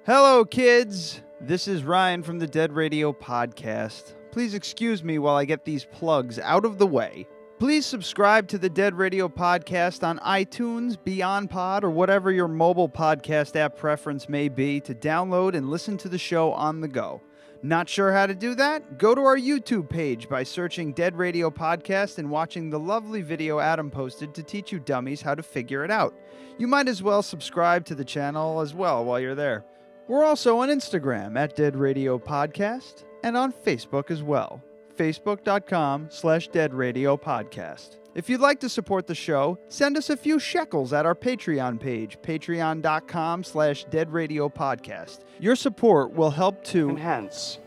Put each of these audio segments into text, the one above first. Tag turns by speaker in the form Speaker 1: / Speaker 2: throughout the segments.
Speaker 1: Hello, kids. This is Ryan from the Dead Radio Podcast. Please excuse me while I get these plugs out of the way. Please subscribe to the Dead Radio Podcast on iTunes, Beyond Pod, or whatever your mobile podcast app preference may be to download and listen to the show on the go. Not sure how to do that? Go to our YouTube page by searching Dead Radio Podcast and watching the lovely video Adam posted to teach you dummies how to figure it out. You might as well subscribe to the channel as well while you're there. We're also on Instagram at Dead Radio Podcast and on Facebook as well. Facebook.com/Dead Radio Podcast. If you'd like to support the show, send us a few shekels at our Patreon page, patreon.com/Dead Radio Podcast. Your support will help to
Speaker 2: enhance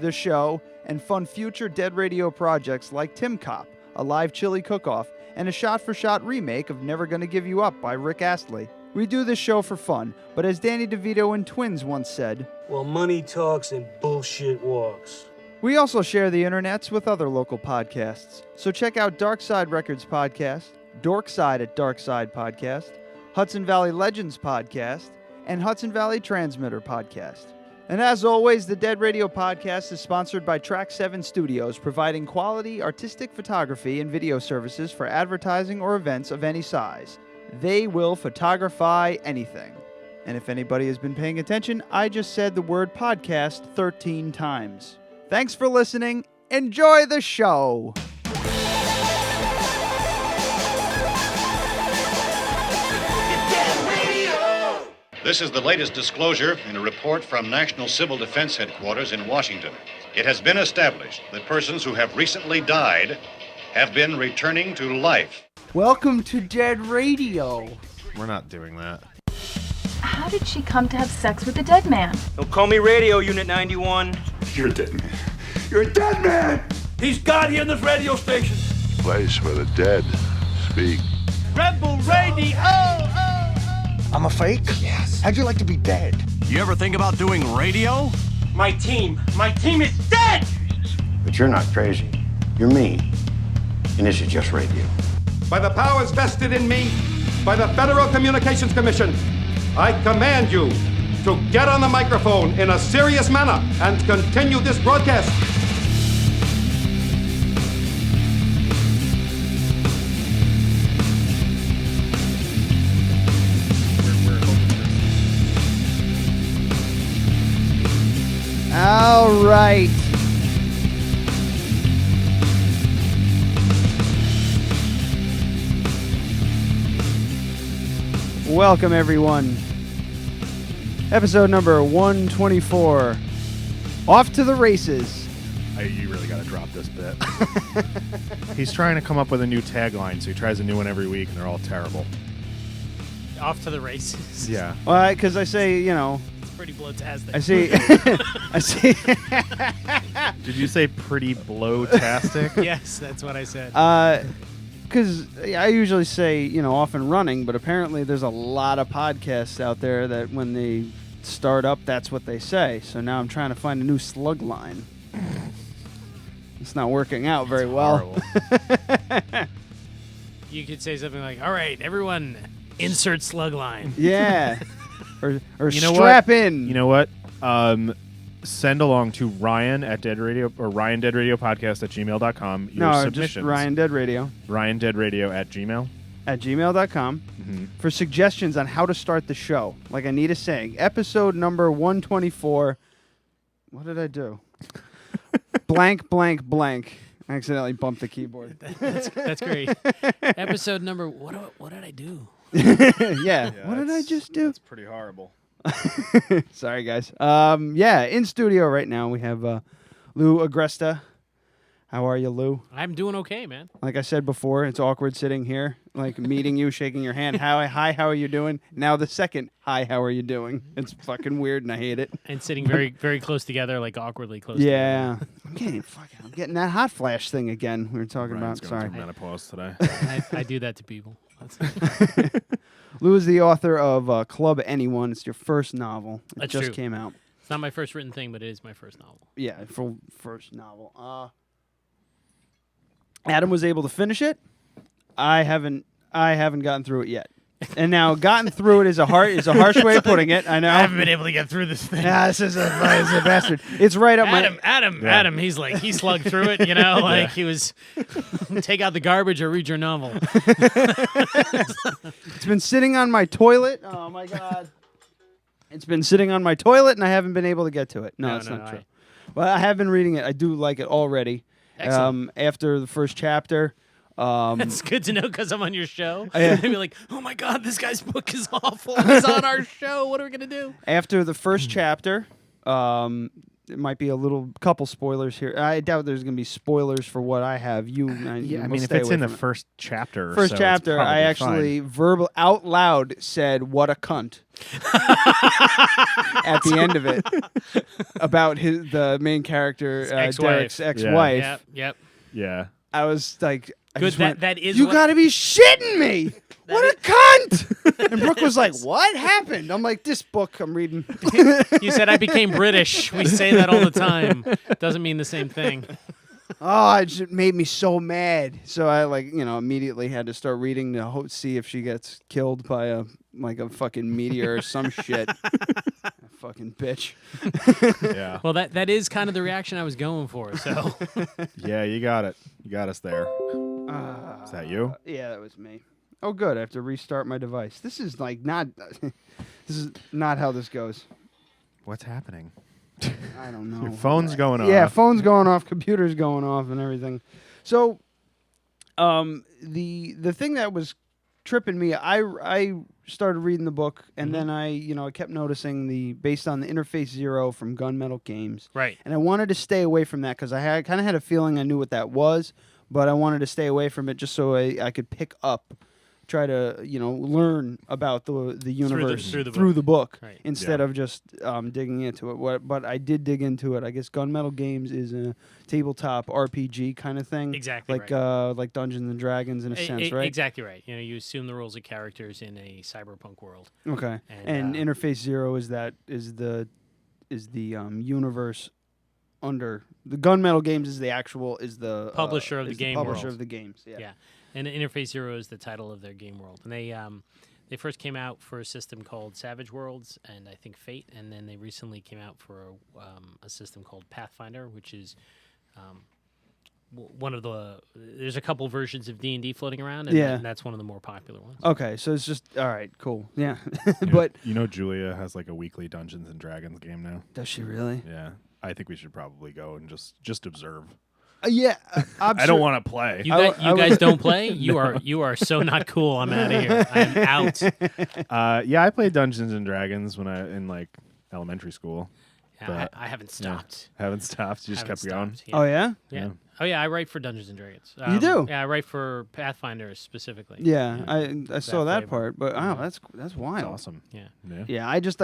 Speaker 1: the show and fund future Dead Radio projects like Tim Cop, a live chili cook-off, and a shot-for-shot remake of Never Gonna Give You Up by Rick Astley. We do this show for fun, but as Danny DeVito and Twins once said,
Speaker 3: well, money talks and bullshit walks.
Speaker 1: We also share the internets with other local podcasts, so check out Dark Side Records Podcast, Dorkside at Dark Side Podcast, Hudson Valley Legends Podcast, and Hudson Valley Transmitter Podcast. And as always, the Dead Radio Podcast is sponsored by Track 7 Studios, providing quality artistic photography and video services for advertising or events of any size. They will photography anything. And if anybody has been paying attention, I just said the word podcast 13 times. Thanks for listening. Enjoy the show.
Speaker 4: This is the latest disclosure in a report from National Civil Defense Headquarters in Washington. It has been established that persons who have recently died have been returning to life.
Speaker 1: Welcome to Dead Radio.
Speaker 5: We're not doing that.
Speaker 6: How did she come to have sex with a dead man?
Speaker 3: Don't call me Radio Unit 91.
Speaker 7: You're a dead man. You're a dead man!
Speaker 3: He's God here in this radio station.
Speaker 7: Place where the dead speak.
Speaker 3: Rebel Radio!
Speaker 8: I'm a fake? Yes. How'd you like to be dead?
Speaker 5: You ever think about doing radio?
Speaker 3: My team is dead!
Speaker 8: But you're not crazy. You're me. And this is just radio.
Speaker 9: By the powers vested in me by the Federal Communications Commission, I command you to get on the microphone in a serious manner and continue this broadcast.
Speaker 1: All right. Welcome, everyone. Episode number 124. Off to the races.
Speaker 5: You really got to drop this bit. He's trying to come up with a new tagline, so he tries a new one every week, and they're all terrible.
Speaker 10: Off to the races.
Speaker 5: Yeah.
Speaker 1: Well, because I say, you know.
Speaker 10: It's pretty blow-tastic.
Speaker 1: I see. I see.
Speaker 5: Did you say pretty blow-tastic?
Speaker 10: Yes, that's what I said.
Speaker 1: Because I usually say, you know, off and running, but apparently there's a lot of podcasts out there that when they start up, that's what they say. So now I'm trying to find a new slug line. It's not working out very well.
Speaker 10: You could say something like, all right, everyone, insert slug line.
Speaker 1: Yeah. or
Speaker 5: you know
Speaker 1: strap
Speaker 5: what?
Speaker 1: in.
Speaker 5: You know what? Send along to Ryan at Dead Radio or Ryan Dead Radio Podcast at gmail.com. Your submissions.
Speaker 1: Just Ryan Dead Radio.
Speaker 5: Ryan Dead Radio at Gmail.
Speaker 1: At gmail.com for suggestions on how to start the show. Like Anita's saying, episode number 124. What did I do? Blank, blank, blank. I accidentally bumped the keyboard.
Speaker 10: That's great. Episode number, what did I do?
Speaker 1: Yeah. What did I just do?
Speaker 5: That's pretty horrible.
Speaker 1: Sorry, guys. In studio right now we have Lou Agresta. How are you, Lou?
Speaker 10: I'm doing okay, man.
Speaker 1: Like I said before, it's awkward sitting here, like meeting you, shaking your hand. Hi, how are you doing? Now the second, hi, how are you doing? It's fucking weird, and I hate it.
Speaker 10: And sitting very, very close together, like awkwardly close.
Speaker 1: Yeah, I'm getting that hot flash thing again. We were talking
Speaker 5: Ryan's
Speaker 1: about.
Speaker 5: Going
Speaker 1: Sorry,
Speaker 5: through menopause today.
Speaker 10: I do that to people.
Speaker 1: Lou is the author of Club Anyone. It's your first novel. It just
Speaker 10: true.
Speaker 1: came out.
Speaker 10: It's not my first written thing, but it is my first novel.
Speaker 1: Yeah, first novel. Adam was able to finish it. I haven't gotten through it yet. And now gotten through it is a harsh way of putting it. I know.
Speaker 10: I haven't been able to get through this thing.
Speaker 1: This is a bastard. It's right up
Speaker 10: Adam, he's like, he slugged through it, like he was, take out the garbage or read your novel.
Speaker 1: It's been sitting on my toilet. Oh, my God. It's been sitting on my toilet, and I haven't been able to get to it. No, that's not true. But I have been reading it. I do like it already.
Speaker 10: Excellent.
Speaker 1: After the first chapter.
Speaker 10: That's good to know because I'm on your show. I'd be like, oh my God, this guy's book is awful. He's on our show. What are we going to do?
Speaker 1: After the first chapter, it might be a couple spoilers here. I doubt there's going to be spoilers for what I have.
Speaker 5: I mean, if it's in the first chapter. First
Speaker 1: chapter, I actually out loud said, "What a cunt." At the end of it, about the main character, Derek's ex-wife.
Speaker 10: Yep.
Speaker 5: Yeah.
Speaker 1: I was like,
Speaker 10: good. That is.
Speaker 1: You got to be shitting me. What a cunt! And Brooke was like, "What happened?" I'm like, "This book I'm reading."
Speaker 10: You said I became British. We say that all the time. Doesn't mean the same thing.
Speaker 1: Oh, it just made me so mad. So I immediately had to start reading to see if she gets killed by a fucking meteor or some shit. Fucking bitch.
Speaker 5: Yeah.
Speaker 10: Well, that is kind of the reaction I was going for. So.
Speaker 5: Yeah, you got it. You got us there. Is that you?
Speaker 1: Yeah, that was me. Oh, good. I have to restart my device. This is not. This is not how this goes.
Speaker 5: What's happening?
Speaker 1: I don't know.
Speaker 5: Your phone's going off.
Speaker 1: Yeah, phone's going off, computer's going off, and everything. So, the thing that was tripping me, I started reading the book, and then I kept noticing based on the Interface Zero from Gunmetal Games,
Speaker 10: right?
Speaker 1: And I wanted to stay away from that because I kind of had a feeling I knew what that was, but I wanted to stay away from it just so I could pick up. Try to learn about the universe through the book
Speaker 10: right.
Speaker 1: Instead of just digging into it. But I did dig into it. I guess Gunmetal Games is a tabletop RPG kind of thing,
Speaker 10: exactly
Speaker 1: like Dungeons and Dragons in a sense, right?
Speaker 10: Exactly right. You assume the roles of characters in a cyberpunk world.
Speaker 1: Okay, and Interface Zero is the universe under the Gunmetal Games is the
Speaker 10: publisher of the game world.
Speaker 1: Publisher of the games, yeah.
Speaker 10: And Interface Zero is the title of their game world. And they first came out for a system called Savage Worlds and I think Fate, and then they recently came out for a system called Pathfinder, which is one of the. There's a couple versions of D&D floating around, and that's one of the more popular ones.
Speaker 1: Okay, so it's just all right, cool, yeah.
Speaker 5: But Julia has like a weekly Dungeons and Dragons game now.
Speaker 1: Does she really?
Speaker 5: Yeah, I think we should probably go and just observe.
Speaker 1: Yeah,
Speaker 5: I don't want to play.
Speaker 10: You guys don't play? You are so not cool. I'm out of here. I'm out.
Speaker 5: Yeah, I played Dungeons and Dragons when in elementary school.
Speaker 10: Yeah, I haven't stopped.
Speaker 5: Yeah, haven't stopped. You just kept going.
Speaker 10: Yeah.
Speaker 1: Oh yeah?
Speaker 10: Yeah. Oh yeah, I write for Dungeons and Dragons.
Speaker 1: You do?
Speaker 10: Yeah, I write for Pathfinder specifically.
Speaker 1: Yeah, I saw that part, but that's wild.
Speaker 5: That's awesome.
Speaker 10: Yeah.
Speaker 1: Yeah, I just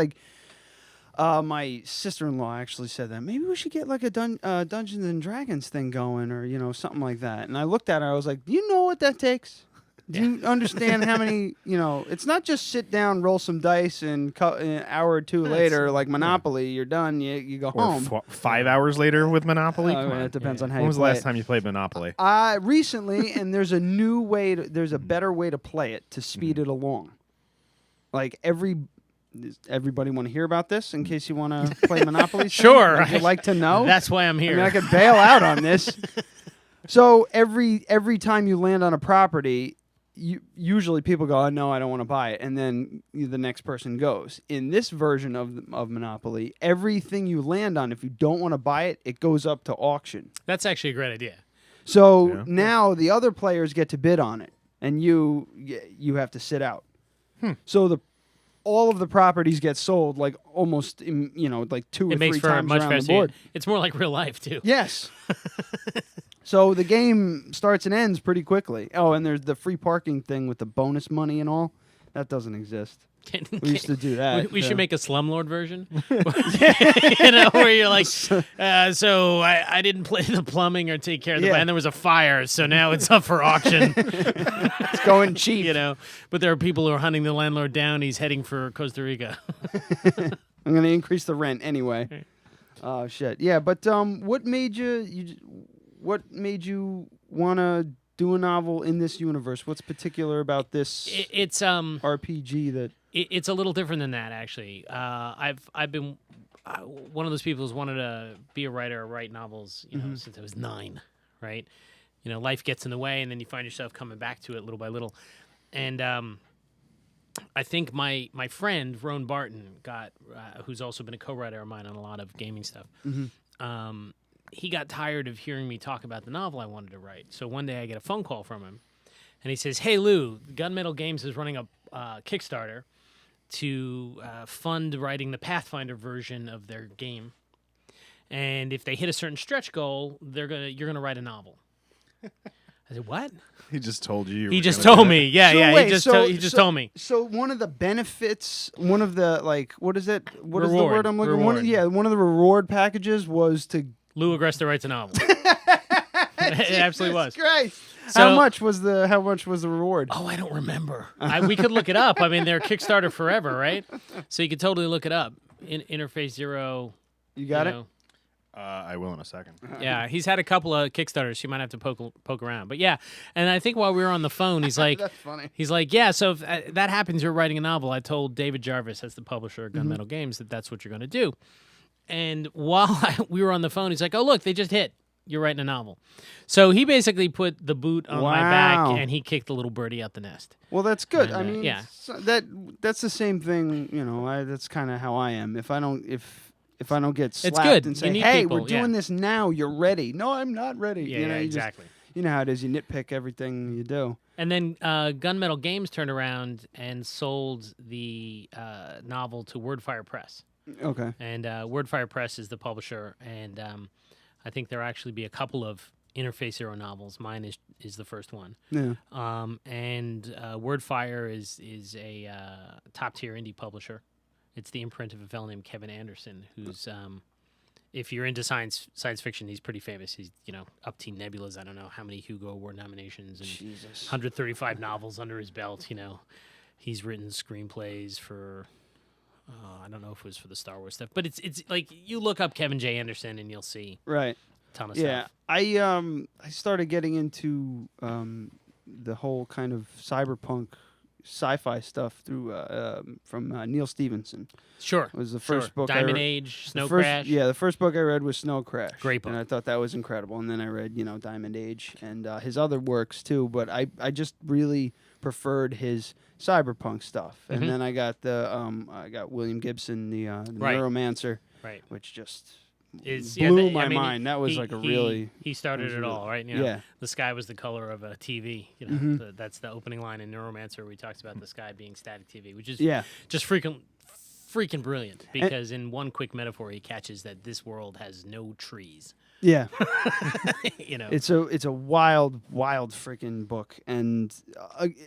Speaker 1: my sister-in-law actually said that maybe we should get like a Dungeons and Dragons thing going, or something like that. And I looked at her, I was like, "Do you know what that takes? Do you understand how many? It's not just sit down, roll some dice, and an hour or two later, like Monopoly, you're done. You go home.
Speaker 5: 5 hours later with Monopoly.
Speaker 1: It depends on how.
Speaker 5: When
Speaker 1: you
Speaker 5: was the
Speaker 1: play
Speaker 5: last time you played Monopoly?
Speaker 1: Recently, and there's a new way. There's a better way to play it to speed it along. Like Does everybody want to hear about this in case you want to play Monopoly?
Speaker 10: Sure.
Speaker 1: Would you like to know?
Speaker 10: That's why I'm here.
Speaker 1: I could bail out on this. So every time you land on a property, usually people go, "Oh no, I don't want to buy it," and then the next person goes. In this version of Monopoly, everything you land on, if you don't want to buy it, it goes up to auction.
Speaker 10: That's actually a great idea.
Speaker 1: So now the other players get to bid on it, and you have to sit out. So all of the properties get sold like almost, like 2 or 3 times around the board.
Speaker 10: It's more like real life too.
Speaker 1: Yes. So the game starts and ends pretty quickly. Oh, and there's the free parking thing with the bonus money and all. That doesn't exist. We used to do that.
Speaker 10: We should make a slumlord version. Where you're like, so I didn't play the plumbing or take care of the and there was a fire, so now it's up for auction.
Speaker 1: It's going cheap.
Speaker 10: But there are people who are hunting the landlord down. He's heading for Costa Rica.
Speaker 1: I'm going to increase the rent anyway. Oh, shit. Yeah, but what made you want to do a novel in this universe? What's particular about this
Speaker 10: It's
Speaker 1: RPG that...
Speaker 10: It's a little different than that, actually. I've been one of those people who's wanted to be a writer or write novels, since I was 9, right? Life gets in the way, and then you find yourself coming back to it little by little. And I think my friend Roan Barton who's also been a co-writer of mine on a lot of gaming stuff. He got tired of hearing me talk about the novel I wanted to write. So one day I get a phone call from him, and he says, "Hey Lou, Gunmetal Games is running a Kickstarter to fund writing the Pathfinder version of their game, and if they hit a certain stretch goal, you're gonna write a novel." I said, "What?"
Speaker 5: He just told you.
Speaker 10: He just told me. Yeah,
Speaker 1: So
Speaker 10: yeah.
Speaker 1: wait,
Speaker 10: He just told me.
Speaker 1: So one of the benefits, one of the what is it? What is the
Speaker 10: Reward.
Speaker 1: word I'm looking?
Speaker 10: Reward.
Speaker 1: One of the reward packages was to...
Speaker 10: Lou Agresta writes a novel. It absolutely was.
Speaker 1: Christ.
Speaker 10: So-
Speaker 1: how much was the reward?
Speaker 10: Oh, I don't remember. We could look it up. I mean, they're Kickstarter forever, right? So you could totally look it up. Interface Zero.
Speaker 1: You got it?
Speaker 5: I will in a second.
Speaker 10: Yeah, he's had a couple of Kickstarters. You might have to poke around. But yeah, and I think while we were on the phone, he's like,
Speaker 1: That's funny.
Speaker 10: He's like, yeah, so if that happens, you're writing a novel. I told David Jarvis, as the publisher of Gunmetal Games, that's what you're going to do. And while we were on the phone, he's like, oh, look, they just hit. You're writing a novel. So he basically put the boot on my back, and he kicked the little birdie out the nest.
Speaker 1: Well, that's good.
Speaker 10: And,
Speaker 1: I mean,
Speaker 10: yeah.
Speaker 1: that's the same thing. That's kind of how I am. If I don't get slapped
Speaker 10: good.
Speaker 1: and
Speaker 10: You
Speaker 1: say,
Speaker 10: need
Speaker 1: "Hey,
Speaker 10: people,
Speaker 1: we're doing this now. You're ready." No, I'm not ready.
Speaker 10: Yeah, exactly.
Speaker 1: You know how it is. You nitpick everything you do.
Speaker 10: And then Gunmetal Games turned around and sold the novel to Wordfire Press.
Speaker 1: Okay.
Speaker 10: And Wordfire Press is the publisher, and I think there'll actually be a couple of Interface Zero novels. Mine is the first one.
Speaker 1: Yeah.
Speaker 10: And Wordfire is a top-tier indie publisher. It's the imprint of a fellow named Kevin Anderson, who's, if you're into science fiction, he's pretty famous. He's, up to Nebulas. I don't know how many Hugo Award nominations and
Speaker 1: Jesus.
Speaker 10: 135 novels under his belt. He's written screenplays for, I don't know if it was for the Star Wars stuff, but it's like you look up Kevin J. Anderson and you'll see
Speaker 1: Right.
Speaker 10: a ton of
Speaker 1: Yeah.
Speaker 10: stuff.
Speaker 1: I started getting into the whole kind of cyberpunk sci-fi stuff through from Neil Stephenson.
Speaker 10: Sure.
Speaker 1: It was the first book
Speaker 10: Diamond
Speaker 1: I read.
Speaker 10: Age, Snow
Speaker 1: the first,
Speaker 10: Crash.
Speaker 1: Yeah, the first book I read was Snow Crash.
Speaker 10: Great book.
Speaker 1: And I thought that was incredible. And then I read, Diamond Age and his other works too. But I just really preferred his cyberpunk stuff. And then I got I got William Gibson, the
Speaker 10: Right.
Speaker 1: Neuromancer,
Speaker 10: Right.
Speaker 1: which just
Speaker 10: Is
Speaker 1: blew my mind. That was like a really...
Speaker 10: He started it all, right?
Speaker 1: Yeah.
Speaker 10: The sky was the color of a TV. That's the opening line in Neuromancer where he talks about the sky being static TV, which is just freaking brilliant. Because in one quick metaphor, he catches that this world has no trees.
Speaker 1: Yeah.
Speaker 10: It's
Speaker 1: It's a wild freaking book, and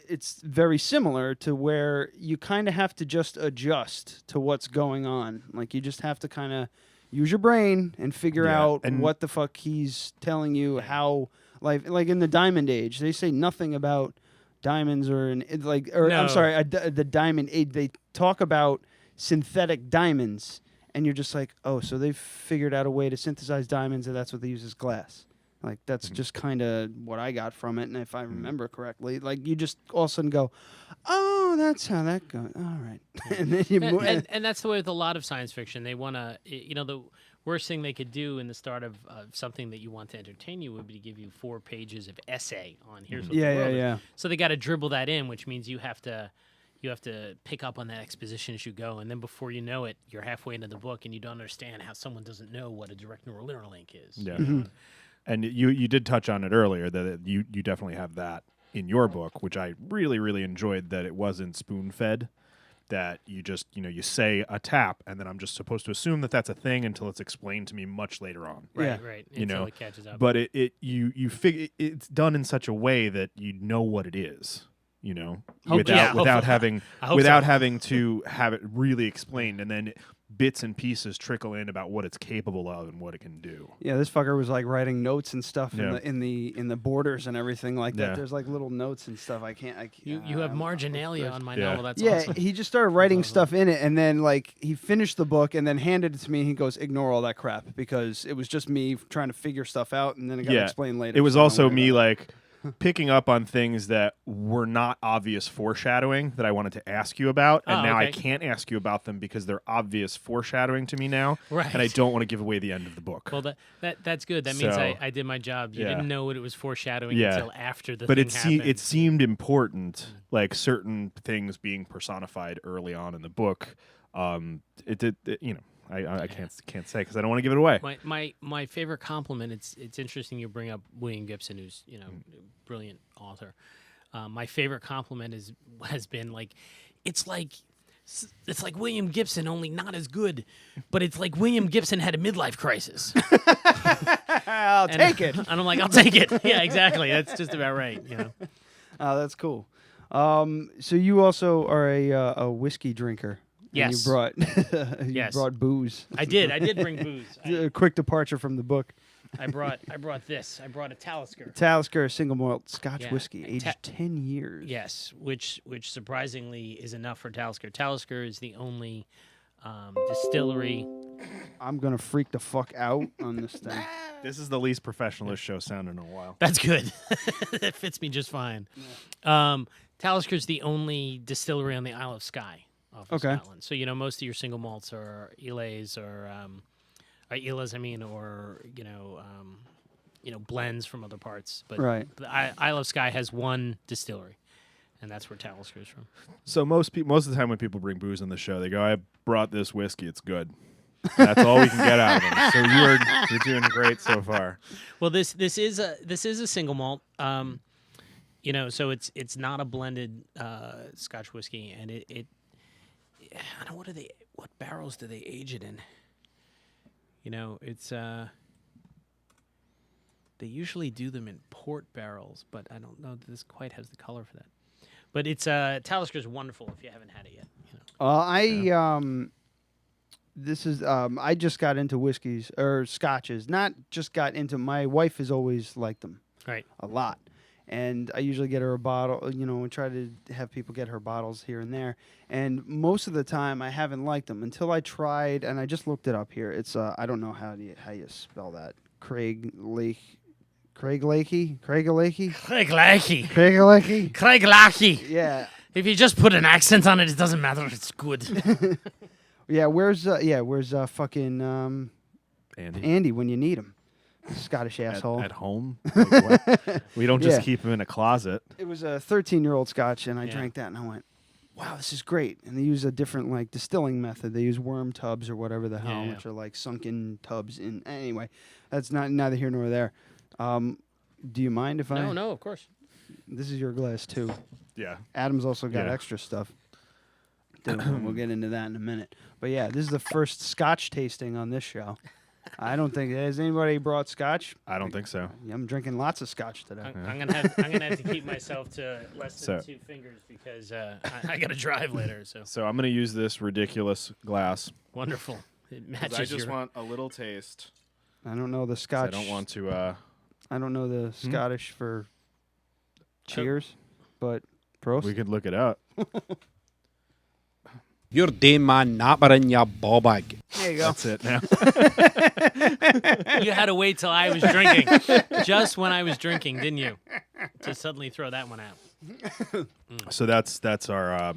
Speaker 1: it's very similar to where you kind of have to just adjust to what's going on. Like you just have to kind of use your brain and figure out what the fuck he's telling you. How like in the Diamond Age, they say nothing about diamonds I'm sorry, the Diamond Age. They talk about synthetic diamonds. And you're just like, oh, so they've figured out a way to synthesize diamonds, and that's what they use as glass. Like, that's just kind of what I got from it. And if I remember correctly, like, you just all of a sudden go, oh, that's how that goes. All right. And then you move.
Speaker 10: and that's the way with a lot of science fiction. They want to, the worst thing they could do in the start of something that you want to entertain you would be to give you 4 pages of essay on here's what the world is. So they got to dribble that in, which means you have to pick up on that exposition as you go, and then before you know it, you're halfway into the book, and you don't understand how someone doesn't know what a direct neural link is.
Speaker 5: Yeah, and you did touch on it earlier that you definitely have that in your book, which I really, really enjoyed. That it wasn't spoon-fed. That you just you say a tap, and then I'm just supposed to assume that that's a thing until it's explained to me much later on.
Speaker 10: Right. Until it catches up.
Speaker 5: But you figure it's done in such a way that you know what it is. Without having to have it really explained, and then bits and pieces trickle in about what it's capable of and what it can do.
Speaker 1: Yeah, this fucker was like writing notes and stuff in the borders and everything like that.
Speaker 5: Yeah.
Speaker 1: There's like little notes and stuff. I can't.
Speaker 10: You have marginalia on my novel. That's
Speaker 1: yeah.
Speaker 10: awesome.
Speaker 1: He just started writing stuff in it, and then like he finished the book and then handed it to me. And he goes, "Ignore all that crap," because it was just me trying to figure stuff out, and then it got explained later.
Speaker 5: It was
Speaker 1: so
Speaker 5: also me like picking up on things that were not obvious foreshadowing that I wanted to ask you about, and now I can't ask you about them because they're obvious foreshadowing to me now,
Speaker 10: Right.
Speaker 5: and I don't want to give away the end of the book.
Speaker 10: Well, that's good. That means I did my job. You didn't know what it was foreshadowing until after the thing happened.
Speaker 5: It seemed important, like certain things being personified early on in the book. It did, I can't say because I don't want to give it away.
Speaker 10: My favorite compliment. It's interesting you bring up William Gibson, who's brilliant author. My favorite compliment has been like, it's like William Gibson, only not as good, but it's like William Gibson had a midlife crisis.
Speaker 1: I'll take it.
Speaker 10: And I'm like, I'll take it. Yeah, exactly. That's just about right.
Speaker 1: Oh, that's cool. So you also are a whiskey drinker.
Speaker 10: Yes.
Speaker 1: And you brought booze.
Speaker 10: I did bring booze.
Speaker 1: A quick departure from the book.
Speaker 10: I brought this. I brought a Talisker.
Speaker 1: Talisker, single malt Scotch whiskey, aged 10 years.
Speaker 10: Yes, which surprisingly is enough for Talisker. Talisker is the only distillery.
Speaker 1: I'm gonna freak the fuck out on this thing.
Speaker 5: This is the least professionalist show sounded in a while.
Speaker 10: That's good. That fits me just fine. Talisker is the only distillery on the Isle of Skye. Off of Scotland. So most of your single malts are Islays or Ilas, or blends from other parts. But the Isle of Skye has one distillery, and that's where Talisker is from.
Speaker 5: So most of the time when people bring booze on the show, they go, "I brought this whiskey. It's good." That's all we can get out of them. So you're doing great so far.
Speaker 10: Well, this is a single malt. So it's not a blended Scotch whiskey, and it I don't know what barrels do they age it in? It's they usually do them in port barrels, but I don't know that this quite has the color for that. But it's Talisker is wonderful if you haven't had it yet.
Speaker 1: I just got into whiskeys or scotches. Not just got into. My wife has always liked them.
Speaker 10: Right.
Speaker 1: A lot. And I usually get her a bottle, and try to have people get her bottles here and there. And most of the time, I haven't liked them until I tried, and I just looked it up here. It's I don't know how you spell that. Craig Lakey. Yeah.
Speaker 10: If you just put an accent on it, it doesn't matter. It's good.
Speaker 1: Yeah. Where's fucking Andy when you need him? Scottish asshole.
Speaker 5: At home? Like, what? We don't just keep him in a closet.
Speaker 1: It was a 13-year-old Scotch, and I drank that, and I went, wow, this is great. And they use a different, distilling method. They use worm tubs or whatever the hell, which are, sunken tubs. Anyway, that's neither here nor there. Do you mind if I...
Speaker 10: No, of course.
Speaker 1: This is your glass, too.
Speaker 5: Yeah.
Speaker 1: Adam's also got extra stuff. We'll get into that in a minute. But, yeah, this is the first Scotch tasting on this show. I don't think has anybody brought Scotch.
Speaker 5: I don't think so.
Speaker 1: I'm drinking lots of Scotch today.
Speaker 10: I'm gonna have to keep myself to less than 2 fingers because I got to drive later.
Speaker 5: So I'm gonna use this ridiculous glass.
Speaker 10: Wonderful. It matches.
Speaker 5: I just want a little taste.
Speaker 1: I don't know the Scotch.
Speaker 5: I don't want to.
Speaker 1: I don't know the Scottish for cheers, but prost.
Speaker 5: We could look it up.
Speaker 2: You're damn man not in your ball bag.
Speaker 1: There you go.
Speaker 5: That's it now.
Speaker 10: You had to wait till I was drinking. Just when I was drinking, didn't you? To suddenly throw that one out.
Speaker 5: So that's our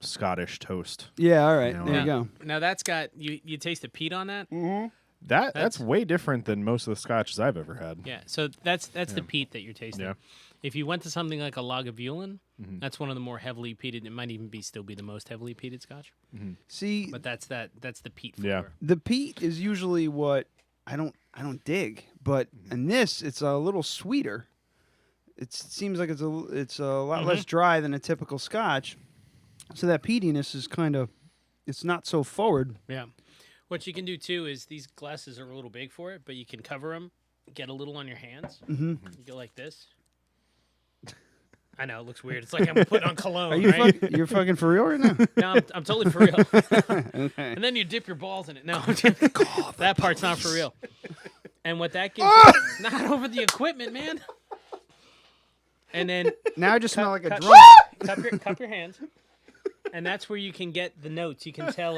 Speaker 5: Scottish toast.
Speaker 1: Yeah, all right. There you go.
Speaker 10: Now that's got you taste the peat on that?
Speaker 1: Mm-hmm.
Speaker 5: That's way different than most of the scotches I've ever had.
Speaker 10: Yeah, so that's the peat that you're tasting.
Speaker 5: Yeah.
Speaker 10: If you went to something like a Lagavulin, that's one of the more heavily peated. It might even still be the most heavily peated Scotch.
Speaker 5: Mm-hmm.
Speaker 1: See,
Speaker 10: but that's the peat flavor.
Speaker 1: Yeah. The peat is usually what I don't dig, but in this it's a little sweeter. It seems like it's a lot less dry than a typical Scotch, so that peatiness is it's not so forward.
Speaker 10: Yeah. What you can do too is these glasses are a little big for it, but you can cover them, get a little on your hands.
Speaker 1: Mm-hmm.
Speaker 10: You go like this. I know it looks weird. It's like I'm putting on cologne.
Speaker 1: Are you
Speaker 10: right?
Speaker 1: You're fucking for real right now?
Speaker 10: No, I'm totally for real.
Speaker 1: Okay.
Speaker 10: And then you dip your balls in it. No, that part's not for real. And what that gives, not over the equipment, man. And then
Speaker 1: now I just smell like a drunk.
Speaker 10: Cup your hands, and that's where you can get the notes. You can tell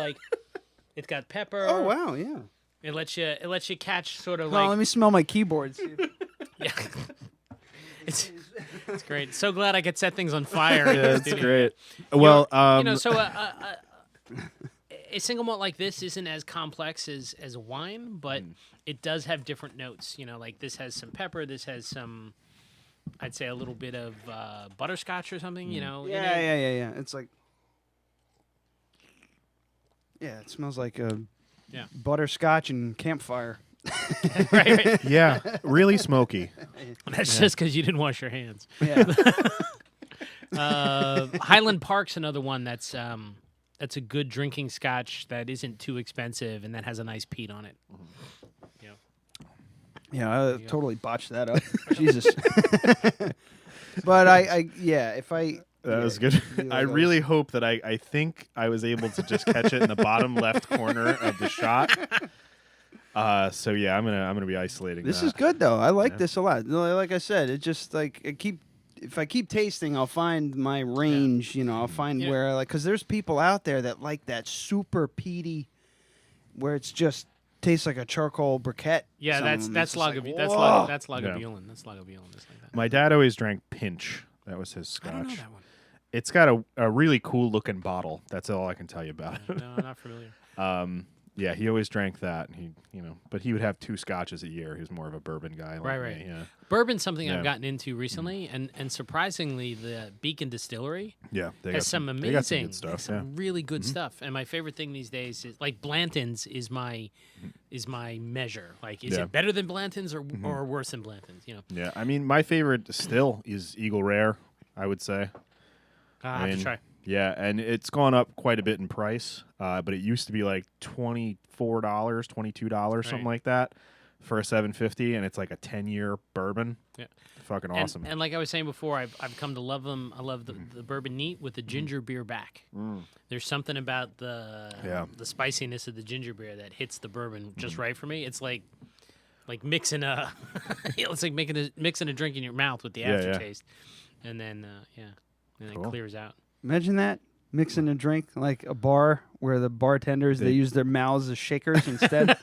Speaker 10: it's got pepper.
Speaker 1: Oh wow, yeah.
Speaker 10: It lets you catch sort of
Speaker 1: let me smell my keyboards.
Speaker 10: Yeah. It's great. So glad I could set things on fire. in the
Speaker 5: Yeah, it's
Speaker 10: studio.
Speaker 5: great. Well,
Speaker 10: A single malt like this isn't as complex as a wine, but it does have different notes. Like this has some pepper. This has some, I'd say, a little bit of butterscotch or something.
Speaker 1: Yeah. It's like, it smells like butterscotch and campfire.
Speaker 10: right.
Speaker 5: yeah, really smoky.
Speaker 10: That's just because you didn't wash your hands.
Speaker 1: Yeah.
Speaker 10: Highland Park's another one that's a good drinking scotch that isn't too expensive and that has a nice peat on it.
Speaker 1: Yeah, I totally botched that up. Jesus. But
Speaker 5: That was good. I really hope that I think I was able to just catch it in the bottom left corner of the shot. So yeah, I'm gonna be isolating.
Speaker 1: This
Speaker 5: that.
Speaker 1: is good though. I like this a lot. Like I said, it just like if I keep tasting, I'll find my range. I'll find where because there's people out there that like that super peaty, where it's just tastes like a charcoal briquette.
Speaker 10: Yeah, that's Lagavulin. That's
Speaker 5: Yeah.
Speaker 10: That's Lagavulin. Just like that.
Speaker 5: My dad always drank Pinch. That was his scotch.
Speaker 10: I don't know that one.
Speaker 5: It's got a really cool looking bottle. That's all I can tell you about it.
Speaker 10: No, I'm not familiar.
Speaker 5: Yeah, he always drank that. But he would have 2 scotches a year. He was more of a bourbon guy. Like
Speaker 10: Right.
Speaker 5: Me, yeah.
Speaker 10: Bourbon's something I've gotten into recently, and surprisingly, the Beacon Distillery has some amazing,
Speaker 5: they got some good stuff.
Speaker 10: some really good stuff. And my favorite thing these days is like Blanton's is my measure. Like, is it better than Blanton's or worse than Blanton's?
Speaker 5: Yeah, I mean, my favorite still is Eagle Rare, I would say.
Speaker 10: I have to try.
Speaker 5: Yeah, and it's gone up quite a bit in price, but it used to be like $24, $22, something like that for a 750, and it's like a 10-year bourbon.
Speaker 10: Yeah.
Speaker 5: Fucking awesome.
Speaker 10: And like I was saying before, I've come to love them. I love the bourbon neat with the ginger beer back. There's something about the spiciness of the ginger beer that hits the bourbon just right for me. It's like mixing it's like mixing a drink in your mouth with the aftertaste, and then it clears out.
Speaker 1: Imagine that. Mixing a drink like a bar where the bartenders they use their mouths as shakers instead.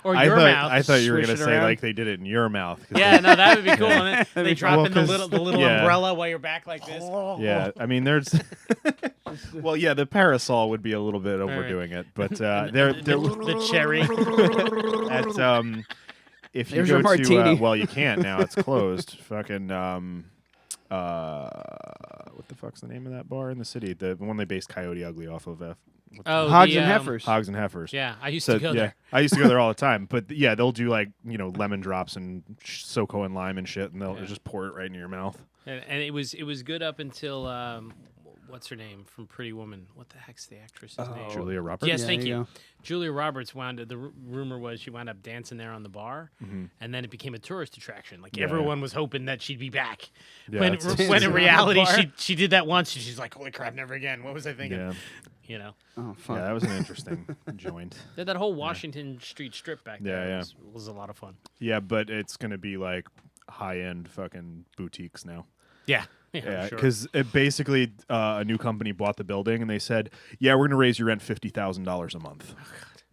Speaker 10: Or your mouth.
Speaker 5: I thought you were
Speaker 1: going
Speaker 5: to say like they did it in your mouth.
Speaker 10: Yeah, no, that would be cool. And then they drop in the little umbrella while you're back like this.
Speaker 5: Yeah, I mean there's well, yeah, the parasol would be a little bit overdoing it, but
Speaker 10: the cherry.
Speaker 5: At if you
Speaker 1: There's
Speaker 5: go
Speaker 1: your martini.
Speaker 5: to well, you can't now. It's closed. Fucking what the fuck's the name of that bar in the city? The one they based Coyote Ugly off of.
Speaker 1: Hogs and Heifers.
Speaker 5: Hogs and Heifers.
Speaker 10: Yeah, I used to go there.
Speaker 5: I used to go there all the time. But yeah, they'll do like lemon drops and SoCo and lime and shit, and they'll just pour it right into your mouth.
Speaker 10: And it was good up until what's her name from Pretty Woman? What the heck's the actress's name?
Speaker 5: Julia Roberts.
Speaker 10: Yes,
Speaker 1: Yeah,
Speaker 10: thank
Speaker 1: there you
Speaker 10: you.
Speaker 1: go.
Speaker 10: Julia Roberts wound up. The rumor was she wound up dancing there on the bar, and then it became a tourist attraction. Like everyone was hoping that she'd be back.
Speaker 5: Yeah,
Speaker 10: when
Speaker 5: it's-
Speaker 10: in reality she did that once, and she's like, "Holy crap, never again." What was I thinking?
Speaker 5: Yeah.
Speaker 1: Oh, fuck.
Speaker 5: Yeah, that was an interesting joint.
Speaker 10: That whole Washington Street strip back there
Speaker 5: Yeah.
Speaker 10: was a lot of fun.
Speaker 5: Yeah, but it's gonna be like high-end fucking boutiques now.
Speaker 10: Yeah,
Speaker 5: Yeah,
Speaker 10: sure.
Speaker 5: because basically a new company bought the building and they said, "Yeah, we're going to raise your rent $50,000 a month."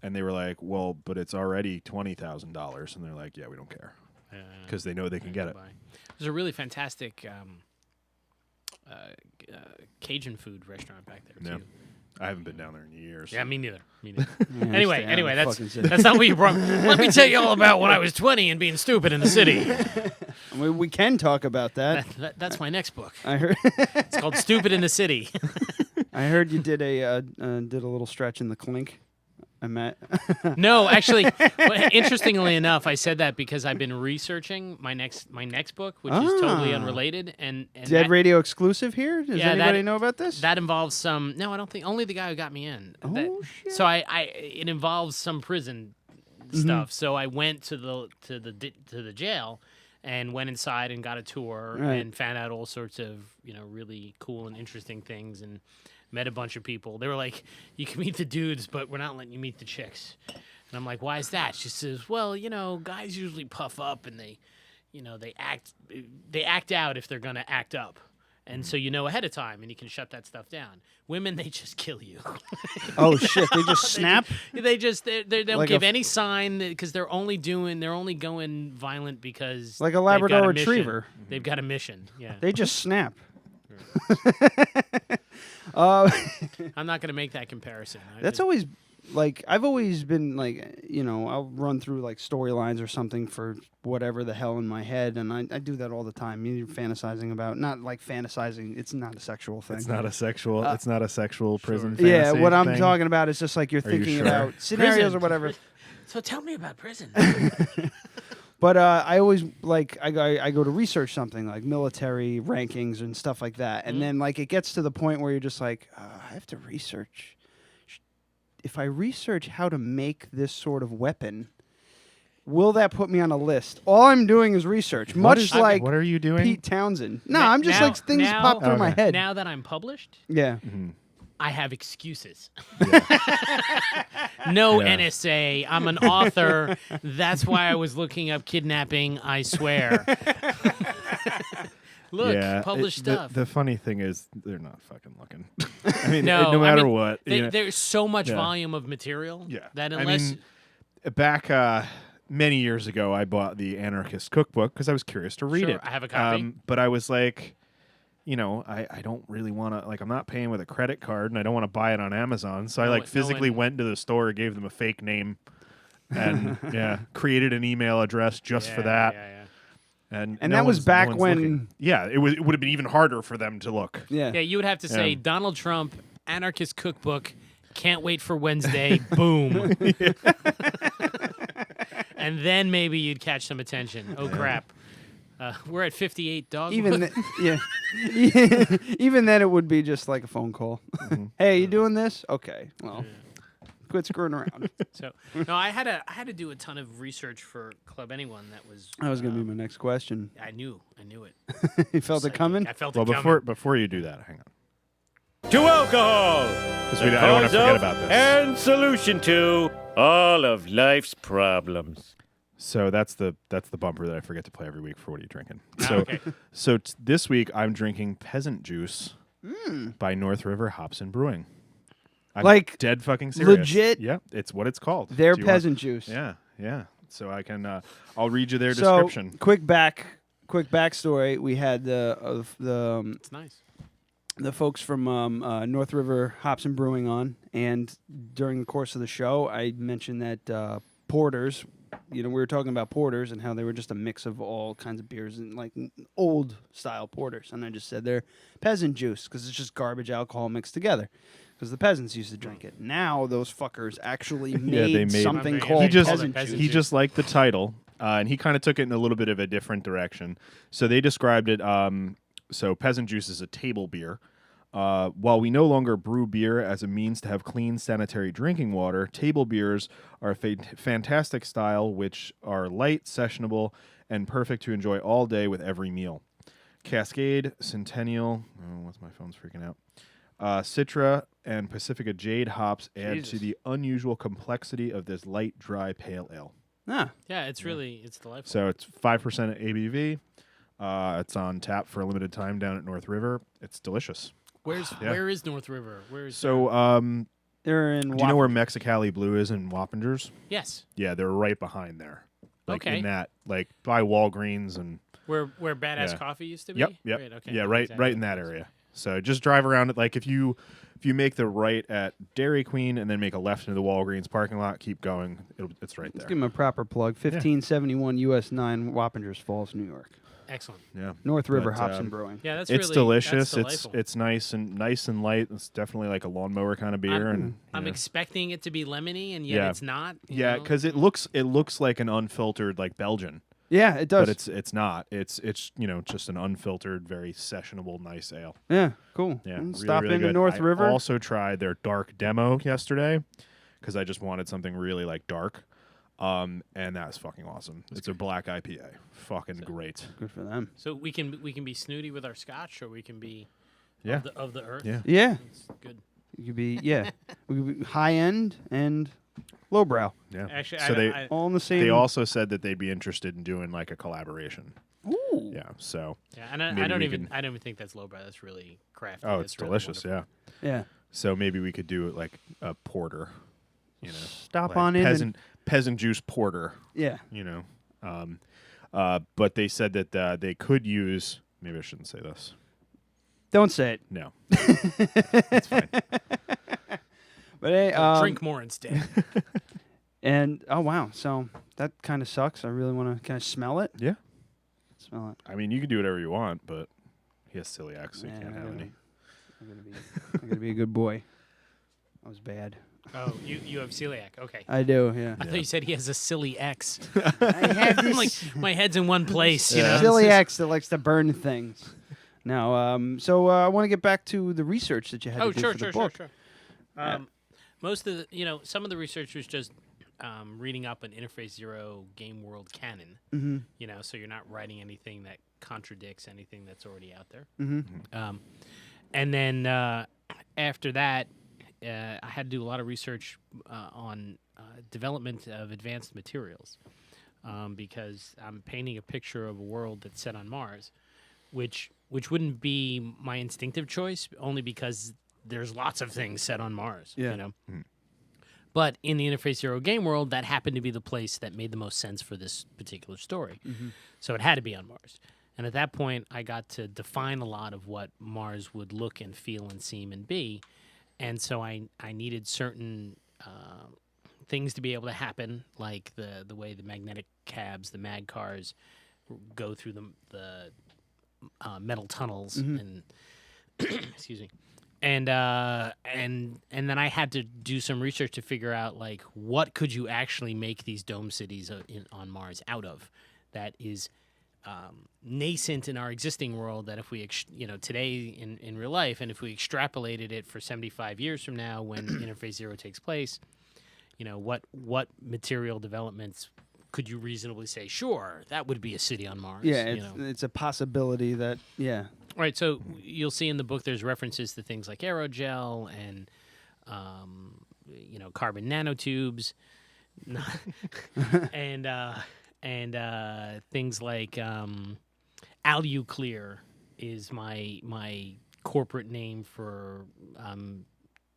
Speaker 5: And they were like, "Well, but it's already $20,000," and they're like, "Yeah, we don't care," because they know they can get it.
Speaker 10: There's a really fantastic Cajun food restaurant back there too.
Speaker 5: I haven't been down there in years.
Speaker 10: Yeah, me neither.
Speaker 1: Yeah,
Speaker 10: Anyway,
Speaker 1: stay out of the
Speaker 10: that's
Speaker 1: fucking city.
Speaker 10: that's not what you brought. Let me tell you all about when I was 20 and being stupid in the city.
Speaker 1: We can talk about that.
Speaker 10: That's my next book.
Speaker 1: I heard.
Speaker 10: It's called Stupid in the City.
Speaker 1: I heard you did a little stretch in the clink. I met.
Speaker 10: No, actually, interestingly enough, I said that because I've been researching my next book, which is totally unrelated. And
Speaker 1: Dead Radio exclusive here. Does anybody know about this?
Speaker 10: That involves some. No, I don't think. Only the guy who got me in.
Speaker 1: Shit.
Speaker 10: So it involves some prison stuff. So I went to the jail and went inside and got a tour and found out all sorts of really cool and interesting things and met a bunch of people. They were like, "You can meet the dudes, but we're not letting you meet the chicks." And I'm like, "Why is that?" She says, "Well, guys usually puff up and they act out if they're gonna act up." And so you know ahead of time, and you can shut that stuff down. Women, they just kill you.
Speaker 1: Oh shit! They just snap.
Speaker 10: They don't
Speaker 1: Like
Speaker 10: give any sign because they're only going violent because
Speaker 1: Like a Labrador
Speaker 10: they've got a mission.
Speaker 1: Retriever.
Speaker 10: They've got a mission. Yeah.
Speaker 1: They just snap.
Speaker 10: I'm not going to make that comparison.
Speaker 1: That's always like I've always been like I'll run through like storylines or something for whatever the hell in my head, and I do that all the time. You're fantasizing about not like fantasizing. It's not a sexual thing.
Speaker 5: It's not a sexual. It's not a sexual prison.
Speaker 1: Yeah,
Speaker 5: fantasy
Speaker 1: what I'm
Speaker 5: thing.
Speaker 1: talking about is just like you're thinking
Speaker 5: sure?
Speaker 1: about scenarios
Speaker 10: Prison.
Speaker 1: or whatever.
Speaker 10: So tell me about prison.
Speaker 1: But I always like I go to research something like military rankings and stuff like that, and then like it gets to the point where you're just like I have to research. If I research how to make this sort of weapon, will that put me on a list? All I'm doing is research, much like
Speaker 5: what are you doing?
Speaker 1: Pete Townsend. No, I'm just like things pop through my head.
Speaker 10: Now that I'm published,
Speaker 1: Yeah.
Speaker 10: I have excuses. No NSA. I'm an author. That's why I was looking up kidnapping, I swear. Look, published stuff.
Speaker 5: The funny thing is, they're not fucking looking. I mean, no matter what.
Speaker 10: There's so much volume of material that unless...
Speaker 5: back many years ago, I bought the Anarchist Cookbook because I was curious to read it.
Speaker 10: I have a copy.
Speaker 5: But I was like... I don't really want to, I'm not paying with a credit card, and I don't want to buy it on Amazon. So I physically went to the store, gave them a fake name, and created an email address just for that. And
Speaker 1: that was back when
Speaker 5: looking. It would have been even harder for them to look.
Speaker 1: Yeah,
Speaker 10: you would have to say Donald Trump, Anarchist Cookbook, can't wait for Wednesday, boom. And then maybe you'd catch some attention. Oh crap. We're at 58 dog.
Speaker 1: Even even then, it would be just like a phone call. Hey, you doing this? Okay, well, quit screwing around.
Speaker 10: So no, I had to do a ton of research for Club Anyone. That was
Speaker 1: going to be my next question.
Speaker 10: I knew it.
Speaker 1: You felt it coming?
Speaker 10: I felt it coming.
Speaker 5: Before you do that, hang on.
Speaker 3: To alcohol!
Speaker 5: Because I don't want to forget about this.
Speaker 3: And solution to all of life's problems.
Speaker 5: So that's the bumper that I forget to play every week for What Are You Drinking?
Speaker 10: Okay.
Speaker 5: So this week I'm drinking Peasant Juice by North River Hops and Brewing. I'm
Speaker 1: like
Speaker 5: dead fucking serious.
Speaker 1: Legit?
Speaker 5: Yeah, it's what it's called.
Speaker 1: Their peasant juice.
Speaker 5: Yeah. So I can I'll read you their description.
Speaker 1: Quick backstory. We had
Speaker 10: It's nice.
Speaker 1: The folks from North River Hops and Brewing on, and during the course of the show, I mentioned that porters. We were talking about porters and how they were just a mix of all kinds of beers and like old style porters. And I just said they're peasant juice because it's just garbage alcohol mixed together because the peasants used to drink it. Now those fuckers actually made something called peasant juice.
Speaker 5: He just liked the title, and he kind of took it in a little bit of a different direction. So they described it, so peasant juice is a table beer. While we no longer brew beer as a means to have clean, sanitary drinking water, table beers are a fantastic style which are light, sessionable, and perfect to enjoy all day with every meal. Cascade, Centennial, my phone's freaking out. Citra and Pacifica Jade hops add to the unusual complexity of this light, dry, pale ale.
Speaker 1: Ah.
Speaker 10: Yeah, it's delightful.
Speaker 5: So it's 5% ABV. It's on tap for a limited time down at North River. It's delicious.
Speaker 10: Where is North River?
Speaker 1: They're in.
Speaker 5: Do you know where Mexicali Blue is in Wappingers?
Speaker 10: Yes.
Speaker 5: Yeah, they're right behind there.
Speaker 10: Okay.
Speaker 5: In that, by Walgreens and
Speaker 10: where Badass Coffee used to be.
Speaker 5: Yep.
Speaker 10: Right, okay.
Speaker 5: Yeah, right in that area. So just drive around it. Like if you make the right at Dairy Queen and then make a left into the Walgreens parking lot, keep going. It's right there.
Speaker 1: Let's give them a proper plug. 1571 US 9, Wappingers Falls, New York.
Speaker 10: Excellent.
Speaker 5: Yeah.
Speaker 1: North River Hops and Brewing.
Speaker 10: Yeah,
Speaker 5: it's delicious.
Speaker 10: That's
Speaker 5: it's nice and light. It's definitely like a lawnmower kind of beer.
Speaker 10: I'm expecting it to be lemony, and yet it's not.
Speaker 5: Yeah, because it looks like an unfiltered like Belgian.
Speaker 1: Yeah, it does.
Speaker 5: But it's not. It's just an unfiltered, very sessionable, nice ale.
Speaker 1: Yeah, cool.
Speaker 5: Yeah,
Speaker 1: stop
Speaker 5: really
Speaker 1: into
Speaker 5: good.
Speaker 1: North River.
Speaker 5: I also tried their dark demo yesterday because I just wanted something really like dark. And that's fucking awesome. It's a black IPA. Fucking great.
Speaker 1: Good for them.
Speaker 10: So we can be snooty with our scotch, or we can be of the earth.
Speaker 5: Yeah.
Speaker 1: Yeah.
Speaker 10: It's good.
Speaker 1: You could be we could be high end and lowbrow.
Speaker 5: Yeah.
Speaker 10: Actually,
Speaker 5: so
Speaker 1: all in the same.
Speaker 5: They also said that they'd be interested in doing like a collaboration.
Speaker 1: Ooh.
Speaker 5: Yeah. So.
Speaker 10: Yeah, and I
Speaker 5: maybe
Speaker 10: don't
Speaker 5: we
Speaker 10: even
Speaker 5: can-
Speaker 10: I don't even think that's lowbrow. That's really crafty.
Speaker 5: Oh,
Speaker 10: That's
Speaker 5: it's
Speaker 10: really
Speaker 5: delicious.
Speaker 10: wonderful.
Speaker 1: Yeah.
Speaker 5: So maybe we could do it like a porter. You know,
Speaker 1: Stop
Speaker 5: like
Speaker 1: on in.
Speaker 5: peasant juice porter.
Speaker 1: Yeah.
Speaker 5: You know. But they said that they could use. Maybe I shouldn't say this.
Speaker 1: Don't say it.
Speaker 5: No. That's fine.
Speaker 1: But hey,
Speaker 10: Drink more instead.
Speaker 1: And oh wow, so that kind of sucks. I really want to kind of smell it.
Speaker 5: Yeah.
Speaker 1: Smell it.
Speaker 5: I mean, you can do whatever you want, but he has celiac, so you
Speaker 1: Yeah,
Speaker 5: can't have any.
Speaker 1: I'm gonna be a good boy. That was bad.
Speaker 10: Oh, you have celiac. Okay.
Speaker 1: I do. Yeah.
Speaker 10: I thought you said he has a silly X.
Speaker 1: I have
Speaker 10: I'm
Speaker 1: this
Speaker 10: like, my head's in one place. You know.
Speaker 1: silly X that likes to burn things. Now, so I want to get back to the research that you had to do for the book.
Speaker 10: Sure. Most of the, some of the research was just reading up an Interface Zero game world canon.
Speaker 1: Mm-hmm.
Speaker 10: You know, so you're not writing anything that contradicts anything that's already out there.
Speaker 1: Mm-hmm.
Speaker 10: And then after that, I had to do a lot of research on development of advanced materials because I'm painting a picture of a world that's set on Mars, which wouldn't be my instinctive choice, only because there's lots of things set on Mars.
Speaker 1: Yeah.
Speaker 10: You know. But in the Interface Zero game world, that happened to be the place that made the most sense for this particular story. So it had to be on Mars. And at that point, I got to define a lot of what Mars would look and feel and seem and be. And so I needed certain things to be able to happen, like the way the magnetic cabs, the mag cars, go through the metal tunnels and excuse me. And then I had to do some research to figure out like what could you actually make these dome cities on Mars out of that is nascent in our existing world. That if we today in real life, and if we extrapolated it for 75 years from now when Interface Zero takes place, what material developments could you reasonably say? Sure, that would be a city on Mars.
Speaker 1: Yeah, it's a possibility that
Speaker 10: Right, so you'll see in the book there's references to things like aerogel and, carbon nanotubes, and things like Aluclear is my corporate name for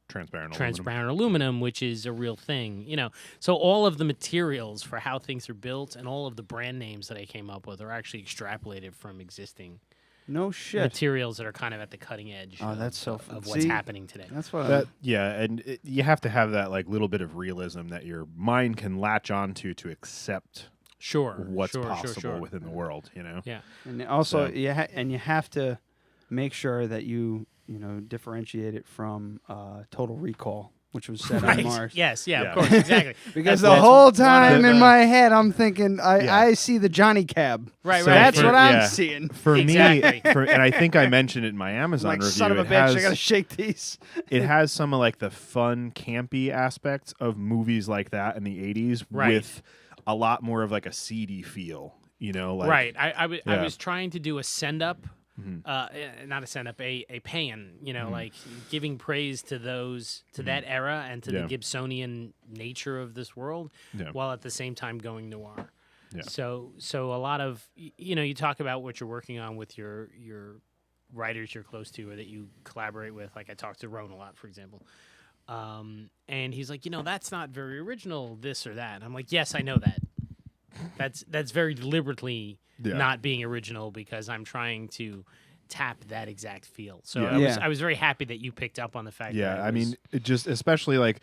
Speaker 10: transparent aluminum, which is a real thing. So all of the materials for how things are built and all of the brand names that I came up with are actually extrapolated from existing.
Speaker 1: No shit.
Speaker 10: Materials that are kind of at the cutting edge.
Speaker 1: Oh, that's so fun.
Speaker 10: Of what's happening today.
Speaker 1: That's what.
Speaker 5: And you have to have that like little bit of realism that your mind can latch onto to accept. What's possible within the world.
Speaker 10: Yeah.
Speaker 1: And also, you have to make sure that you differentiate it from Total Recall, which was set on Mars.
Speaker 10: Yes. Yeah. Of course. Exactly.
Speaker 1: Because the whole time in my head, I'm thinking, I see the Johnny Cab.
Speaker 10: Right.
Speaker 1: That's what I'm seeing.
Speaker 5: For me, and I think I mentioned it in my Amazon
Speaker 1: like,
Speaker 5: review.
Speaker 1: Son of a bitch, I gotta shake these.
Speaker 5: It has some of like the fun, campy aspects of movies like that in the '80s, with a lot more of like a seedy feel.
Speaker 10: Right. I was trying to do a send up. Not a send up, a pan, like giving praise to that era and to the Gibsonian nature of this world, while at the same time going noir. Yeah. So a lot of you talk about what you're working on with your writers you're close to or that you collaborate with. Like I talk to Ron a lot, for example, and he's like, that's not very original, this or that. And I'm like, yes, I know that. That's very deliberately not being original because I'm trying to tap that exact feel. So I was very happy that you picked up on the fact.
Speaker 5: Yeah,
Speaker 10: that
Speaker 5: I mean, it just especially like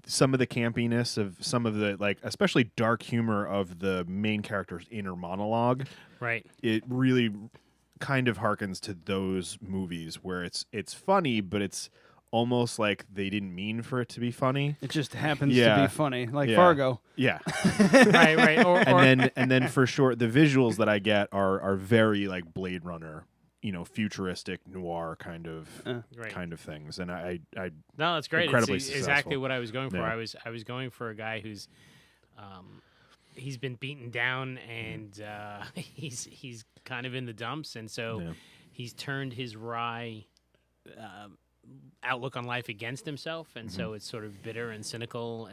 Speaker 5: some of the campiness of some of the like especially dark humor of the main character's inner monologue.
Speaker 10: Right.
Speaker 5: It really kind of harkens to those movies where it's funny, but it's almost like they didn't mean for it to be funny.
Speaker 1: It just happens to be funny, like Fargo.
Speaker 5: Yeah.
Speaker 10: right.
Speaker 5: And then for sure, the visuals that I get are very like Blade Runner, futuristic noir kind of things. And I
Speaker 10: no, that's great.
Speaker 5: Incredibly
Speaker 10: it's
Speaker 5: successful.
Speaker 10: Exactly what I was going for.
Speaker 5: Yeah.
Speaker 10: I was going for a guy who's he's been beaten down and he's kind of in the dumps, and so he's turned his wry outlook on life against himself, and so it's sort of bitter and cynical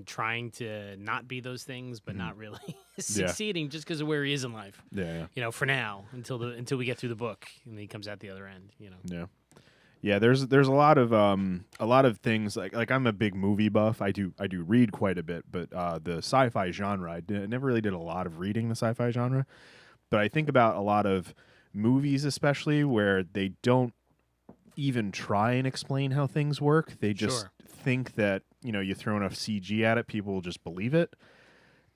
Speaker 10: trying to not be those things, but not really succeeding just because of where he is in life.
Speaker 5: Yeah.
Speaker 10: You know, for now, until we get through the book and he comes out the other end. You know.
Speaker 5: Yeah. Yeah, there's a lot of things like I'm a big movie buff. I do read quite a bit, but the sci-fi genre, I never really did a lot of reading the sci-fi genre. But I think about a lot of movies, especially where they don't even try and explain how things work. They just think that, you throw enough CG at it, people will just believe it.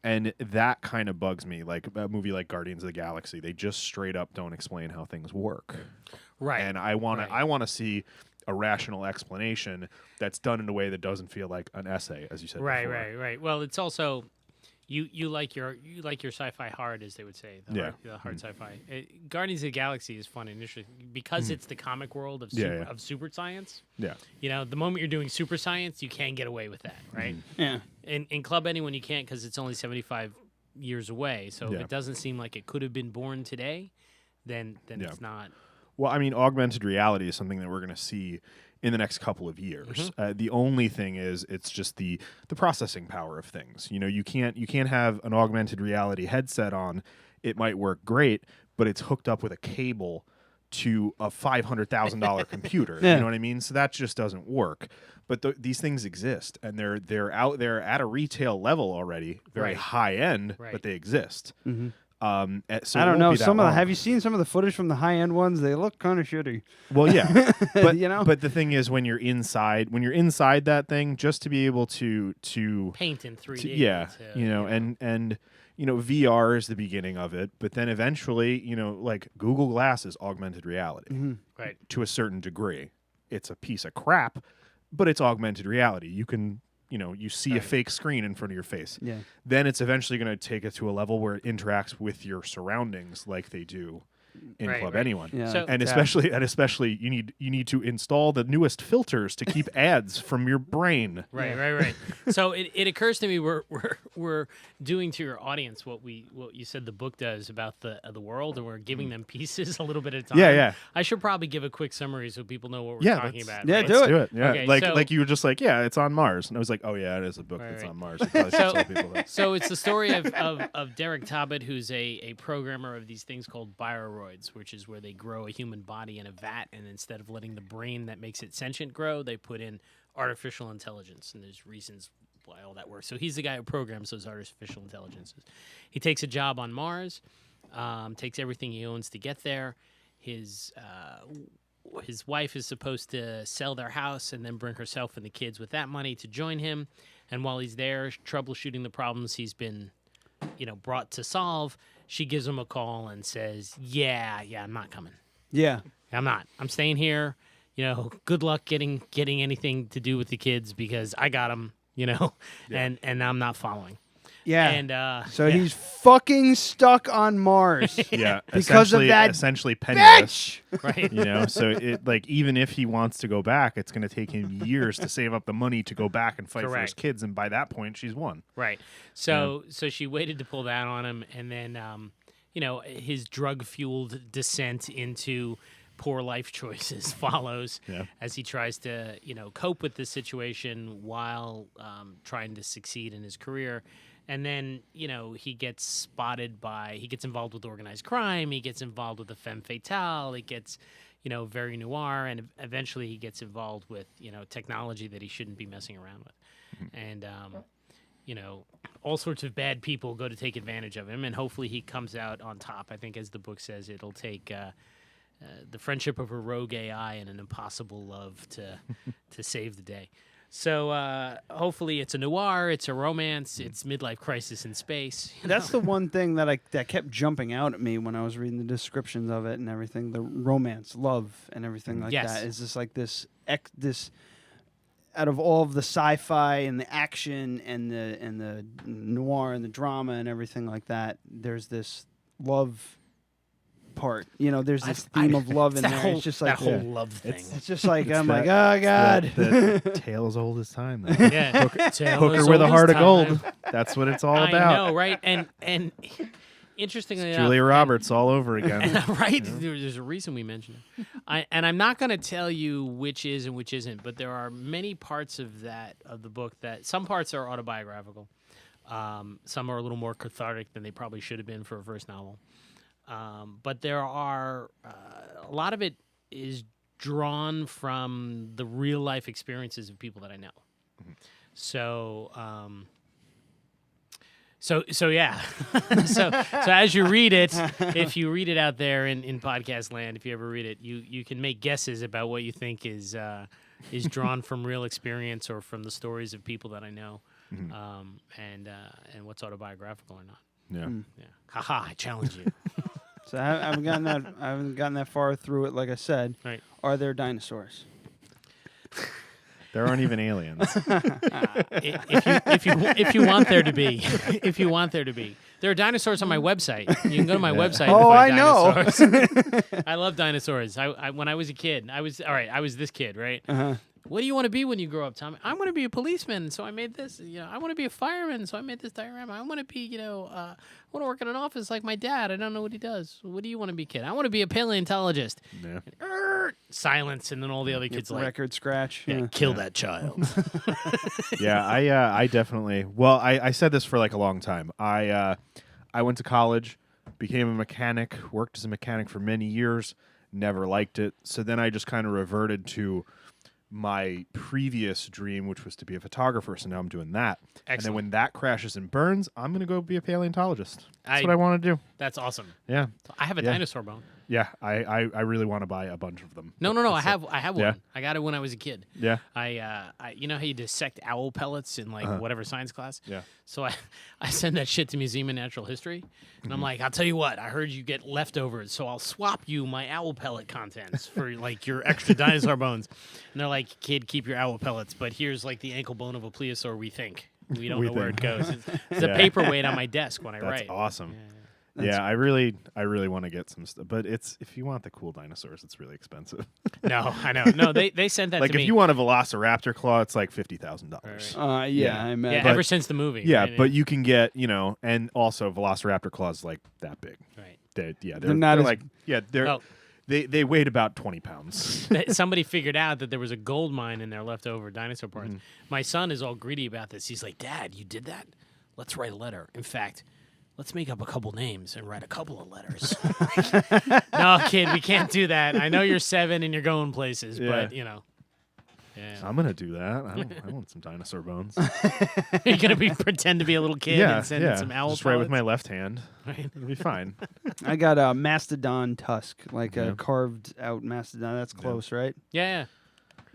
Speaker 5: And that kind of bugs me. Like a movie like Guardians of the Galaxy, they just straight up don't explain how things work.
Speaker 10: Right.
Speaker 5: And I want to see a rational explanation that's done in a way that doesn't feel like an essay, as you said.
Speaker 10: Right,
Speaker 5: before.
Speaker 10: right. Well, it's also you like your sci-fi hard, as they would say. The hard sci-fi. Guardians of the Galaxy is fun initially because it's the comic world of super science.
Speaker 5: Yeah.
Speaker 10: The moment you're doing super science, you can get away with that, right?
Speaker 1: Yeah.
Speaker 10: In Club Anyone, you can't because it's only 75 years away. So if it doesn't seem like it could have been born today, then it's not.
Speaker 5: Well, I mean, augmented reality is something that we're going to see in the next couple of years. The only thing is, it's just the processing power of things. You can't have an augmented reality headset on. It might work great, but it's hooked up with a cable to a $500,000 computer. You know what I mean? So that just doesn't work. But these things exist, and they're out there at a retail level already, very high end, but they exist. So
Speaker 1: I don't know. Have you seen some of the footage from the high end ones? They look kind of shitty.
Speaker 5: Well, yeah, but
Speaker 1: but
Speaker 5: the thing is, when you're inside that thing, just to be able to
Speaker 10: paint in 3D,
Speaker 5: and VR is the beginning of it, but then eventually, like Google Glass is augmented reality,
Speaker 10: right?
Speaker 5: To a certain degree, it's a piece of crap, but it's augmented reality. You can. You see a fake screen in front of your face.
Speaker 1: Yeah.
Speaker 5: Then it's eventually going to take it to a level where it interacts with your surroundings like they do in Club Anyone.
Speaker 1: Yeah.
Speaker 10: So,
Speaker 5: especially you need to install the newest filters to keep ads from your brain.
Speaker 10: Right. So it occurs to me we're doing to your audience what you said the book does about the world, and we're giving them pieces a little bit at a time.
Speaker 5: Yeah.
Speaker 10: I should probably give a quick summary so people know what we're talking about.
Speaker 1: Yeah,
Speaker 10: right?
Speaker 1: do it.
Speaker 5: Yeah.
Speaker 10: Okay,
Speaker 5: like you were just like, yeah, it's on Mars, and I was like, oh yeah, it is a book that's on Mars. You probably should tell people that.
Speaker 10: So it's the story of Derek Tobbett, who's a programmer of these things called bioroids, which is where they grow a human body in a vat, and instead of letting the brain that makes it sentient grow, they put in artificial intelligence, and there's reasons why all that works. So he's the guy who programs those artificial intelligences. He takes a job on Mars, takes everything he owns to get there. His wife is supposed to sell their house and then bring herself and the kids with that money to join him. And while he's there troubleshooting the problems he's been, brought to solve, she gives him a call and says, yeah, I'm not coming.
Speaker 1: Yeah.
Speaker 10: I'm not. I'm staying here. Good luck getting anything to do with the kids because I got them, and I'm not following.
Speaker 1: Yeah.
Speaker 10: And
Speaker 1: so he's fucking stuck on Mars.
Speaker 5: Yeah.
Speaker 1: Because of that
Speaker 5: essentially penniless.
Speaker 10: Right.
Speaker 5: So it even if he wants to go back, it's going to take him years to save up the money to go back and fight for his kids, and by that point she's won.
Speaker 10: Right. So she waited to pull that on him, and then his drug-fueled descent into poor life choices follows as he tries to cope with this situation while trying to succeed in his career. And then, he gets involved with organized crime. He gets involved with the femme fatale. It gets, very noir. And eventually he gets involved with, technology that he shouldn't be messing around with. And, all sorts of bad people go to take advantage of him. And hopefully he comes out on top. I think, as the book says, it'll take the friendship of a rogue AI and an impossible love to save the day. So hopefully it's a noir, it's a romance, it's midlife crisis in space.
Speaker 1: That's the one thing that kept jumping out at me when I was reading the descriptions of it and everything. The romance, love, and everything like that is just like this out of all of the sci-fi and the action and the noir and the drama and everything like that. There's this love part, there's this theme of love in there. It's just like
Speaker 10: that whole love thing.
Speaker 1: It's just like I'm like, oh god,
Speaker 5: the tale as old as time.
Speaker 10: Yeah,
Speaker 5: Hooker with a heart of gold. That's what it's all about.
Speaker 10: I know, right? And Interestingly enough,
Speaker 5: Julia Roberts all over again.
Speaker 10: right? There's a reason we mentioned it. And I'm not going to tell you which is and which isn't, but there are many parts of the book that some parts are autobiographical. Some are a little more cathartic than they probably should have been for a first novel. But there are a lot of it is drawn from the real life experiences of people that I know. Mm-hmm. So yeah. so as you read it, if you read it out there in podcast land, if you ever read it, you can make guesses about what you think is drawn from real experience or from the stories of people that I know, mm-hmm. And what's autobiographical or not.
Speaker 5: Yeah.
Speaker 10: Yeah. Haha! I challenge you.
Speaker 1: So I haven't gotten that far through it. Like I said,
Speaker 10: right.
Speaker 1: Are there dinosaurs?
Speaker 5: There aren't even aliens.
Speaker 10: If you want there to be, there are dinosaurs on my website. You can go to my website.
Speaker 1: Oh,
Speaker 10: and find
Speaker 1: I
Speaker 10: dinosaurs. I love dinosaurs. I when I was a kid, I was this kid, right?
Speaker 1: Uh-huh.
Speaker 10: What do you want to be when you grow up, Tommy? I want to be a policeman, so I made this. I want to be a fireman, so I made this diorama. I want to be, I want to work in an office like my dad. I don't know what he does. What do you want to be, kid? I want to be a paleontologist.
Speaker 5: Yeah.
Speaker 10: Silence, and then all the other kids like
Speaker 1: record scratch.
Speaker 10: Kill that child.
Speaker 5: Yeah, I definitely. Well, I said this for like a long time. I went to college, became a mechanic, worked as a mechanic for many years, never liked it. So then I just kind of reverted to my previous dream, which was to be a photographer, so now I'm doing that. Excellent. And then when that crashes and burns, I'm going to go be a paleontologist. That's what I want to do.
Speaker 10: That's awesome.
Speaker 5: Yeah.
Speaker 10: I have a dinosaur bone.
Speaker 5: Yeah, I really want to buy a bunch of them.
Speaker 10: No. I have one.
Speaker 5: Yeah.
Speaker 10: I got it when I was a kid.
Speaker 5: Yeah.
Speaker 10: I you know how you dissect owl pellets in like whatever science class?
Speaker 5: Yeah.
Speaker 10: So I send that shit to Museum of Natural History, and I'm like, I'll tell you what, I heard you get leftovers, so I'll swap you my owl pellet contents for like your extra dinosaur bones. And they're like, kid, keep your owl pellets, but here's like the ankle bone of a plesiosaur. We think we don't know where it goes. It's a paperweight on my desk when I write.
Speaker 5: That's awesome.
Speaker 10: Yeah.
Speaker 5: I really want to get some stuff, but if you want the cool dinosaurs, it's really expensive.
Speaker 10: No, I know. No, they sent that
Speaker 5: like
Speaker 10: to me.
Speaker 5: if you want a Velociraptor claw, it's like $50,000.
Speaker 1: Yeah, I imagine.
Speaker 10: Yeah, ever since the movie.
Speaker 5: Yeah,
Speaker 10: right?
Speaker 5: but you can get, and also Velociraptor claws like that big.
Speaker 10: Right.
Speaker 1: They're not
Speaker 5: like they weighed about 20 pounds.
Speaker 10: Somebody figured out that there was a gold mine in their leftover dinosaur parts. Mm-hmm. My son is all greedy about this. He's like, Dad, you did that? Let's write a letter. In fact, let's make up a couple names and write a couple of letters. No, kid, we can't do that. I know you're 7 and you're going places, but, Yeah.
Speaker 5: I'm going to do that. I want some dinosaur bones.
Speaker 10: You're going to pretend to be a little kid and send in some owl
Speaker 5: Just write with my left hand.
Speaker 10: Right.
Speaker 5: It'll be fine.
Speaker 1: I got a mastodon tusk, like a carved out mastodon. That's close, right?
Speaker 10: Yeah.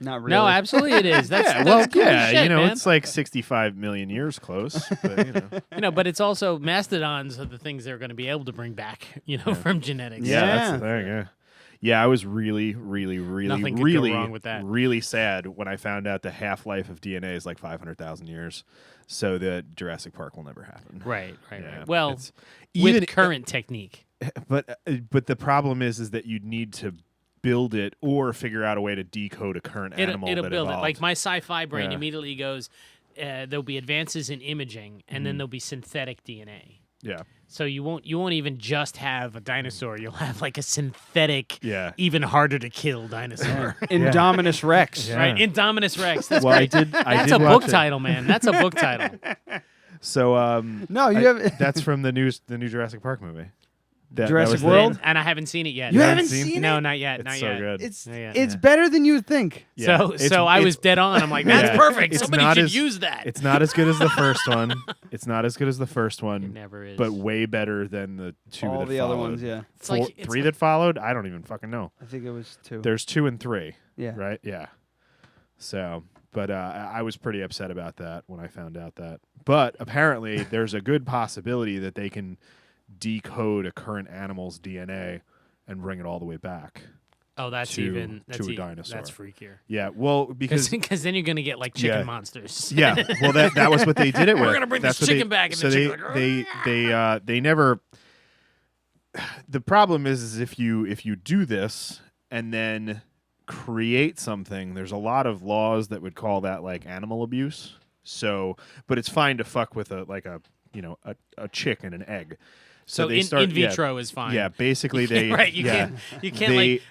Speaker 1: Not really.
Speaker 10: No, absolutely it is. That's cool shit, man.
Speaker 5: It's like 65 million years close. But,
Speaker 10: but it's also mastodons are the things they're going to be able to bring back, from genetics.
Speaker 5: Yeah, that's the thing. Yeah. Yeah, I was really, really, really, really,
Speaker 10: wrong with that.
Speaker 5: Really sad when I found out the half-life of DNA is like 500,000 years, so that Jurassic Park will never happen.
Speaker 10: Right. Well, with current technique.
Speaker 5: But the problem is that you need to build it or figure out a way to decode a current animal.
Speaker 10: It'll
Speaker 5: that
Speaker 10: build
Speaker 5: evolved.
Speaker 10: it. Like my sci-fi brain immediately goes, there'll be advances in imaging, and then there'll be synthetic DNA.
Speaker 5: Yeah.
Speaker 10: So you won't even just have a dinosaur. You'll have like a synthetic, even harder to kill dinosaur.
Speaker 1: Indominus Rex.
Speaker 10: Yeah. Right, Indominus Rex. That's
Speaker 5: well,
Speaker 10: great. That's a book title, man. That's a book title.
Speaker 5: So
Speaker 1: no, you have
Speaker 5: that's from the new Jurassic Park movie.
Speaker 1: Jurassic World,
Speaker 10: and I haven't seen it yet.
Speaker 1: You haven't seen it?
Speaker 10: No, not yet.
Speaker 5: It's
Speaker 10: not
Speaker 5: so
Speaker 10: yet.
Speaker 5: good.
Speaker 1: It's better than you would think.
Speaker 5: Yeah.
Speaker 10: So I was dead on. I'm like, that's perfect. Somebody should use that.
Speaker 5: It's not as good as the first one. It's not as good as the first one.
Speaker 10: It never is.
Speaker 5: But way better than the two
Speaker 1: All
Speaker 5: that
Speaker 1: the
Speaker 5: followed.
Speaker 1: other ones, yeah.
Speaker 5: Three that followed? I don't even fucking know.
Speaker 1: I think it was 2.
Speaker 5: There's 2 and 3.
Speaker 1: Yeah.
Speaker 5: Right? Yeah. So, but I was pretty upset about that when I found out that. But apparently there's a good possibility that they can decode a current animal's DNA and bring it all the way back.
Speaker 10: Oh, that's
Speaker 5: to
Speaker 10: a
Speaker 5: dinosaur.
Speaker 10: That's freakier.
Speaker 5: Yeah, well, because
Speaker 10: then you're gonna get like chicken monsters.
Speaker 5: Yeah, well, that was what they did it with.
Speaker 10: We're gonna bring this chicken back, and
Speaker 5: so they never. The problem is if you do this and then create something, there's a lot of laws that would call that like animal abuse. So, but it's fine to fuck with a chick and an egg.
Speaker 10: So
Speaker 5: they
Speaker 10: in vitro is fine.
Speaker 5: Yeah, basically they
Speaker 10: right. You can't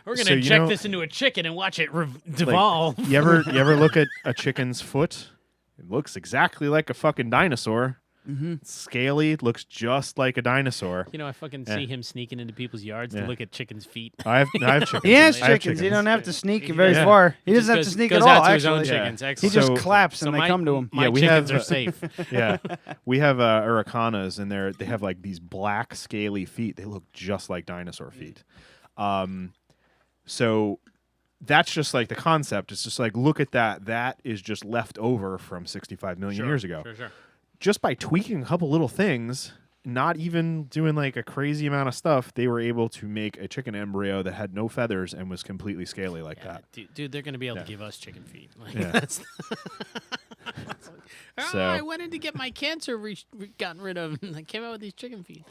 Speaker 10: we're gonna inject this into a chicken and watch it devolve.
Speaker 5: Like, you ever look at a chicken's foot? It looks exactly like a fucking dinosaur.
Speaker 1: Mm-hmm.
Speaker 5: Scaly, looks just like a dinosaur.
Speaker 10: I fucking see him sneaking into people's yards to look at chickens' feet.
Speaker 5: I have chickens.
Speaker 1: He has
Speaker 5: I have
Speaker 1: chickens. He don't have to sneak very
Speaker 10: Yeah.
Speaker 1: far. He
Speaker 10: He
Speaker 1: doesn't
Speaker 10: just
Speaker 1: have to sneak
Speaker 10: goes
Speaker 1: at all.
Speaker 10: out to his own
Speaker 1: Actually,
Speaker 10: chickens.
Speaker 1: he
Speaker 10: Excellent.
Speaker 1: just
Speaker 5: So-
Speaker 1: claps and
Speaker 10: my,
Speaker 1: they come to him.
Speaker 10: My
Speaker 5: we
Speaker 10: chickens
Speaker 5: have,
Speaker 10: are safe.
Speaker 5: Yeah, we have Aracanas, and they have like these black scaly feet. They look just like dinosaur feet. So that's just like the concept. It's just like, look at that. That is just left over from 65 million years ago.
Speaker 10: Sure.
Speaker 5: Just by tweaking a couple little things, not even doing like a crazy amount of stuff, they were able to make a chicken embryo that had no feathers and was completely scaly like that.
Speaker 10: Dude, they're going to be able to give us chicken feet. Like,
Speaker 5: Yeah.
Speaker 10: that's
Speaker 5: So-
Speaker 10: I went in to get my cancer gotten rid of, and I came out with these chicken feet.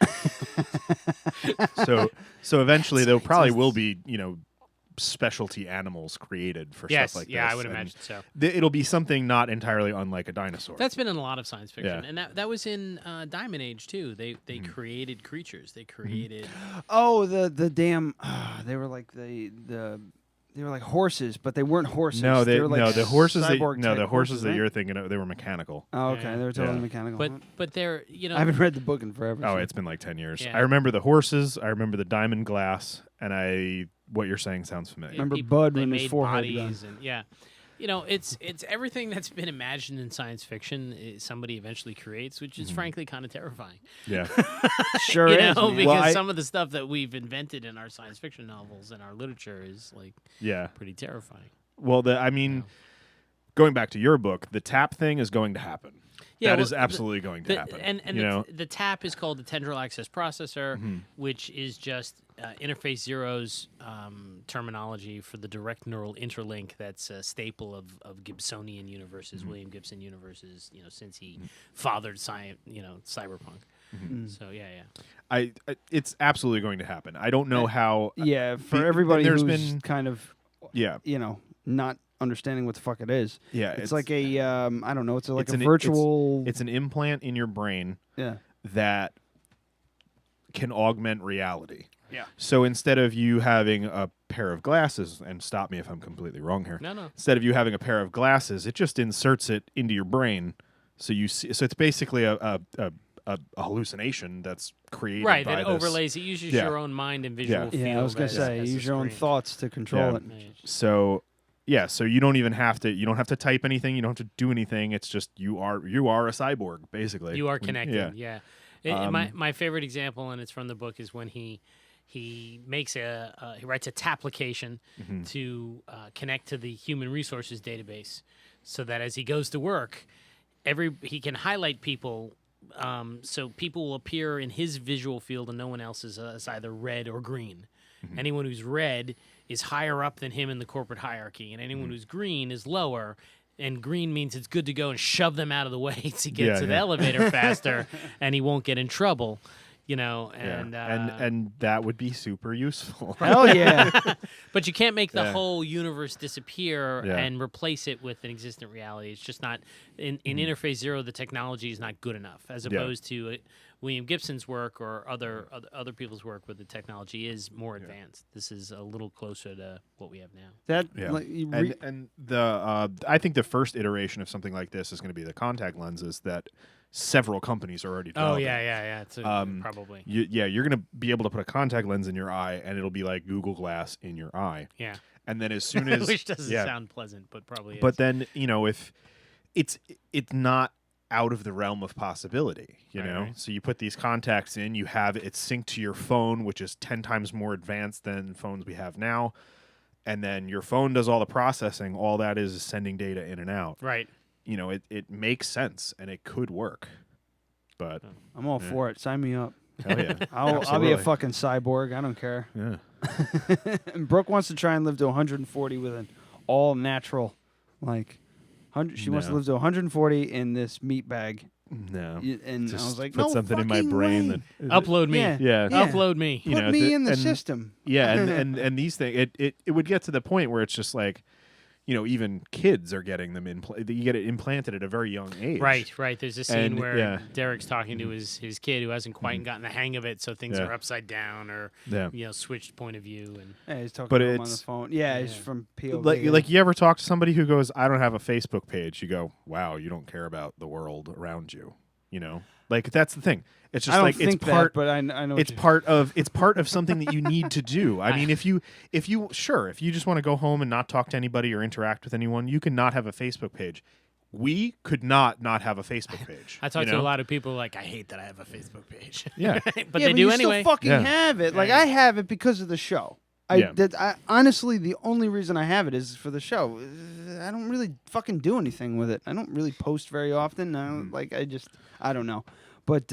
Speaker 5: So eventually there probably will be, specialty animals created for
Speaker 10: Yes,
Speaker 5: stuff like this.
Speaker 10: yeah, I would
Speaker 5: and
Speaker 10: imagine so.
Speaker 5: It'll be something not entirely unlike a dinosaur.
Speaker 10: That's been in a lot of science fiction,
Speaker 5: Yeah.
Speaker 10: and that was in Diamond Age too. They created creatures. They created.
Speaker 1: Oh, the damn. They were like they were like horses, but they weren't horses.
Speaker 5: No,
Speaker 1: they were like
Speaker 5: the horses
Speaker 1: cyborg
Speaker 5: the
Speaker 1: type
Speaker 5: horses that
Speaker 1: right?
Speaker 5: you're thinking of, they were mechanical.
Speaker 1: Oh, okay,
Speaker 10: Yeah.
Speaker 1: they were totally
Speaker 5: Yeah.
Speaker 1: mechanical.
Speaker 10: But they're
Speaker 1: I haven't read the book in forever.
Speaker 5: Oh,
Speaker 1: so.
Speaker 5: it's been like 10 years.
Speaker 10: Yeah.
Speaker 5: I remember the horses, I remember the diamond glass, and what you're saying sounds familiar.
Speaker 1: Remember
Speaker 10: people,
Speaker 1: Bud
Speaker 10: they
Speaker 1: when his
Speaker 10: made
Speaker 1: forehead
Speaker 10: bodies and it's everything that's been imagined in science fiction. Somebody eventually creates, which is frankly kind of terrifying.
Speaker 5: Yeah.
Speaker 1: Sure
Speaker 10: you
Speaker 1: is.
Speaker 10: know,
Speaker 1: man.
Speaker 10: because some of the stuff that we've invented in our science fiction novels and our literature is like pretty terrifying.
Speaker 5: Well, going back to your book, the tap thing is going to happen.
Speaker 10: Yeah,
Speaker 5: that is absolutely going to happen.
Speaker 10: And the TAP is called the Tendril Access Processor, which is just Interface Zero's terminology for the direct neural interlink that's a staple of Gibsonian universes, William Gibson universes, since he fathered cyberpunk. So, yeah.
Speaker 5: It's absolutely going to happen. I don't know how.
Speaker 1: Yeah, for everybody
Speaker 5: there's
Speaker 1: who's
Speaker 5: been
Speaker 1: kind of,
Speaker 5: yeah,
Speaker 1: not understanding what the fuck it is.
Speaker 5: Yeah,
Speaker 1: it's like a I don't know. It's like a
Speaker 5: an,
Speaker 1: virtual.
Speaker 5: It's an implant in your brain.
Speaker 1: Yeah.
Speaker 5: That can augment reality.
Speaker 1: Yeah.
Speaker 5: So instead of you having a pair of glasses, and stop me if I'm completely wrong here.
Speaker 10: No.
Speaker 5: Instead of you having a pair of glasses, it just inserts it into your brain, so you see. So it's basically a hallucination that's created
Speaker 10: Right,
Speaker 5: by
Speaker 10: that
Speaker 5: this.
Speaker 10: overlays. It uses your own mind and visual field.
Speaker 1: Yeah, I was gonna say use your own thoughts to control it.
Speaker 5: So. Yeah, so you don't even have to. You don't have to type anything. You don't have to do anything. It's just you are a cyborg, basically.
Speaker 10: You are connected.
Speaker 5: Yeah.
Speaker 10: My favorite example, and it's from the book, is when he makes he writes a tapplication to connect to the human resources database, so that as he goes to work, he can highlight people. So people will appear in his visual field, and no one else is either red or green. Anyone who's red is higher up than him in the corporate hierarchy, and anyone who's green is lower. And green means it's good to go and shove them out of the way to get to the elevator faster, and he won't get in trouble.
Speaker 5: And that would be super useful.
Speaker 1: Hell yeah!
Speaker 10: But you can't make the whole universe disappear and replace it with an existent reality. It's just not in Interface Zero. The technology is not good enough, as opposed to William Gibson's work or other people's work where the technology is more advanced. This is a little closer to what we have now.
Speaker 5: I think the first iteration of something like this is going to be the contact lenses that several companies are already developing.
Speaker 10: Oh yeah. It's probably.
Speaker 5: You're going to be able to put a contact lens in your eye, and it'll be like Google Glass in your eye.
Speaker 10: Yeah.
Speaker 5: And then as soon as
Speaker 10: which doesn't sound pleasant, but probably is.
Speaker 5: But then if it's not out of the realm of possibility, you know?
Speaker 10: Right.
Speaker 5: So you put these contacts in, you have it synced to your phone, which is 10 times more advanced than phones we have now. And then your phone does all the processing. All that is sending data in and out.
Speaker 10: Right.
Speaker 5: It makes sense, and it could work. But
Speaker 1: I'm all for it. Sign me up.
Speaker 5: Hell yeah.
Speaker 1: I'll be a fucking cyborg. I don't care.
Speaker 5: Yeah.
Speaker 1: And Brooke wants to try and live to 140 with an all natural, she wants to live to 140 in this meat bag.
Speaker 5: No.
Speaker 1: And
Speaker 5: just
Speaker 1: I was like,
Speaker 5: put
Speaker 1: no
Speaker 5: something in my
Speaker 1: fucking
Speaker 5: brain
Speaker 1: way.
Speaker 5: that
Speaker 10: Upload me.
Speaker 5: Yeah.
Speaker 10: Upload me.
Speaker 1: Put me in the system.
Speaker 5: Yeah, and these things, it would get to the point where it's just like, even kids are getting them you get it implanted at a very young age.
Speaker 10: Right. There's a scene where
Speaker 5: yeah.
Speaker 10: Derek's talking to his kid who hasn't quite gotten the hang of it, so things
Speaker 5: Yeah.
Speaker 10: are upside down or switched point of view. And
Speaker 1: Yeah, he's talking
Speaker 5: But
Speaker 1: to him on the
Speaker 5: it's-
Speaker 1: phone. Yeah, he's from POV.
Speaker 5: Like you ever talk to somebody who goes, I don't have a Facebook page. You go, wow, you don't care about the world around you. Like that's the thing. It's just
Speaker 1: I don't
Speaker 5: like
Speaker 1: think
Speaker 5: it's part.
Speaker 1: that, but I know
Speaker 5: It's part of something that you need to do. I mean, if you just want to go home and not talk to anybody or interact with anyone, you can not have a Facebook page. We could not have a Facebook page.
Speaker 10: I talk to a lot of people like, I hate that I have a Facebook page.
Speaker 5: Yeah.
Speaker 10: but they do
Speaker 1: you
Speaker 10: anyway.
Speaker 1: Still fucking
Speaker 5: Yeah.
Speaker 1: have it. Like
Speaker 10: Yeah.
Speaker 1: I have it because of the show. I honestly, the only reason I have it is for the show. I don't really fucking do anything with it. I don't really post very often. I don't know. But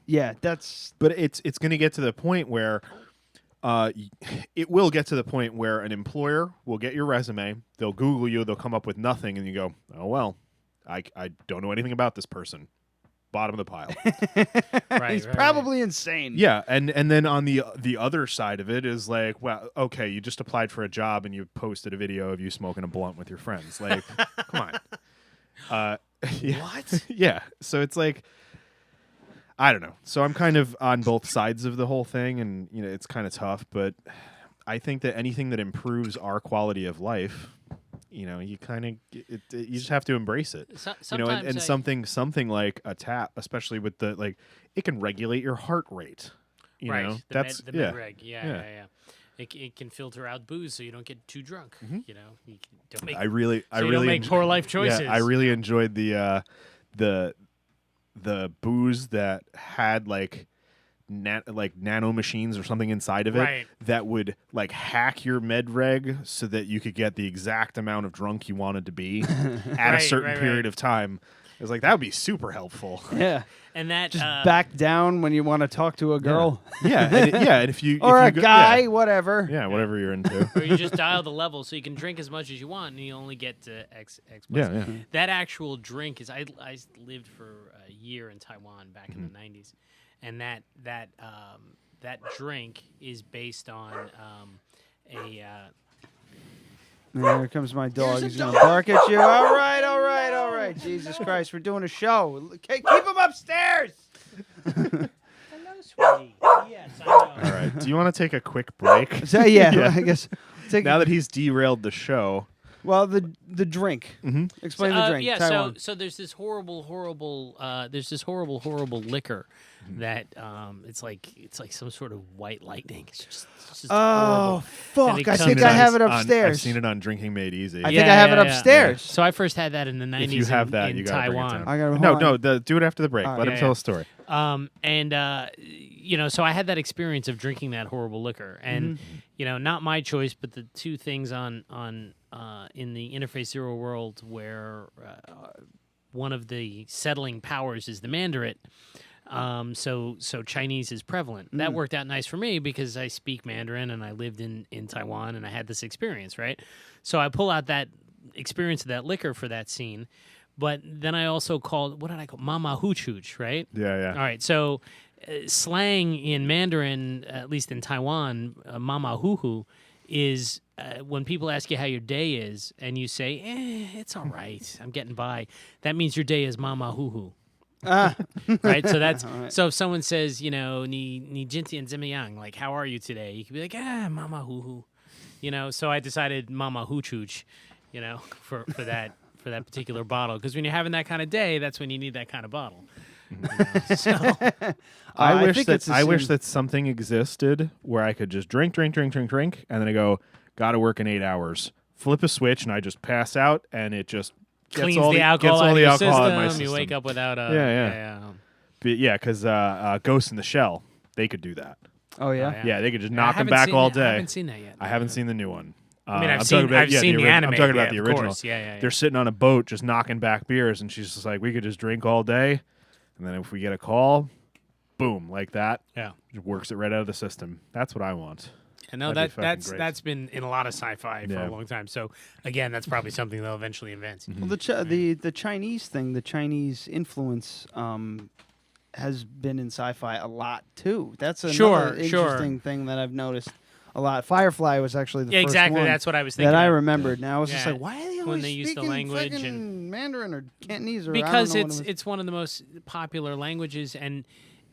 Speaker 1: yeah, that's.
Speaker 5: But it's going to get to the point where, it will get to the point where an employer will get your resume, they'll Google you, they'll come up with nothing, and you go, oh well, I don't know anything about this person. Bottom of the pile.
Speaker 1: He's probably insane.
Speaker 5: Yeah, and then on the other side of it is like, well, okay, you just applied for a job and you posted a video of you smoking a blunt with your friends. Like, come on. Yeah.
Speaker 10: What?
Speaker 5: Yeah. So it's like, I don't know. So I'm kind of on both sides of the whole thing, and it's kind of tough. But I think that anything that improves our quality of life, you kind of you just have to embrace it. And something like a tap, especially with the it can regulate your heart rate. You know, that's
Speaker 10: the med-reg. Yeah. It can filter out booze so you don't get too drunk. You don't make.
Speaker 5: I really
Speaker 10: make poor life choices.
Speaker 5: Yeah, I really enjoyed the booze that had nano machines or something inside of it that would hack your med reg so that you could get the exact amount of drunk you wanted to be at a certain period of time. It was like, that would be super helpful.
Speaker 1: Yeah.
Speaker 10: And that
Speaker 1: just back down when you want to talk to a girl.
Speaker 5: Yeah. And if you
Speaker 1: or
Speaker 5: if you
Speaker 1: a guy, whatever.
Speaker 5: Yeah, whatever you're into.
Speaker 10: Or you just dial the level so you can drink as much as you want, and you only get to X.
Speaker 5: Yeah.
Speaker 10: That actual drink is. I lived for a year in Taiwan back in the 90s, and that drink is based on a.
Speaker 1: Here comes my dog. He's going to bark at you. All right. Jesus Christ, we're doing a show. Keep him upstairs.
Speaker 10: Hello, sweetie. Yes, I know.
Speaker 5: All right. Do you want to take a quick break?
Speaker 1: So, yeah, I guess.
Speaker 5: Now that he's derailed the show.
Speaker 1: Well, the drink.
Speaker 5: Mm-hmm.
Speaker 1: Explain the drink.
Speaker 10: Yeah.
Speaker 1: Taiwan.
Speaker 10: So there's this horrible liquor that it's like some sort of white lightning. It's just
Speaker 1: oh
Speaker 10: horrible.
Speaker 1: fuck! I think I have it upstairs.
Speaker 5: I've seen it on Drinking Made Easy.
Speaker 1: I think I have it upstairs.
Speaker 10: So I first had that in the 90s.
Speaker 5: If you have that,
Speaker 10: in
Speaker 5: you gotta
Speaker 10: Taiwan.
Speaker 5: bring it down. Do it after the break. Let him tell a story.
Speaker 10: So I had that experience of drinking that horrible liquor, and not my choice, but the two things on in the Interface Zero world where one of the settling powers is the Mandarin. So Chinese is prevalent. That worked out nice for me because I speak Mandarin and I lived in Taiwan and I had this experience, right? So I pull out that experience of that liquor for that scene, but then I also called, what did I call? Mama hooch hooch, right?
Speaker 5: Yeah.
Speaker 10: All right, so slang in Mandarin, at least in Taiwan, mama hoo hoo, is when people ask you how your day is and you say, it's all right, I'm getting by. That means your day is mama hoo hoo. Right, so that's right. So if someone says, ni jinti and zimiyang, like how are you today, you can be like, mama hoo hoo, so I decided mama hooch hooch, for that particular bottle, because when you're having that kind of day, that's when you need that kind of bottle.
Speaker 5: I wish that something existed where I could just drink, and then I go, gotta work in 8 hours, flip a switch, and I just pass out, and it just
Speaker 10: cleans the alcohol out of your system.
Speaker 5: In my system.
Speaker 10: You wake up without a...
Speaker 5: Yeah, because Ghost in the Shell, they could do that.
Speaker 1: Oh, yeah?
Speaker 5: Yeah, they could just knock them back all day.
Speaker 10: I haven't seen that yet.
Speaker 5: I haven't seen the new one.
Speaker 10: I've seen the anime.
Speaker 5: I'm talking about the original.
Speaker 10: Course. Yeah.
Speaker 5: They're sitting on a boat just knocking back beers, and she's just like, we could just drink all day, and then if we get a call, boom, like that.
Speaker 10: Yeah.
Speaker 5: It works it right out of the system. That's what I want.
Speaker 10: And no, that's been in a lot of sci-fi for a long time. So again, that's probably something they'll eventually invent.
Speaker 1: Well, the Chinese thing, the Chinese influence has been in sci-fi a lot too. That's another interesting thing that I've noticed. a lot. Firefly was actually the
Speaker 10: Yeah,
Speaker 1: first
Speaker 10: exactly.
Speaker 1: one
Speaker 10: That's what I was thinking.
Speaker 1: that I
Speaker 10: of.
Speaker 1: remembered. Now I was just
Speaker 10: Yeah.
Speaker 1: like, why are they
Speaker 10: When
Speaker 1: always
Speaker 10: they use the
Speaker 1: speaking
Speaker 10: language
Speaker 1: fucking
Speaker 10: and-
Speaker 1: Mandarin or Cantonese? Or
Speaker 10: Because
Speaker 1: I don't know what it was.
Speaker 10: it's one of the most popular languages, and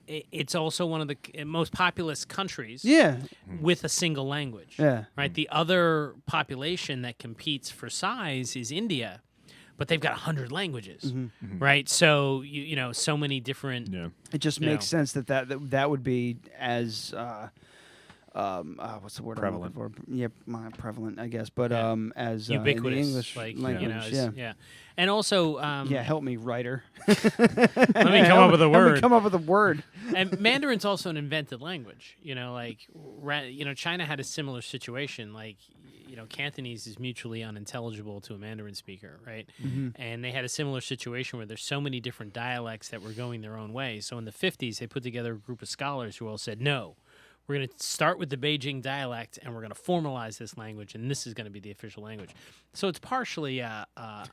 Speaker 10: it's also one of the most populous countries.
Speaker 1: Yeah.
Speaker 10: With a single language.
Speaker 1: Yeah.
Speaker 10: Right. The other population that competes for size is India, but they've got 100 languages. Right. So you know so many different.
Speaker 5: Yeah.
Speaker 1: It just
Speaker 10: you
Speaker 1: makes
Speaker 10: know.
Speaker 1: sense that would be as what's the word
Speaker 5: Prevalent.
Speaker 1: I'm looking for? Yeah, prevalent, I guess. But
Speaker 10: Yeah.
Speaker 1: as
Speaker 10: Ubiquitous,
Speaker 1: in the English
Speaker 10: like
Speaker 1: language,
Speaker 10: you know,
Speaker 1: yeah.
Speaker 10: yeah, and also
Speaker 1: Yeah, help me, writer.
Speaker 10: let me come up with a
Speaker 1: Help
Speaker 10: word.
Speaker 1: me come up with a word.
Speaker 10: And Mandarin's also an invented language. You know, like China had a similar situation. Like, you know, Cantonese is mutually unintelligible to a Mandarin speaker, right? And they had a similar situation where there's so many different dialects that were going their own way. So in the 50s, they put together a group of scholars who all said, no, we're going to start with the Beijing dialect and we're going to formalize this language, and this is going to be the official language. So it's partially an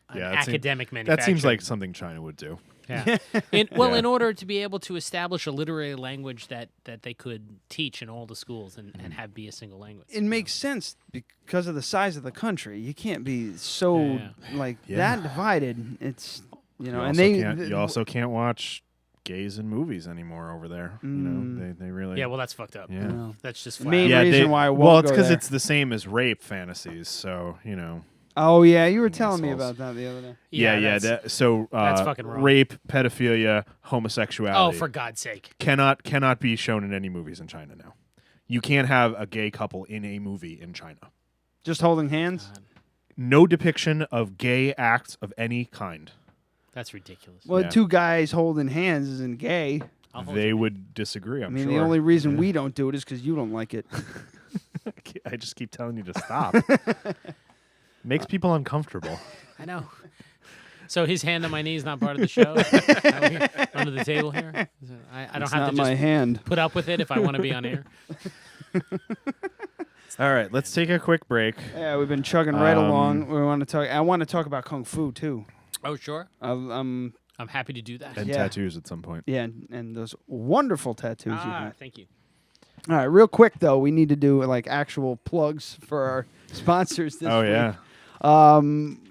Speaker 10: academic manufacturing.
Speaker 5: That seems like something China would do.
Speaker 10: Yeah. In order to be able to establish a literary language that they could teach in all the schools and have be a single language.
Speaker 1: It makes sense because of the size of the country. You can't be so that divided. It's
Speaker 5: You also can't watch gays in movies anymore over there. You know, they really.
Speaker 10: Yeah, well, that's fucked up.
Speaker 5: Yeah.
Speaker 1: No.
Speaker 10: That's just flat.
Speaker 1: Main reason why I won't
Speaker 5: well, it's
Speaker 1: go
Speaker 5: because
Speaker 1: there.
Speaker 5: it's the same as rape fantasies. So you know.
Speaker 1: Oh yeah, you were telling me about that the other day.
Speaker 5: Yeah. So
Speaker 10: that's fucking wrong.
Speaker 5: Rape, pedophilia, homosexuality.
Speaker 10: Oh, for God's sake!
Speaker 5: Cannot be shown in any movies in China now. You can't have a gay couple in a movie in China.
Speaker 1: Just holding hands.
Speaker 5: No depiction of gay acts of any kind.
Speaker 10: That's ridiculous.
Speaker 1: Well, two guys holding hands isn't gay.
Speaker 5: They would disagree. I'm
Speaker 1: I mean,
Speaker 5: sure.
Speaker 1: the only reason we don't do it is because you don't like it.
Speaker 5: I just keep telling you to stop. Makes people uncomfortable.
Speaker 10: I know. So his hand on my knee is not part of the show. Under the table here. I don't
Speaker 1: It's
Speaker 10: have
Speaker 1: not
Speaker 10: to just
Speaker 1: my hand.
Speaker 10: put up with it if I want to be on air.
Speaker 5: All right, let's take a quick break.
Speaker 1: Yeah, we've been chugging right along. We want to talk. I want to talk about kung fu too.
Speaker 10: Oh, sure.
Speaker 1: I'm
Speaker 10: happy to do that.
Speaker 5: And tattoos at some point.
Speaker 1: Yeah, and those wonderful tattoos you have.
Speaker 10: Thank you.
Speaker 1: All right, real quick though, we need to do like actual plugs for our sponsors this week.
Speaker 5: Yeah.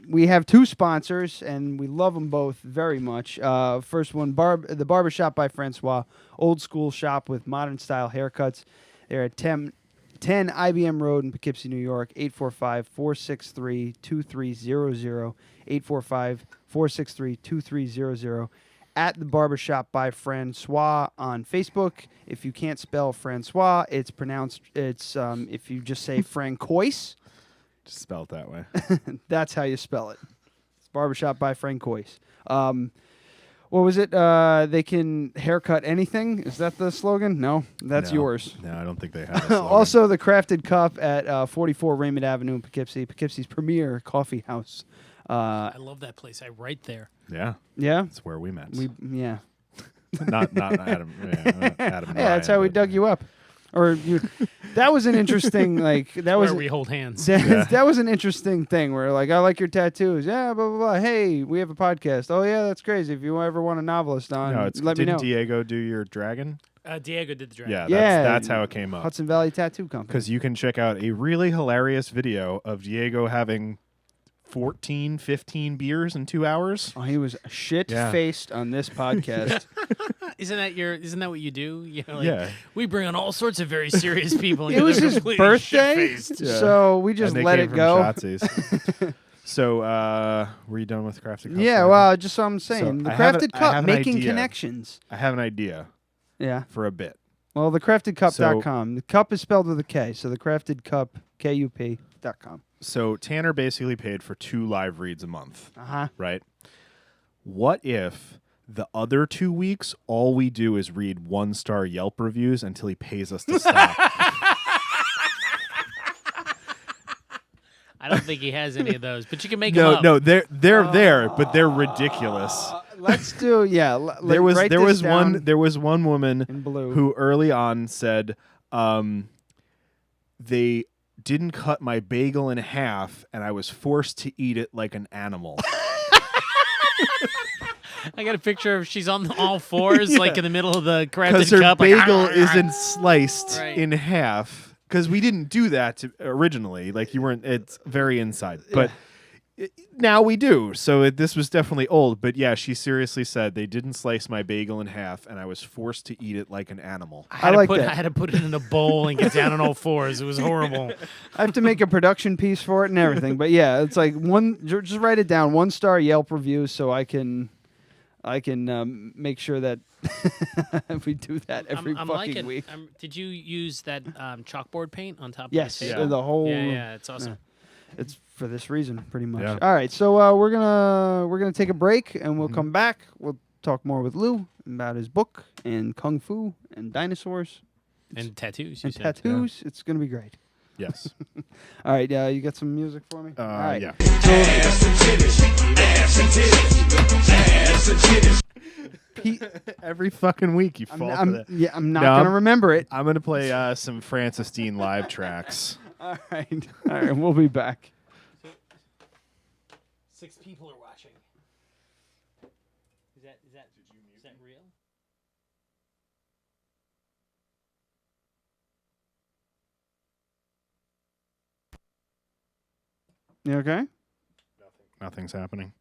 Speaker 1: We have two sponsors, and we love them both very much. First one, the Barbershop by Francois, old school shop with modern style haircuts. They're at 10 IBM Road in Poughkeepsie, New York, 845-463-2300, 845-463-2300. At the Barbershop by Francois on Facebook. If you can't spell Francois, it's pronounced. It's if you just say Francois.
Speaker 5: Just spell it that way.
Speaker 1: That's how you spell it. It's Barbershop by Francois. What was it? They can haircut anything. Is that the slogan? No, that's yours.
Speaker 5: No, I don't think they have. A
Speaker 1: Also, the Crafted Cup at 44 Raymond Avenue in Poughkeepsie, Poughkeepsie's premier coffee house.
Speaker 10: I love that place. I write there.
Speaker 5: Yeah.
Speaker 1: Yeah.
Speaker 5: That's where we met.
Speaker 1: Yeah.
Speaker 5: not Adam. Yeah, Adam. And
Speaker 1: Yeah, that's how we dug you up. Or you. That was an interesting that was
Speaker 10: where we hold hands.
Speaker 1: That was an interesting thing where I like your tattoos. Yeah, blah blah blah. Hey, we have a podcast. Oh yeah, that's crazy. If you ever want a novelist on, let me know.
Speaker 5: Didn't Diego do your dragon?
Speaker 10: Diego did the dragon.
Speaker 5: Yeah,
Speaker 1: Yeah,
Speaker 5: that's how it came up.
Speaker 1: Hudson Valley Tattoo Company.
Speaker 5: Because you can check out a really hilarious video of Diego having 14, 15 beers in 2 hours.
Speaker 1: Oh, he was shit-faced on this podcast.
Speaker 10: Isn't that what you do? You know,
Speaker 5: Yeah.
Speaker 10: We bring on all sorts of very serious people.
Speaker 1: It was his birthday, so we just let it go.
Speaker 5: So, were you done with Crafted Cup?
Speaker 1: Yeah, well, just what I'm saying.
Speaker 5: So
Speaker 1: The
Speaker 5: I have
Speaker 1: Crafted
Speaker 5: I
Speaker 1: Cup,
Speaker 5: have an
Speaker 1: making
Speaker 5: idea.
Speaker 1: connections.
Speaker 5: I have an idea.
Speaker 1: Yeah.
Speaker 5: For a bit.
Speaker 1: Well, thecraftedcup.com. The cup is spelled with a K, so thecraftedcup.com.
Speaker 5: So Tanner basically paid for 2 live reads a month.
Speaker 1: Uh-huh.
Speaker 5: Right? What if the other 2 weeks, all we do is read 1-star Yelp reviews until he pays us to stop?
Speaker 10: I don't think he has any of those, but you can make them up.
Speaker 5: No, they're there, but they're ridiculous.
Speaker 1: Let's do
Speaker 5: there was one woman
Speaker 1: in blue
Speaker 5: who early on said they didn't cut my bagel in half and I was forced to eat it like an animal.
Speaker 10: I got a picture of she's on all fours, like in the middle of the Crafted
Speaker 5: Because her
Speaker 10: Cup.
Speaker 5: bagel
Speaker 10: like,
Speaker 5: isn't sliced in half. because we didn't do that originally. Like you weren't. It's very inside, but. Now we do. So this was definitely old. But yeah, she seriously said they didn't slice my bagel in half, and I was forced to eat it like an animal.
Speaker 10: I had to put it in a bowl and get down on all fours. It was horrible.
Speaker 1: I have to make a production piece for it and everything. But yeah, it's like just write it down. 1-star Yelp review so I can make sure that we do that every fucking week.
Speaker 10: Did you use that chalkboard paint on top
Speaker 1: yes,
Speaker 10: of the table?
Speaker 1: the whole.
Speaker 10: Yeah, it's awesome.
Speaker 1: It's for this reason, pretty much.
Speaker 5: Yeah.
Speaker 1: All right, so we're gonna take a break, and we'll come back. We'll talk more with Lou about his book and kung fu and dinosaurs
Speaker 10: and tattoos.
Speaker 1: And tattoos. Yeah. It's gonna be great.
Speaker 5: Yes.
Speaker 1: All right, you got some music for me? All right.
Speaker 5: Yeah. Every fucking week you fall for that.
Speaker 1: Yeah, I'm not gonna remember it.
Speaker 5: I'm gonna play some Francis Dean live tracks.
Speaker 1: All right, we'll be back.
Speaker 10: 6 people are watching. Is that real?
Speaker 1: You okay?
Speaker 5: Nothing's happening.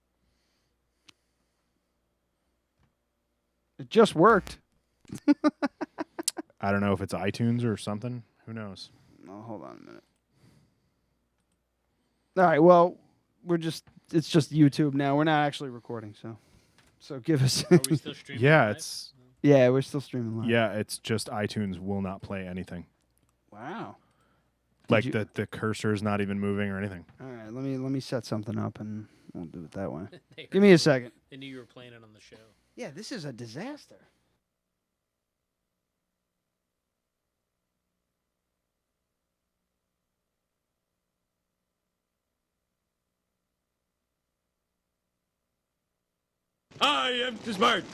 Speaker 1: It just worked.
Speaker 5: I don't know if it's iTunes or something. Who knows?
Speaker 1: Oh, hold on a minute. All right, well, it's just YouTube now. We're not actually recording, so give us.
Speaker 10: Are we still streaming?
Speaker 5: Yeah,
Speaker 10: live?
Speaker 1: Yeah, we're still streaming live.
Speaker 5: Yeah, it's just iTunes will not play anything.
Speaker 1: Wow.
Speaker 5: Like the cursor is not even moving or anything.
Speaker 1: All right, let me set something up and we'll do it that way. Give me a second.
Speaker 10: They knew you were playing it on the show.
Speaker 1: Yeah, this is a disaster.
Speaker 3: I am too smart.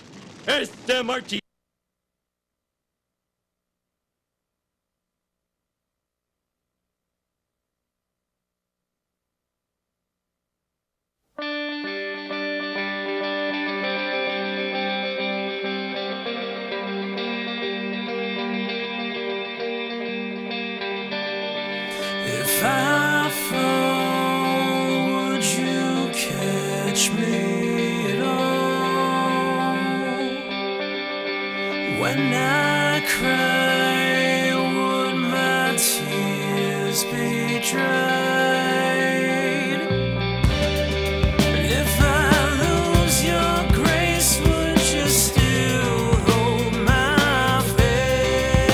Speaker 3: Este Marchi.
Speaker 11: If I fall, would you catch me at all? When I cry, would my tears be dried? If I lose your grace, would you still hold my face?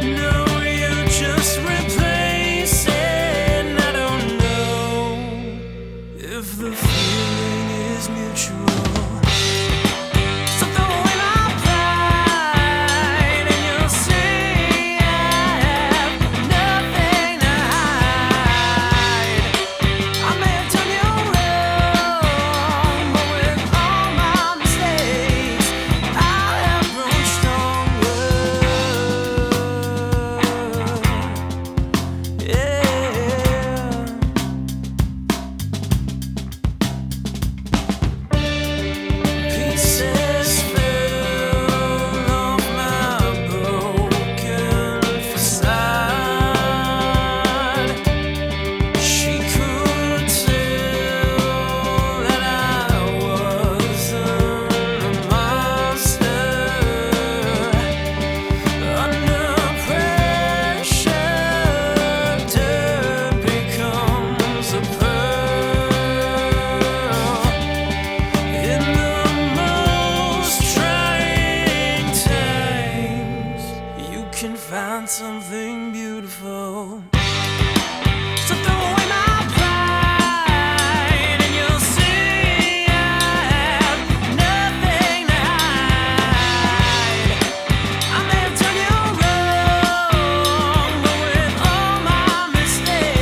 Speaker 11: No, you just replace it. I don't know if the feeling is mutual. So throw away my pride and you'll see I have nothing to hide. I may have done you wrong, but with all my mistakes, I have grown stronger. Yeah. Pieces fell off my broken facade. She could tell that I wasn't a monster. Under pressure, dirt becomes a pearl. In the most trying times, you can find something beautiful. So throw away my pride and you'll see I have nothing to hide. I may have done you wrong, but with all my mistakes,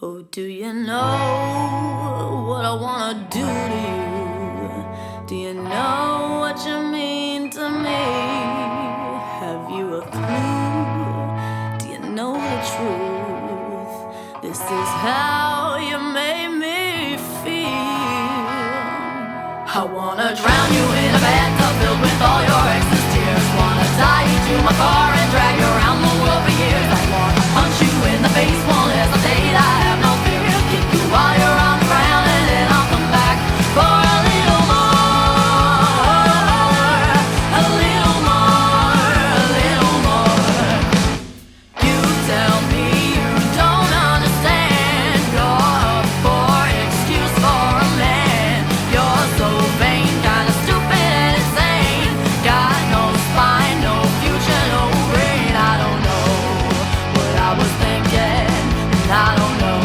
Speaker 11: Oh, do you know what I wanna do to you? Do you know what you mean to me? Have you a clue? Do you know the truth? This is how you made me feel. I wanna drown you in a bathtub filled with all your ex's tears. Wanna tie you to my car and drag you around the world for years. I wanna punch you in the face, won't hesitate. I have no fear. Kick you while you're on the ground and then I'll come back for a little more, a little more, a little more. You tell me you don't understand. You're up for excuse for a man. You're so vain, kinda stupid and insane. Got no spine, no future, no brain. I don't know what I was thinking, and I don't know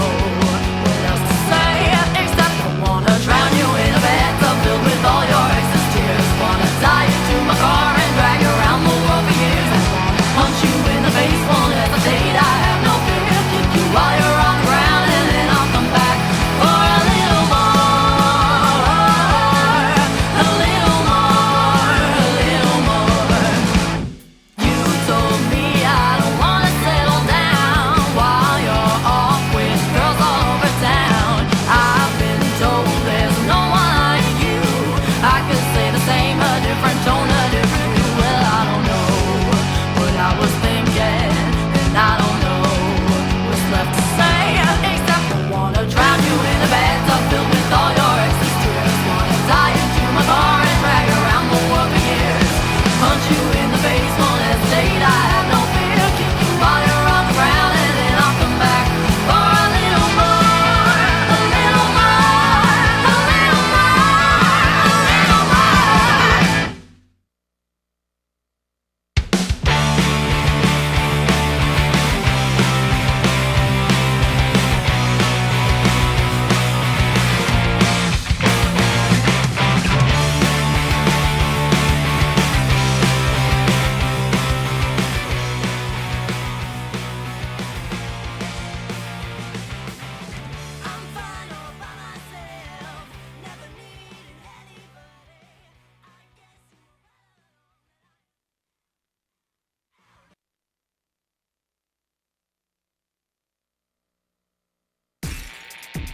Speaker 11: what else to say, except I wanna drown you in a bathtub filled with all your ex's tears. Wanna tie you to my car and drag you around the world for years. I wanna punch you in the face, won't hesitate. I have no fear. Kick you while you're on the ground and then I'll come back for a little more, a little more, a little more. You told me I don't wanna settle down while you're off with girls all over town. I've been told there's no one like you. I could say the same, a different tone, a different view. Well, I don't know what I was thinking, and I don't know what's left to say, except I wanna drown you in a bathtub filled with all your ex's tears. Wanna tie you to my car and drag you around the world for years. Punch you in the face, won't hesitate. I have no fear. Kick you while you're on the ground and then I'll come back for a little more, a little more, a little more, a little more. I'm fine all by myself, never needing anybody.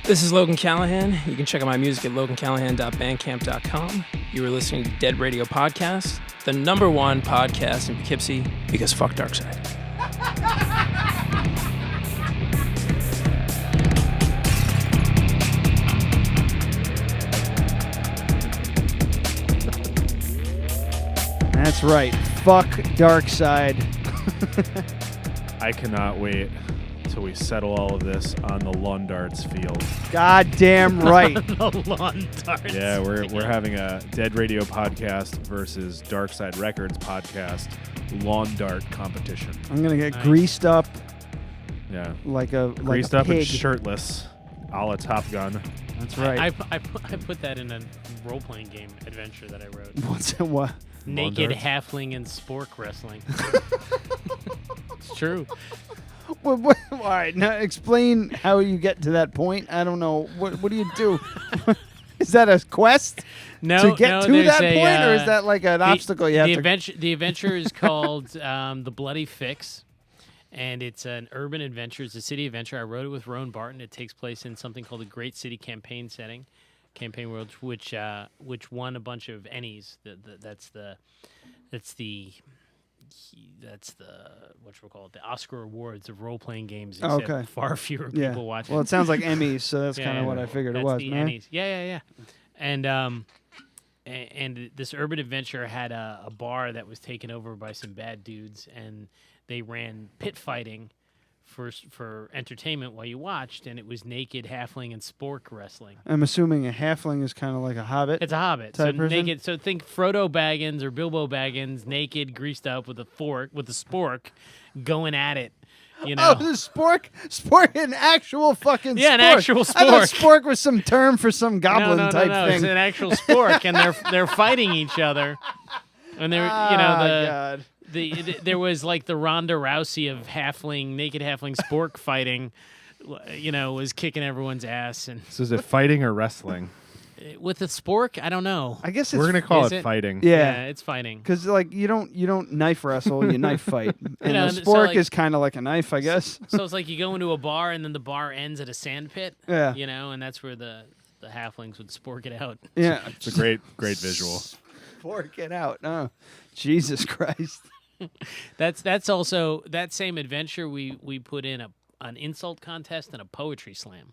Speaker 12: This is Logan Callahan. You can check out my music at logancallahan.bandcamp.com. You were listening to Dead Radio Podcast, the #1 podcast in Poughkeepsie, because fuck Darkside.
Speaker 1: That's right. Fuck Darkside.
Speaker 5: I cannot wait till we settle all of this on the lawn darts field.
Speaker 1: Goddamn right.
Speaker 10: The lawn darts.
Speaker 5: Yeah, we're having a Dead Radio podcast versus Darkside Records podcast lawn dart competition.
Speaker 1: I'm gonna get greased up.
Speaker 5: Yeah,
Speaker 1: like a
Speaker 5: greased
Speaker 1: like a
Speaker 5: up
Speaker 1: pig.
Speaker 5: and shirtless, a la Top Gun.
Speaker 1: That's right.
Speaker 10: I put that in a role-playing game adventure that I wrote.
Speaker 1: What's it? What?
Speaker 10: Naked
Speaker 5: darts?
Speaker 10: halfling and spork wrestling. It's true.
Speaker 1: All right, now explain how you get to that point. I don't know. What do you do? Is that a quest to get to that point, or is that like an obstacle you have to?
Speaker 10: The adventure is called The Bloody Fix, and it's an urban adventure. It's a city adventure. I wrote it with Rowan Barton. It takes place in something called the Great City Campaign setting, Campaign World, which won a bunch of Ennies. That's the the Oscar Awards of role playing games. Except far fewer people watch it.
Speaker 1: Well, it sounds like Emmys, so that's kind of what I figured it was.
Speaker 10: The
Speaker 1: man.
Speaker 10: Ennies. Yeah. And this urban adventure had a bar that was taken over by some bad dudes, and they ran pit fighting for entertainment while you watched, and it was naked halfling and spork wrestling.
Speaker 1: I'm assuming a halfling is kind of like a hobbit.
Speaker 10: It's a hobbit. So
Speaker 1: type person?
Speaker 10: naked. So think Frodo Baggins or Bilbo Baggins, naked, greased up with a spork, going at it. You know?
Speaker 1: Oh, the spork, an actual fucking
Speaker 10: yeah,
Speaker 1: spork.
Speaker 10: an actual
Speaker 1: I thought
Speaker 10: spork.
Speaker 1: spork was some term for some goblin type
Speaker 10: no.
Speaker 1: thing.
Speaker 10: It's an actual spork, and they're fighting each other, and they're
Speaker 1: God.
Speaker 10: There was like the Ronda Rousey of naked halfling spork fighting was kicking everyone's ass. And
Speaker 5: So is it fighting or wrestling?
Speaker 10: with the spork, I don't know.
Speaker 1: I guess
Speaker 5: We're gonna call
Speaker 10: is
Speaker 5: it fighting.
Speaker 1: Yeah,
Speaker 10: it's fighting.
Speaker 1: Because like you don't knife wrestle, you knife fight, and
Speaker 10: know,
Speaker 1: the
Speaker 10: so,
Speaker 1: spork
Speaker 10: like-
Speaker 1: is kind of like a knife, I guess.
Speaker 10: So it's like you go into a bar and then the bar ends at a sand pit.
Speaker 1: Yeah.
Speaker 10: And that's where the halflings would spork it out.
Speaker 1: Yeah,
Speaker 5: It's a great visual.
Speaker 1: Spork it out. Oh, Jesus Christ.
Speaker 10: That's also that same adventure we put in an insult contest and a poetry slam.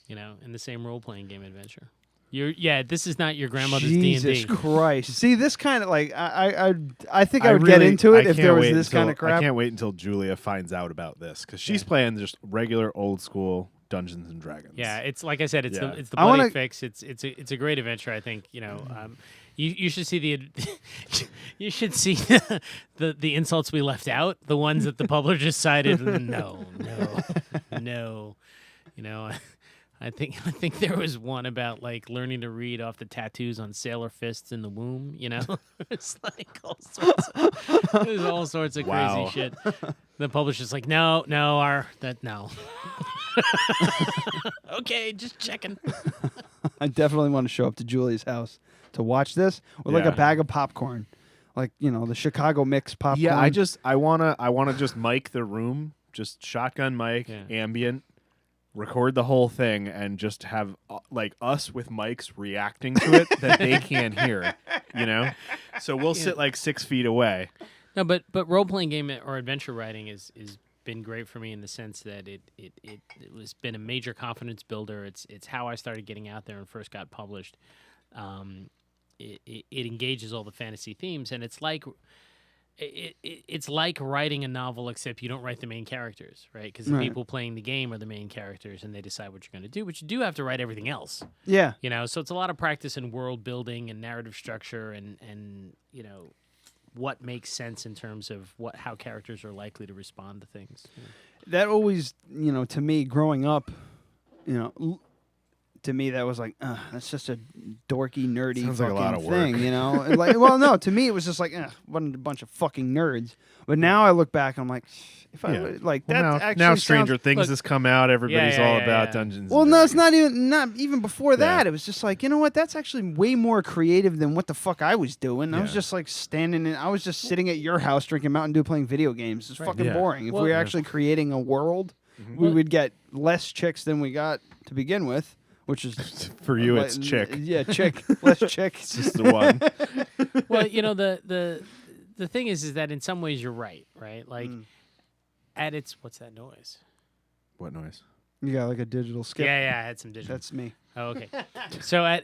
Speaker 10: In the same role playing game adventure. This is not your grandmother's D&D.
Speaker 1: Jesus Christ. See, this kind of like I think I would get into it if there was this kind of crap.
Speaker 5: I can't wait until Julia finds out about this because she's playing just regular old school Dungeons and Dragons.
Speaker 10: Yeah, it's like I said, it's
Speaker 5: Yeah.
Speaker 10: the bloody fix. It's a great adventure. I think you should see you should see the insults we left out, the ones that the publisher decided no. I think there was one about like learning to read off the tattoos on sailor fists in the womb. It's like there's all sorts of
Speaker 5: Wow.
Speaker 10: crazy shit. The publisher's like, no. Okay, just checking.
Speaker 1: I definitely want to show up to Julie's house to watch this with like a
Speaker 5: Yeah.
Speaker 1: bag of popcorn, like the Chicago mix popcorn.
Speaker 5: Yeah, I wanna just mic the room, just shotgun mic, ambient, record the whole thing, and just have like us with mics reacting to it that they can't hear. So we'll sit like 6 feet away.
Speaker 10: No, but role playing game or adventure writing is been great for me in the sense that it was been a major confidence builder. It's how I started getting out there and first got published. It engages all the fantasy themes, and it's like writing a novel, except you don't write the main characters, right? Because the people playing the game are the main characters, and they decide what you're going to do. But you do have to write everything else.
Speaker 1: Yeah.
Speaker 10: So it's a lot of practice in world building and narrative structure, and what makes sense in terms of how characters are likely to respond to things.
Speaker 1: That always, to me, growing up, to me that was like, that's just a dorky, nerdy
Speaker 5: Sounds like
Speaker 1: fucking
Speaker 5: a lot of
Speaker 1: thing, like, well, no, to me it was just like, what a bunch of fucking nerds. But now I look back, and I'm like, if I would, like that actually
Speaker 5: now Stranger
Speaker 1: sounds,
Speaker 5: Things has come out. Everybody's all about Dungeons.
Speaker 1: Well,
Speaker 5: and
Speaker 1: no, it's
Speaker 5: Dragons.
Speaker 1: not even before that. It was just like, you know what? That's actually way more creative than what the fuck I was doing. I was just like I was just sitting at your house drinking Mountain Dew playing video games. It's fucking boring. If we were actually creating a world, we would get less chicks than we got to begin with, which is
Speaker 5: For you, it's chick.
Speaker 1: Yeah, chick. Less chick.
Speaker 5: It's just the one.
Speaker 10: Well, the thing is that in some ways you're right? Like at its what's that noise?
Speaker 5: What noise?
Speaker 1: You got like a digital skip.
Speaker 10: Yeah, I had some digital.
Speaker 1: That's me.
Speaker 10: Oh, okay. So at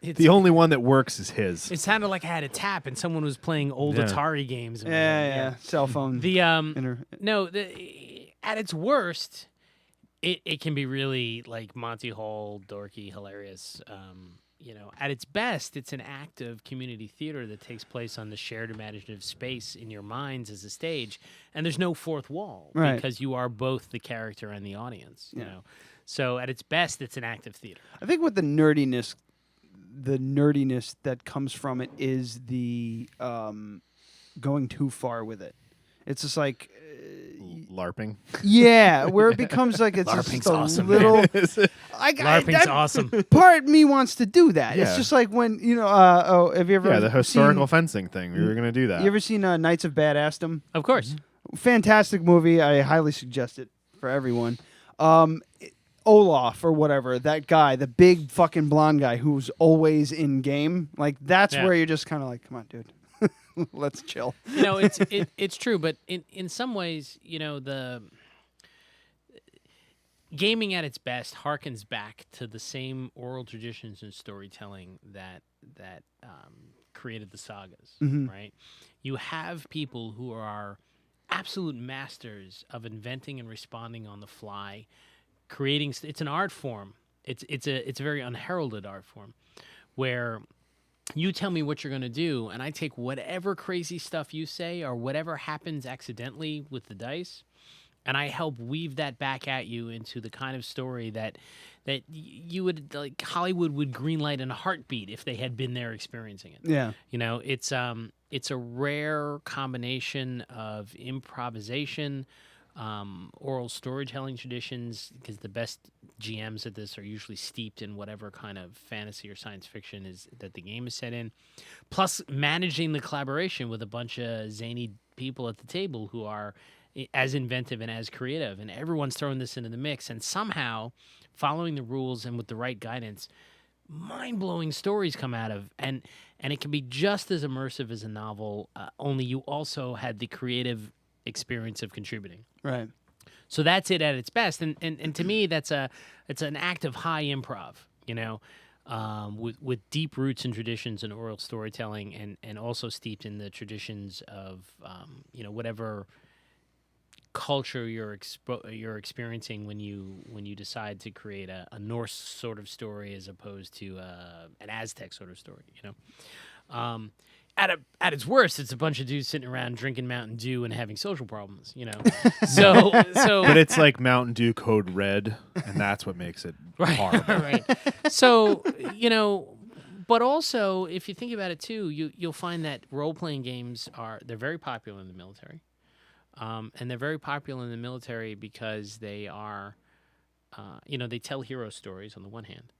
Speaker 10: it's,
Speaker 5: The only one that works is his.
Speaker 10: it sounded like I had a tap and someone was playing old
Speaker 5: Yeah.
Speaker 10: Atari games.
Speaker 1: Yeah. Cell phone.
Speaker 10: The at its worst, it can be really like Monty Hall, dorky, hilarious. At its best, it's an act of community theater that takes place on the shared imaginative space in your minds as a stage, and there's no fourth wall because you are both the character and the audience. You know, so at its best, it's an act of theater.
Speaker 1: I think with the nerdiness that comes from it is the going too far with it. It's just like
Speaker 5: LARPing.
Speaker 1: Yeah, where it becomes like it's
Speaker 10: LARPing's
Speaker 1: just a
Speaker 10: awesome,
Speaker 1: little.
Speaker 10: LARPing's awesome.
Speaker 1: Part of me wants to do that.
Speaker 5: Yeah.
Speaker 1: It's just like when have you ever?
Speaker 5: The historical
Speaker 1: seen,
Speaker 5: fencing thing. We were going to do that.
Speaker 1: You ever seen Knights of Badassdom?
Speaker 10: Of course.
Speaker 1: Fantastic movie. I highly suggest it for everyone. Olaf or whatever, that guy, the big fucking blonde guy who's always in game. Like that's where you're just kind of like, come on, dude. Let's chill.
Speaker 10: It's true, but in some ways, the gaming at its best harkens back to the same oral traditions and storytelling that created the sagas, right? You have people who are absolute masters of inventing and responding on the fly, creating. It's an art form. It's a very unheralded art form, where you tell me what you're going to do, and I take whatever crazy stuff you say or whatever happens accidentally with the dice, and I help weave that back at you into the kind of story that you would, like, Hollywood would greenlight in a heartbeat if they had been there experiencing it.
Speaker 1: Yeah.
Speaker 10: It's a rare combination of improvisation, oral storytelling traditions, because the best GMs at this are usually steeped in whatever kind of fantasy or science fiction is that the game is set in. Plus, managing the collaboration with a bunch of zany people at the table who are as inventive and as creative, and everyone's throwing this into the mix, and somehow following the rules and with the right guidance, mind-blowing stories come out of, and it can be just as immersive as a novel, only you also had the creative experience of contributing.
Speaker 1: Right.
Speaker 10: So that's it at its best, and to me, it's an act of high improv, with deep roots and traditions in oral storytelling, and also steeped in the traditions of whatever culture you're experiencing when you decide to create a Norse sort of story as opposed to an Aztec sort of story. At its worst, it's a bunch of dudes sitting around drinking Mountain Dew and having social problems. So
Speaker 5: but it's like Mountain Dew Code Red, and that's what makes it horrible.
Speaker 10: Right. So but also if you think about it too, you'll find that role-playing games they're very popular in the military. And they're very popular in the military because they are, they tell hero stories on the one hand,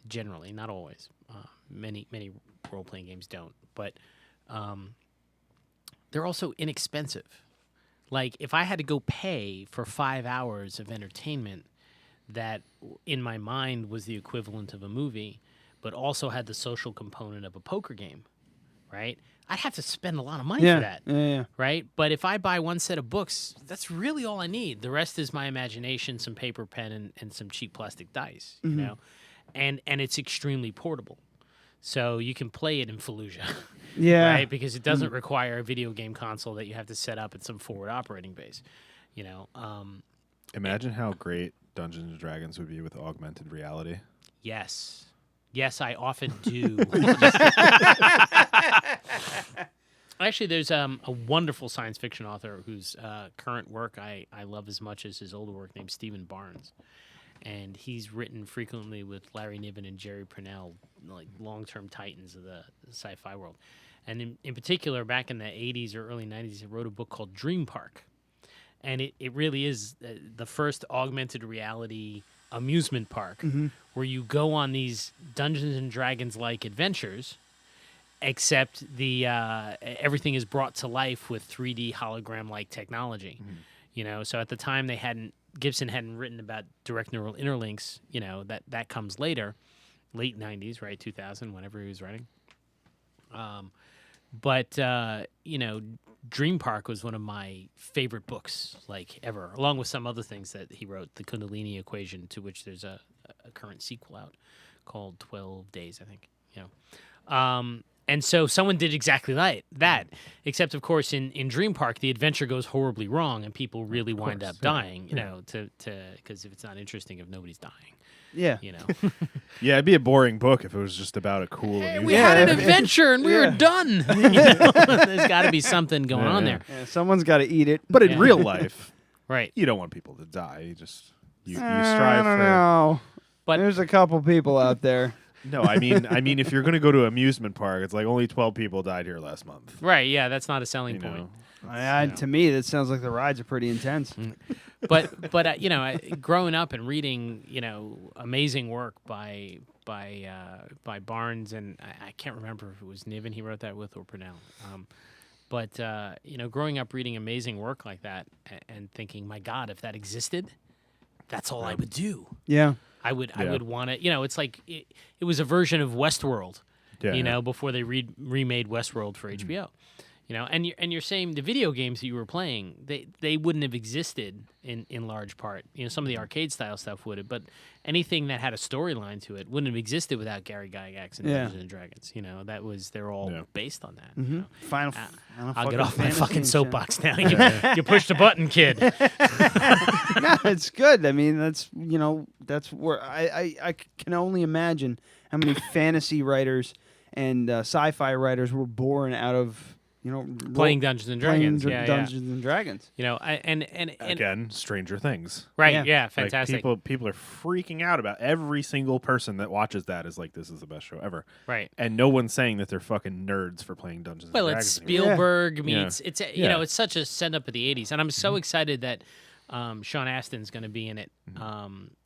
Speaker 10: generally, not always. Many role-playing games don't, but they're also inexpensive. Like, if I had to go pay for 5 hours of entertainment that, in my mind, was the equivalent of a movie, but also had the social component of a poker game, right? I'd have to spend a lot of money for that, right? But if I buy one set of books, that's really all I need. The rest is my imagination, some paper, pen, and some cheap plastic dice, and it's extremely portable. So you can play it in Fallujah, right? Because it doesn't require a video game console that you have to set up at some forward operating base,
Speaker 5: Imagine how great Dungeons and Dragons would be with augmented reality.
Speaker 10: Yes. Yes, I often do. Actually, there's a wonderful science fiction author whose current work I love as much as his older work, named Stephen Barnes. And he's written frequently with Larry Niven and Jerry Purnell, like long-term titans of the sci-fi world. And in particular, back in the 80s or early 90s, he wrote a book called Dream Park. And it really is the first augmented reality amusement park where you go on these Dungeons and Dragons-like adventures, except everything is brought to life with 3D hologram-like technology. So at the time Gibson hadn't written about direct neural interlinks. That comes later, late 90s, right, 2000, whenever he was writing. But Dream Park was one of my favorite books, like, ever, along with some other things that he wrote, the Kundalini Equation, to which there's a current sequel out called 12 Days, I think. And so someone did exactly that, except, of course, in Dream Park, the adventure goes horribly wrong, and people really wind up dying, because if it's not interesting, if nobody's dying.
Speaker 1: Yeah.
Speaker 5: Yeah, it'd be a boring book if it was just about a cool amusement.
Speaker 10: We had an adventure and we were done. There's got to be something going on there.
Speaker 1: Yeah, someone's got to eat it.
Speaker 5: But in real life,
Speaker 10: right,
Speaker 5: you don't want people to die. You strive
Speaker 1: I don't
Speaker 5: for.
Speaker 1: know.
Speaker 10: But
Speaker 1: there's a couple people out there.
Speaker 5: No, I mean, if you're going to go to an amusement park, it's like only 12 people died here last month.
Speaker 10: Right? Yeah, that's not a selling point.
Speaker 1: To me, that sounds like the rides are pretty intense.
Speaker 10: But growing up and reading, amazing work by Barnes, and I can't remember if it was Niven he wrote that with or Purnell. But growing up reading amazing work like that and thinking, my God, if that existed, that's all I would do.
Speaker 1: Yeah.
Speaker 10: I would want to, it's like it was a version of Westworld, before they remade Westworld for HBO. And you're saying the video games that you were playing, they wouldn't have existed in large part. Some of the arcade style stuff would have, but anything that had a storyline to it wouldn't have existed without Gary Gygax and Dungeons and Dragons. They're all based on that.
Speaker 1: Final.
Speaker 10: I'll get off my fucking soapbox now. You pushed a button, kid.
Speaker 1: No, it's good. I mean, that's where I can only imagine how many fantasy writers and sci-fi writers were born out of
Speaker 10: Playing Dungeons and Dragons.
Speaker 1: playing
Speaker 10: Yeah,
Speaker 1: Dungeons and Dragons.
Speaker 10: And
Speaker 5: Again, Stranger Things.
Speaker 10: right, yeah,
Speaker 5: Like,
Speaker 10: fantastic.
Speaker 5: people are freaking out about every single person that watches that is like, this is the best show ever.
Speaker 10: Right.
Speaker 5: And no one's saying that they're fucking nerds for playing Dungeons
Speaker 10: Well,
Speaker 5: and
Speaker 10: it's
Speaker 5: Dragons anymore.
Speaker 10: Spielberg. I mean,
Speaker 5: Yeah.
Speaker 10: it's
Speaker 5: Yeah.
Speaker 10: it's such a send up of the '80s, and I'm so excited that Sean Astin's going to be in it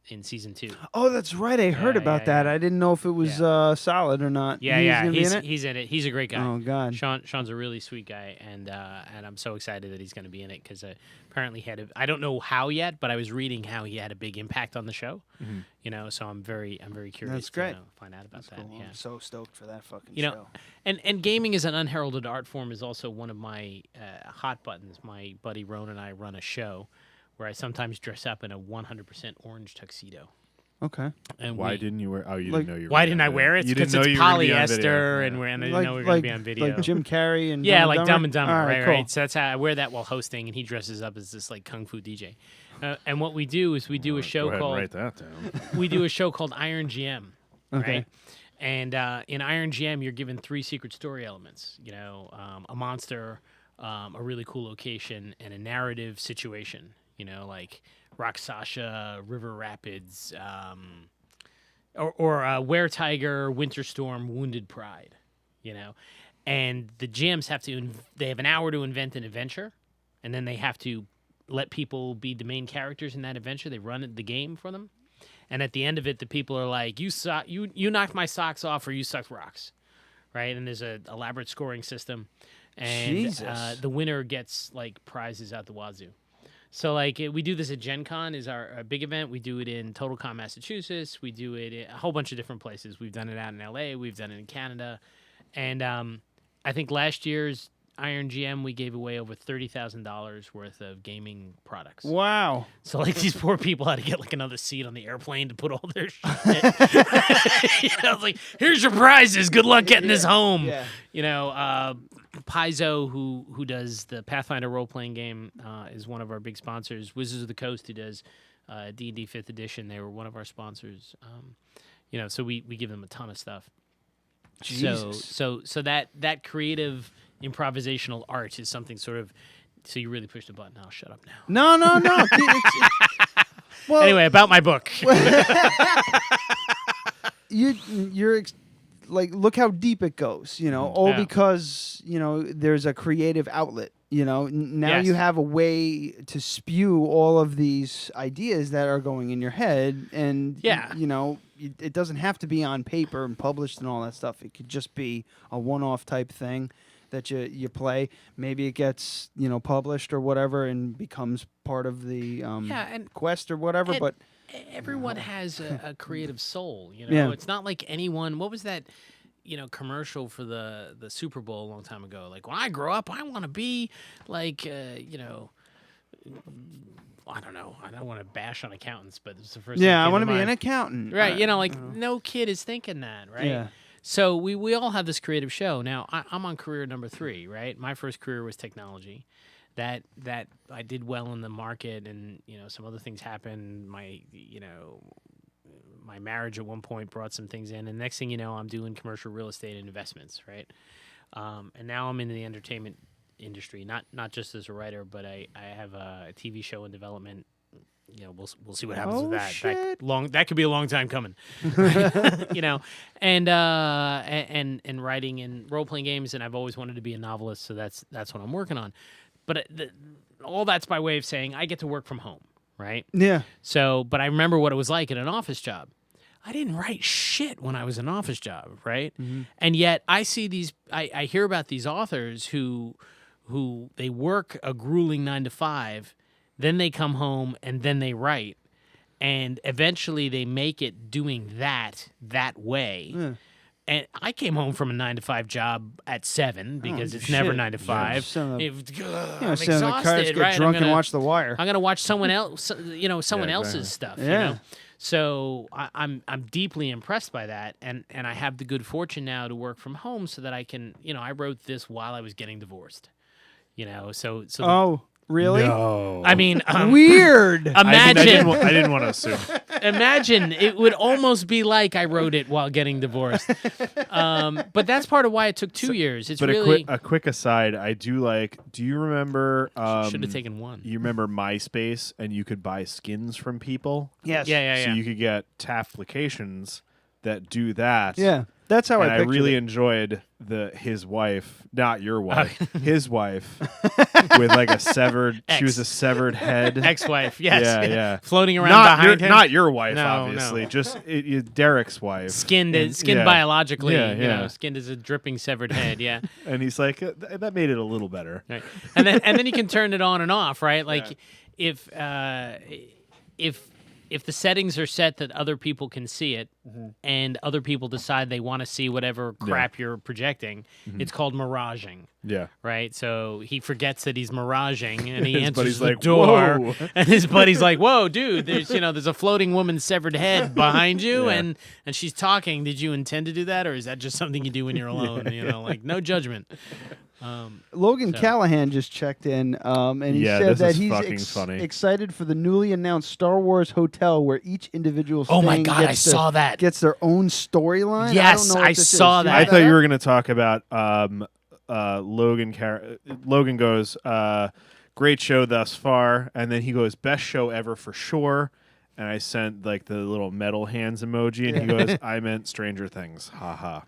Speaker 10: in season 2.
Speaker 1: Oh, that's right. I heard about that. I didn't know if it was solid or not.
Speaker 10: Yeah,
Speaker 1: He's
Speaker 10: yeah,
Speaker 1: gonna be in it?
Speaker 10: he's in it. He's a great guy.
Speaker 1: Oh God,
Speaker 10: Sean's a really sweet guy, and I'm so excited that he's going to be in it because apparently he had I don't know how yet, but I was reading how he had a big impact on the show. So I'm very curious.
Speaker 1: That's great.
Speaker 10: To find out about that.
Speaker 1: Cool.
Speaker 10: Yeah.
Speaker 1: I'm so stoked for that fucking
Speaker 10: You know,
Speaker 1: show.
Speaker 10: and gaming as an unheralded art form is also one of my hot buttons. My buddy Ron and I run a show where I sometimes dress up in a 100% orange tuxedo.
Speaker 1: Okay.
Speaker 10: And
Speaker 5: Why didn't you wear? Oh, you
Speaker 1: like-
Speaker 5: didn't know you were.
Speaker 10: Why
Speaker 5: gonna
Speaker 10: didn't
Speaker 5: be
Speaker 10: I
Speaker 5: on
Speaker 10: wear it?
Speaker 5: video. You didn't
Speaker 10: Because
Speaker 5: know
Speaker 10: it's
Speaker 5: you were gonna be on video.
Speaker 10: polyester,
Speaker 5: Yeah.
Speaker 10: and I didn't know we were going to be on video.
Speaker 1: Like Jim Carrey and
Speaker 10: yeah,
Speaker 1: Dumb
Speaker 10: like
Speaker 1: and
Speaker 10: Dumb and Dumber,
Speaker 1: All
Speaker 10: right,
Speaker 1: cool.
Speaker 10: right. So that's how I wear that while hosting, and he dresses up as this like kung fu DJ. And what we do is we do a show
Speaker 5: Go ahead
Speaker 10: called
Speaker 5: and write that down.
Speaker 10: we do a show called Iron GM.
Speaker 1: Okay.
Speaker 10: Right? And in Iron GM, you're given 3 secret story elements. A monster, a really cool location, and a narrative situation. Like Rock Sasha, River Rapids, or Were Tiger, Winter Storm, Wounded Pride. And the GMs they have an hour to invent an adventure, and then they have to let people be the main characters in that adventure. They run the game for them. And at the end of it, the people are like, you knocked my socks off, or you sucked rocks, right? And there's an elaborate scoring system, and
Speaker 1: Jesus.
Speaker 10: the winner gets like prizes out the wazoo. So like we do this at Gen Con, is our big event. We do it in TotalCon, Massachusetts. We do it in a whole bunch of different places. We've done it out in LA. We've done it in Canada, and I think last year's Iron GM, we gave away over $30,000 worth of gaming products.
Speaker 1: Wow.
Speaker 10: So like these poor people had to get like another seat on the airplane to put all their shit. I was like, here's your prizes. Good luck getting this home.
Speaker 1: Yeah.
Speaker 10: Paizo, who does the Pathfinder role-playing game, is one of our big sponsors. Wizards of the Coast, who does D&D 5th edition, they were one of our sponsors. So we give them a ton of stuff.
Speaker 1: Jesus.
Speaker 10: So that creative improvisational art is something sort of. So you really pushed a button. I'll shut up now.
Speaker 1: No. Well,
Speaker 10: Anyway, about my book.
Speaker 1: you're like, look how deep it goes. All
Speaker 10: Yeah.
Speaker 1: because there's a creative outlet. Now
Speaker 10: Yes.
Speaker 1: you have a way to spew all of these ideas that are going in your head, and
Speaker 10: Yeah.
Speaker 1: it doesn't have to be on paper and published and all that stuff. It could just be a one-off type thing that you play. Maybe it gets published or whatever and becomes part of the
Speaker 10: and
Speaker 1: quest or whatever. But
Speaker 10: everyone has a creative soul.
Speaker 1: Yeah.
Speaker 10: It's not like anyone. What was that? Commercial for the Super Bowl a long time ago. Like, when I grow up, I want to be like, I don't know. I don't want to bash on accountants, but it's the first. thing that
Speaker 1: I
Speaker 10: came
Speaker 1: want to be
Speaker 10: mind.
Speaker 1: an accountant.
Speaker 10: Right. No kid is thinking that, right?
Speaker 1: Yeah.
Speaker 10: So we all have this creative show. Now, I'm on career number 3, right? My first career was technology. That I did well in the market, and some other things happened. My marriage at one point brought some things in, and next thing you know, I'm doing commercial real estate and investments, right? And now I'm in the entertainment industry, not just as a writer, but I have a TV show in development. We'll see what happens with that.
Speaker 1: Shit.
Speaker 10: That could be a long time coming, and writing and role playing games, and I've always wanted to be a novelist, so that's what I'm working on. But all that's by way of saying I get to work from home, right?
Speaker 1: Yeah.
Speaker 10: So, but I remember what it was like in an office job. I didn't write shit when I was in an office job, right?
Speaker 1: Mm-hmm.
Speaker 10: And yet I see these. I hear about these authors who they work a grueling 9 to 5. Then they come home and then they write, and eventually they make it doing that way.
Speaker 1: Yeah.
Speaker 10: And I came home from a 9 to 5 job at 7 because it's
Speaker 1: shit.
Speaker 10: never 9 to
Speaker 1: Yeah,
Speaker 10: 5.
Speaker 1: sit on the-
Speaker 10: I'm
Speaker 1: sit on the
Speaker 10: exhausted,
Speaker 1: couch, get
Speaker 10: right?
Speaker 1: drunk and watch The Wire.
Speaker 10: I'm gonna watch someone else, someone
Speaker 5: Yeah,
Speaker 10: else's
Speaker 5: exactly.
Speaker 10: stuff.
Speaker 1: Yeah.
Speaker 10: So I'm deeply impressed by that, and I have the good fortune now to work from home so that I can. I wrote this while I was getting divorced. So
Speaker 1: Really?
Speaker 5: No.
Speaker 10: I mean,
Speaker 1: Weird.
Speaker 10: Imagine.
Speaker 5: I didn't want to assume.
Speaker 10: Imagine it would almost be like I wrote it while getting divorced. But that's part of why it took 2 years. It's
Speaker 5: But
Speaker 10: really
Speaker 5: a quick aside, I do like. Do you remember?
Speaker 10: should have taken one.
Speaker 5: You remember MySpace, and you could buy skins from people.
Speaker 1: Yes.
Speaker 10: Yeah.
Speaker 5: So you could get applications that do that.
Speaker 1: Yeah. That's how
Speaker 5: And
Speaker 1: I
Speaker 5: I
Speaker 1: pictured
Speaker 5: really
Speaker 1: it.
Speaker 5: enjoyed his wife, not your wife, his wife, with like a severed. She was a severed head.
Speaker 10: Ex-wife, yes.
Speaker 5: Yeah.
Speaker 10: Floating around
Speaker 5: not
Speaker 10: behind him.
Speaker 5: Not your wife,
Speaker 10: No,
Speaker 5: obviously.
Speaker 10: no.
Speaker 5: Just Derek's wife.
Speaker 10: Skinned
Speaker 5: Yeah.
Speaker 10: biologically.
Speaker 5: Yeah,
Speaker 10: You
Speaker 5: yeah.
Speaker 10: know, skinned as a dripping severed head. Yeah.
Speaker 5: And he's like, that made it a little better.
Speaker 10: Right. And then you can turn it on and off, right? Like if the settings are set that other people can see it, and other people decide they want to see whatever crap you're projecting, it's called miraging.
Speaker 5: Yeah.
Speaker 10: Right? So he forgets that he's miraging, and he
Speaker 5: His
Speaker 10: answers
Speaker 5: buddy's
Speaker 10: the
Speaker 5: like,
Speaker 10: door,
Speaker 5: "Whoa."
Speaker 10: and his buddy's like, "Whoa, dude! There's a floating woman's severed head behind you,
Speaker 5: Yeah.
Speaker 10: and she's talking. Did you intend to do that, or is that just something you do when you're alone? Like no judgment."
Speaker 1: Logan
Speaker 10: So-
Speaker 1: Callahan just checked in, and he
Speaker 5: Yeah,
Speaker 1: said
Speaker 5: this
Speaker 1: that
Speaker 5: is
Speaker 1: he's
Speaker 5: fucking funny.
Speaker 1: excited for the newly announced Star Wars hotel, where each individual
Speaker 10: Oh my
Speaker 1: staying
Speaker 10: God, I
Speaker 1: gets
Speaker 10: saw that.
Speaker 1: gets their own storyline.
Speaker 10: Yes,
Speaker 1: I don't know what
Speaker 10: I
Speaker 1: this
Speaker 10: saw
Speaker 1: is. Do
Speaker 10: that.
Speaker 1: you
Speaker 5: I
Speaker 1: know
Speaker 5: thought you were going to talk about Logan. Logan goes, great show thus far, and then he goes, best show ever for sure. And I sent like the little metal hands emoji, and he goes, I meant Stranger Things. Ha ha.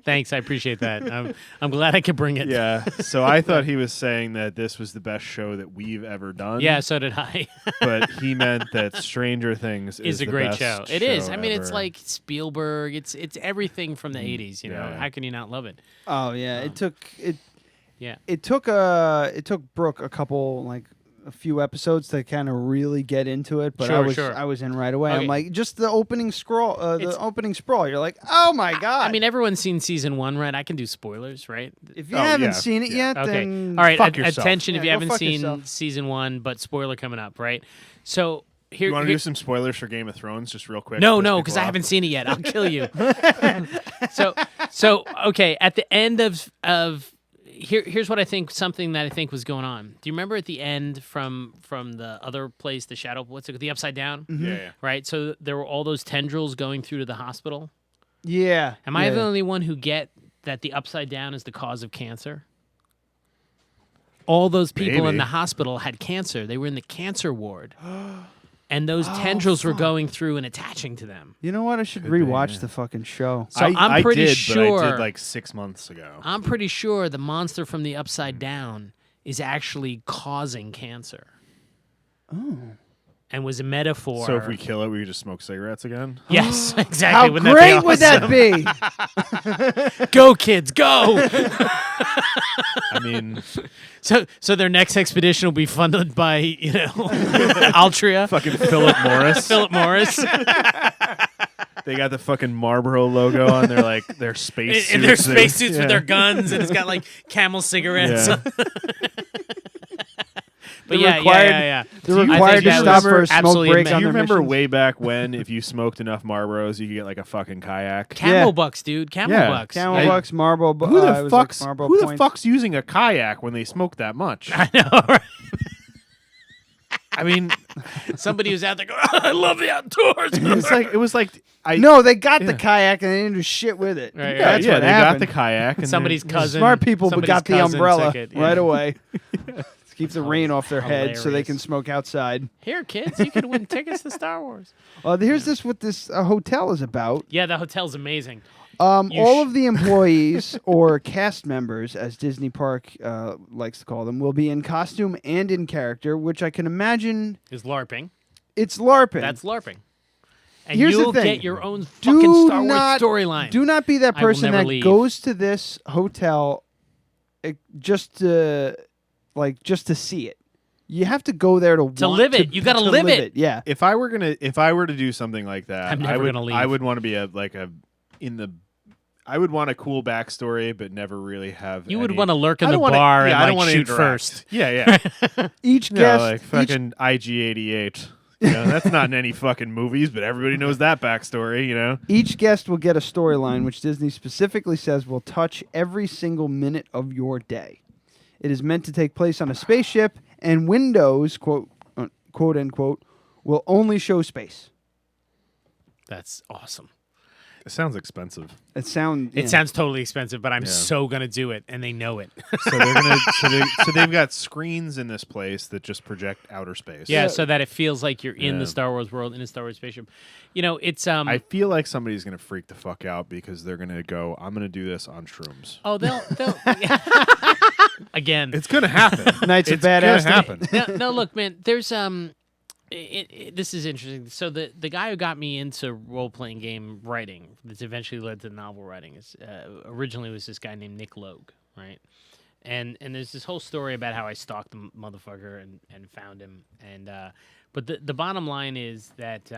Speaker 10: Thanks, I appreciate that. I'm glad I could bring it.
Speaker 5: Yeah. So I thought he was saying that this was the best show that we've ever done.
Speaker 10: Yeah, so did I.
Speaker 5: But he meant that Stranger Things
Speaker 10: is a
Speaker 5: the
Speaker 10: great
Speaker 5: best
Speaker 10: show. It is. I mean, it's
Speaker 5: ever.
Speaker 10: like Spielberg. It's everything from the 80s, you know.
Speaker 5: Yeah.
Speaker 10: How can you not love it?
Speaker 1: Oh yeah, it took
Speaker 10: Yeah.
Speaker 1: It took Brooke a few episodes to kind of really get into it, but
Speaker 10: Sure.
Speaker 1: I was in right away.
Speaker 10: Okay.
Speaker 1: I'm like, just the opening scroll, the opening sprawl. You're like, oh my god!
Speaker 10: I mean, everyone's seen season 1, right? I can do spoilers, right?
Speaker 1: if you haven't seen it yet,
Speaker 10: Okay.
Speaker 1: then
Speaker 10: All right.
Speaker 5: fuck yourself.
Speaker 10: Attention if you
Speaker 1: Yeah, go
Speaker 10: haven't
Speaker 1: fuck
Speaker 10: seen
Speaker 1: yourself.
Speaker 10: season 1, but spoiler coming up, right? So here.
Speaker 5: You want to
Speaker 10: here-
Speaker 5: do some spoilers for Game of Thrones, just real quick?
Speaker 10: No,
Speaker 5: Push
Speaker 10: no,
Speaker 5: people
Speaker 10: because I
Speaker 5: off?
Speaker 10: haven't seen it yet. I'll kill you. So okay. At the end of here's what I think. Something that I think was going on. Do you remember at the end from the other place, the Shadow? What's it? The Upside Down.
Speaker 5: Yeah.
Speaker 10: Right. So there were all those tendrils going through to the hospital.
Speaker 1: yeah.
Speaker 10: Am I
Speaker 1: yeah.
Speaker 10: the only one who get that the Upside Down is the cause of cancer? All those people in
Speaker 5: Maybe.
Speaker 10: the hospital had cancer. They were in the cancer ward. And those tendrils were going through and attaching to them.
Speaker 1: You know what? I should
Speaker 5: Could be,
Speaker 1: rewatch
Speaker 5: yeah.
Speaker 1: the fucking show.
Speaker 10: So I'm
Speaker 5: I
Speaker 10: pretty
Speaker 5: did,
Speaker 10: sure.
Speaker 5: but I did like 6 months ago.
Speaker 10: I'm pretty sure the monster from the Upside Down is actually causing cancer.
Speaker 1: Oh.
Speaker 10: And was a metaphor.
Speaker 5: So if we kill it, we just smoke cigarettes again?
Speaker 10: Yes, exactly.
Speaker 1: How
Speaker 10: Wouldn't
Speaker 1: great would
Speaker 10: that
Speaker 1: that be?
Speaker 10: Go, kids, go!
Speaker 5: I mean,
Speaker 10: So their next expedition will be funded by, Altria.
Speaker 5: fucking Philip Morris.
Speaker 10: Philip Morris.
Speaker 5: They got the fucking Marlboro logo on their space suits.
Speaker 10: In their spacesuits
Speaker 5: Yeah.
Speaker 10: with their guns, and it's got like Camel cigarettes.
Speaker 5: Yeah.
Speaker 10: But
Speaker 1: They're required-
Speaker 10: yeah.
Speaker 1: They're
Speaker 10: I think
Speaker 1: required to
Speaker 10: that
Speaker 1: stop
Speaker 10: was
Speaker 1: for a smoke
Speaker 10: absolutely
Speaker 1: break
Speaker 5: Do
Speaker 1: on
Speaker 5: you
Speaker 1: their
Speaker 5: remember
Speaker 1: missions.
Speaker 5: way back when if you smoked enough Marlboros, you could get like a fucking kayak?
Speaker 10: Camel bucks, dude. Camel
Speaker 5: Yeah.
Speaker 10: bucks.
Speaker 1: Camel
Speaker 5: Hey,
Speaker 1: Bucks, Marlboro.
Speaker 5: Who
Speaker 1: it
Speaker 5: the
Speaker 1: was like
Speaker 5: fuck's
Speaker 1: Marlboro
Speaker 5: who the
Speaker 1: points.
Speaker 5: fuck's using a kayak when they smoke that much?
Speaker 10: I know, right?
Speaker 5: I mean,
Speaker 10: Somebody who's out there going, I love the outdoors.
Speaker 5: it was like
Speaker 1: No, they got the
Speaker 5: Yeah.
Speaker 1: kayak and they didn't do shit with it.
Speaker 10: Right,
Speaker 1: That's
Speaker 5: yeah,
Speaker 1: what
Speaker 5: they
Speaker 1: happened.
Speaker 5: got the kayak and
Speaker 10: Somebody's
Speaker 5: then-
Speaker 10: cousin.
Speaker 1: Smart people, but
Speaker 10: somebody's
Speaker 1: got the
Speaker 10: cousin
Speaker 1: umbrella
Speaker 10: took it, yeah.
Speaker 1: right away. Keep the rain off their head so they
Speaker 10: hilarious.
Speaker 1: can smoke outside.
Speaker 10: Here, kids, you can win tickets to Star Wars.
Speaker 1: Here's this what this hotel is about.
Speaker 10: Yeah, the hotel's amazing. You
Speaker 1: All of the employees or cast members, as Disney Park likes to call them, will be in costume and in character, which I can imagine
Speaker 10: Is LARPing.
Speaker 1: it's LARPing.
Speaker 10: That's LARPing. And
Speaker 1: Here's the
Speaker 10: you'll
Speaker 1: thing.
Speaker 10: get your own fucking Star Wars storyline.
Speaker 1: Do not be that
Speaker 10: I will
Speaker 1: person
Speaker 10: never
Speaker 1: that
Speaker 10: leave.
Speaker 1: goes to this hotel just to see it. You have to go there to want
Speaker 10: live it. You gotta
Speaker 1: to
Speaker 10: live it.
Speaker 1: Yeah.
Speaker 5: If I were to do something like that,
Speaker 10: I'm never gonna leave.
Speaker 5: I would want to be I would want a cool backstory, but never really have.
Speaker 10: You would
Speaker 5: any-
Speaker 10: want to lurk in
Speaker 5: I
Speaker 10: the
Speaker 5: don't wanna-
Speaker 10: bar
Speaker 5: yeah, I
Speaker 10: and
Speaker 5: don't
Speaker 10: like
Speaker 5: wanna
Speaker 10: shoot
Speaker 5: interact.
Speaker 10: first.
Speaker 5: Yeah.
Speaker 1: Each
Speaker 5: Yeah,
Speaker 1: guest,
Speaker 5: like fucking IG-88. That's not in any fucking movies, but everybody knows that backstory.
Speaker 1: each guest will get a storyline, which Disney specifically says will touch every single minute of your day. It is meant to take place on a spaceship, and Windows, quote unquote, will only show space.
Speaker 10: That's awesome.
Speaker 5: It sounds expensive.
Speaker 1: It sounds
Speaker 10: totally expensive, but I'm so gonna do it, and they know it.
Speaker 5: So they're gonna. So they've got screens in this place that just project outer space.
Speaker 10: Yeah, so that it feels like you're in the Star Wars world, in a Star Wars spaceship. You know, it's
Speaker 5: I feel like somebody's gonna freak the fuck out because they're gonna go, "I'm gonna do this on shrooms."
Speaker 10: Oh, they'll again.
Speaker 5: It's gonna happen.
Speaker 1: Nights of Badass.
Speaker 5: It's gonna happen.
Speaker 10: No, look, man. There's this is interesting. So the guy who got me into role playing game writing, that's eventually led to novel writing, is originally was this guy named Nick Logue, right? And there's this whole story about how I stalked the motherfucker and found him. And but the bottom line is that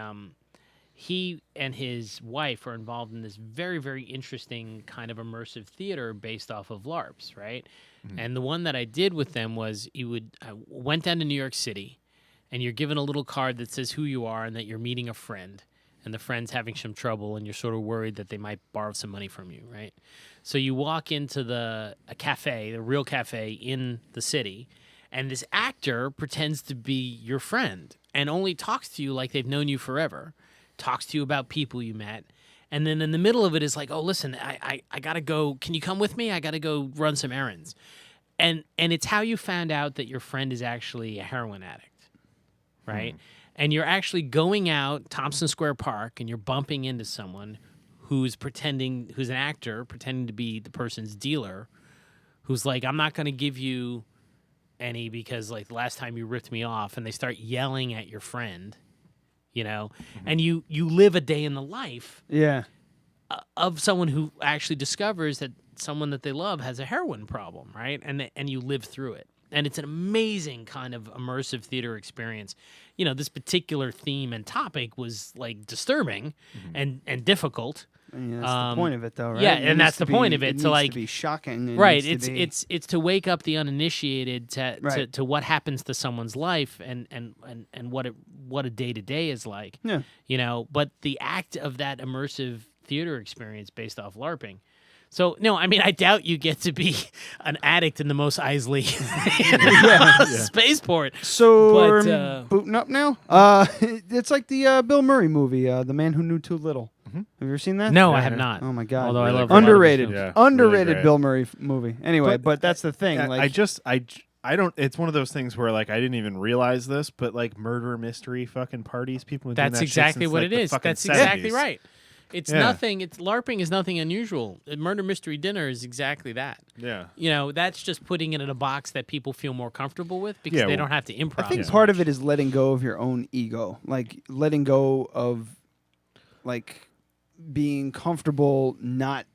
Speaker 10: he and his wife are involved in this very, very interesting kind of immersive theater based off of LARPs, right? Mm-hmm. And the one that I did with them was I went down to New York City. And you're given a little card that says who you are and that you're meeting a friend. And the friend's having some trouble and you're sort of worried that they might borrow some money from you, right? So you walk into a cafe, the real cafe in the city, and this actor pretends to be your friend and only talks to you like they've known you forever, talks to you about people you met. And then in the middle of it is like, oh, listen, I got to go. Can you come with me? I got to go run some errands. And it's how you found out that your friend is actually a heroin addict. Right? And you're actually going out Thompson Square Park and you're bumping into someone who's an actor, pretending to be the person's dealer, who's like, I'm not going to give you any because like the last time you ripped me off, and they start yelling at your friend, you know, and you live a day in the life of someone who actually discovers that someone that they love has a heroin problem, right? And you live through it. And it's an amazing kind of immersive theater experience. You know, this particular theme and topic was like disturbing and difficult.
Speaker 1: Yeah, that's the point of it, though, right?
Speaker 10: Yeah, and that's the point of it.
Speaker 1: It
Speaker 10: so
Speaker 1: needs
Speaker 10: like,
Speaker 1: to be shocking.
Speaker 10: Right. It's to wake up the uninitiated to what happens to someone's life and what a day to day is like.
Speaker 1: Yeah.
Speaker 10: You know, but the act of that immersive theater experience based off LARPing. So, no, I mean, I doubt you get to be an addict in the Mos Eisley spaceport.
Speaker 1: So,
Speaker 10: but,
Speaker 1: we're booting up now? It's like the Bill Murray movie, The Man Who Knew Too Little. Mm-hmm. Have you ever seen that?
Speaker 10: No, I have not.
Speaker 1: Oh, my God.
Speaker 10: Although I love
Speaker 1: underrated. Underrated
Speaker 5: really
Speaker 1: Bill Murray movie. Anyway, but that's the thing. Like,
Speaker 5: I don't. It's one of those things where like I didn't even realize this, but like murder mystery fucking parties, people.
Speaker 10: That's exactly what it is. That's exactly right. It's nothing. It's LARPing is nothing unusual. Murder mystery dinner is exactly that.
Speaker 5: Yeah.
Speaker 10: You know, that's just putting it in a box that people feel more comfortable with because they don't have to improv.
Speaker 1: I think part of it is letting go of your own ego, like letting go of like being comfortable not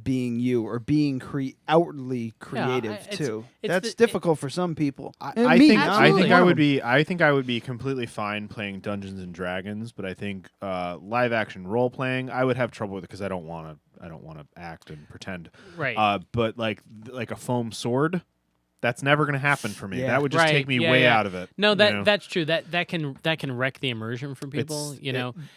Speaker 1: being you or being outwardly creative too. That's difficult for some people.
Speaker 5: I think I would be completely fine playing Dungeons and Dragons, but I think live action role playing I would have trouble with it because I don't want to act and pretend.
Speaker 10: Right.
Speaker 5: But like a foam sword, that's never going to happen for me.
Speaker 1: Yeah.
Speaker 5: That would just take me way out of it.
Speaker 10: No, that's true. That can wreck the immersion for people.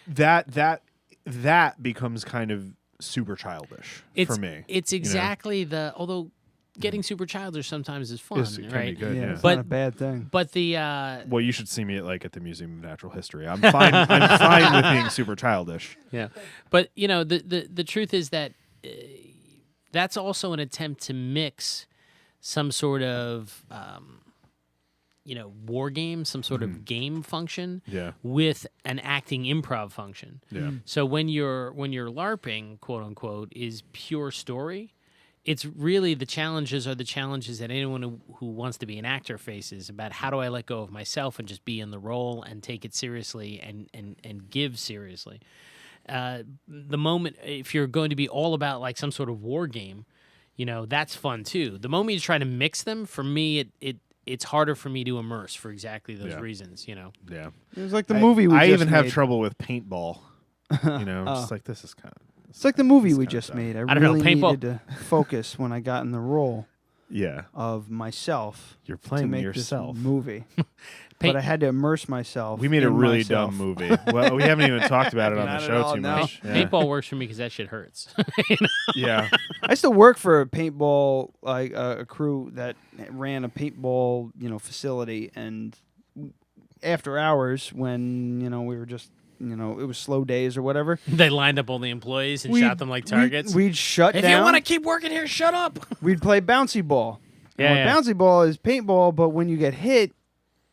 Speaker 5: That becomes kind of super childish for me.
Speaker 10: It's exactly although getting super childish sometimes is fun, right?
Speaker 5: Be good,
Speaker 1: it's not a bad thing.
Speaker 10: But the
Speaker 5: well, you should see me at the Museum of Natural History. I'm fine. I'm fine with being super childish.
Speaker 10: Yeah, but you know the truth is that that's also an attempt to mix some sort of war game, some sort of game function with an acting improv function.
Speaker 5: Yeah.
Speaker 10: So when you're LARPing, quote unquote, is pure story, it's really the challenges are the challenges that anyone who wants to be an actor faces about how do I let go of myself and just be in the role and take it seriously and give seriously. The moment, if you're going to be all about like some sort of war game, that's fun too. The moment you try to mix them, for me, it's harder for me to immerse for exactly those reasons,
Speaker 5: Yeah.
Speaker 1: It was like the movie we just
Speaker 5: I even have
Speaker 1: made.
Speaker 5: trouble with paintball. Just like this is kind of...
Speaker 1: It's like the movie we just made. I
Speaker 10: don't know,
Speaker 1: really
Speaker 10: paintball.
Speaker 1: needed to focus when I got in the role. of myself.
Speaker 5: You're playing
Speaker 1: to make
Speaker 5: yourself.
Speaker 1: this movie. But I had to immerse myself.
Speaker 5: We made a
Speaker 1: in
Speaker 5: really
Speaker 1: myself.
Speaker 5: dumb movie. Well, we haven't even talked about it on the
Speaker 1: Not at
Speaker 5: show
Speaker 1: all,
Speaker 5: too
Speaker 1: no.
Speaker 5: much. Yeah.
Speaker 10: Paintball works for me because that shit hurts. You know?
Speaker 5: Yeah.
Speaker 1: I used to work for a paintball, like a crew that ran a paintball, facility, and after hours, when we were just, it was slow days or whatever.
Speaker 10: They lined up all the employees and shot them like targets.
Speaker 1: We'd shut
Speaker 10: if
Speaker 1: down.
Speaker 10: you want to keep working here, shut up.
Speaker 1: We'd play bouncy ball.
Speaker 10: Yeah,
Speaker 1: And bouncy ball is paintball, but when you get hit,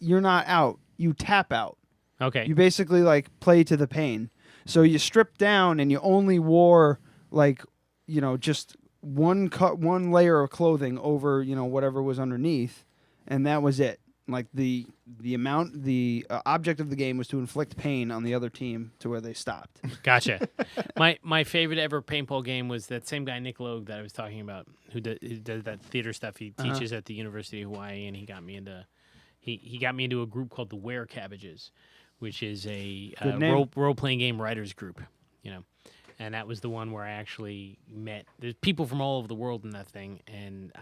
Speaker 1: you're not out. You tap out.
Speaker 10: Okay.
Speaker 1: You basically play to the pain. So you stripped down and you only wore just one layer of clothing over whatever was underneath, and that was it. Like the object of the game was to inflict pain on the other team to where they stopped.
Speaker 10: Gotcha. My favorite ever paintball game was that same guy Nick Logue that I was talking about, who does that theater stuff. He teaches at the University of Hawaii, and he got me into a group called the Were Cabbages, which is a role playing game writers group. And that was the one where I actually met. There's people from all over the world in that thing, and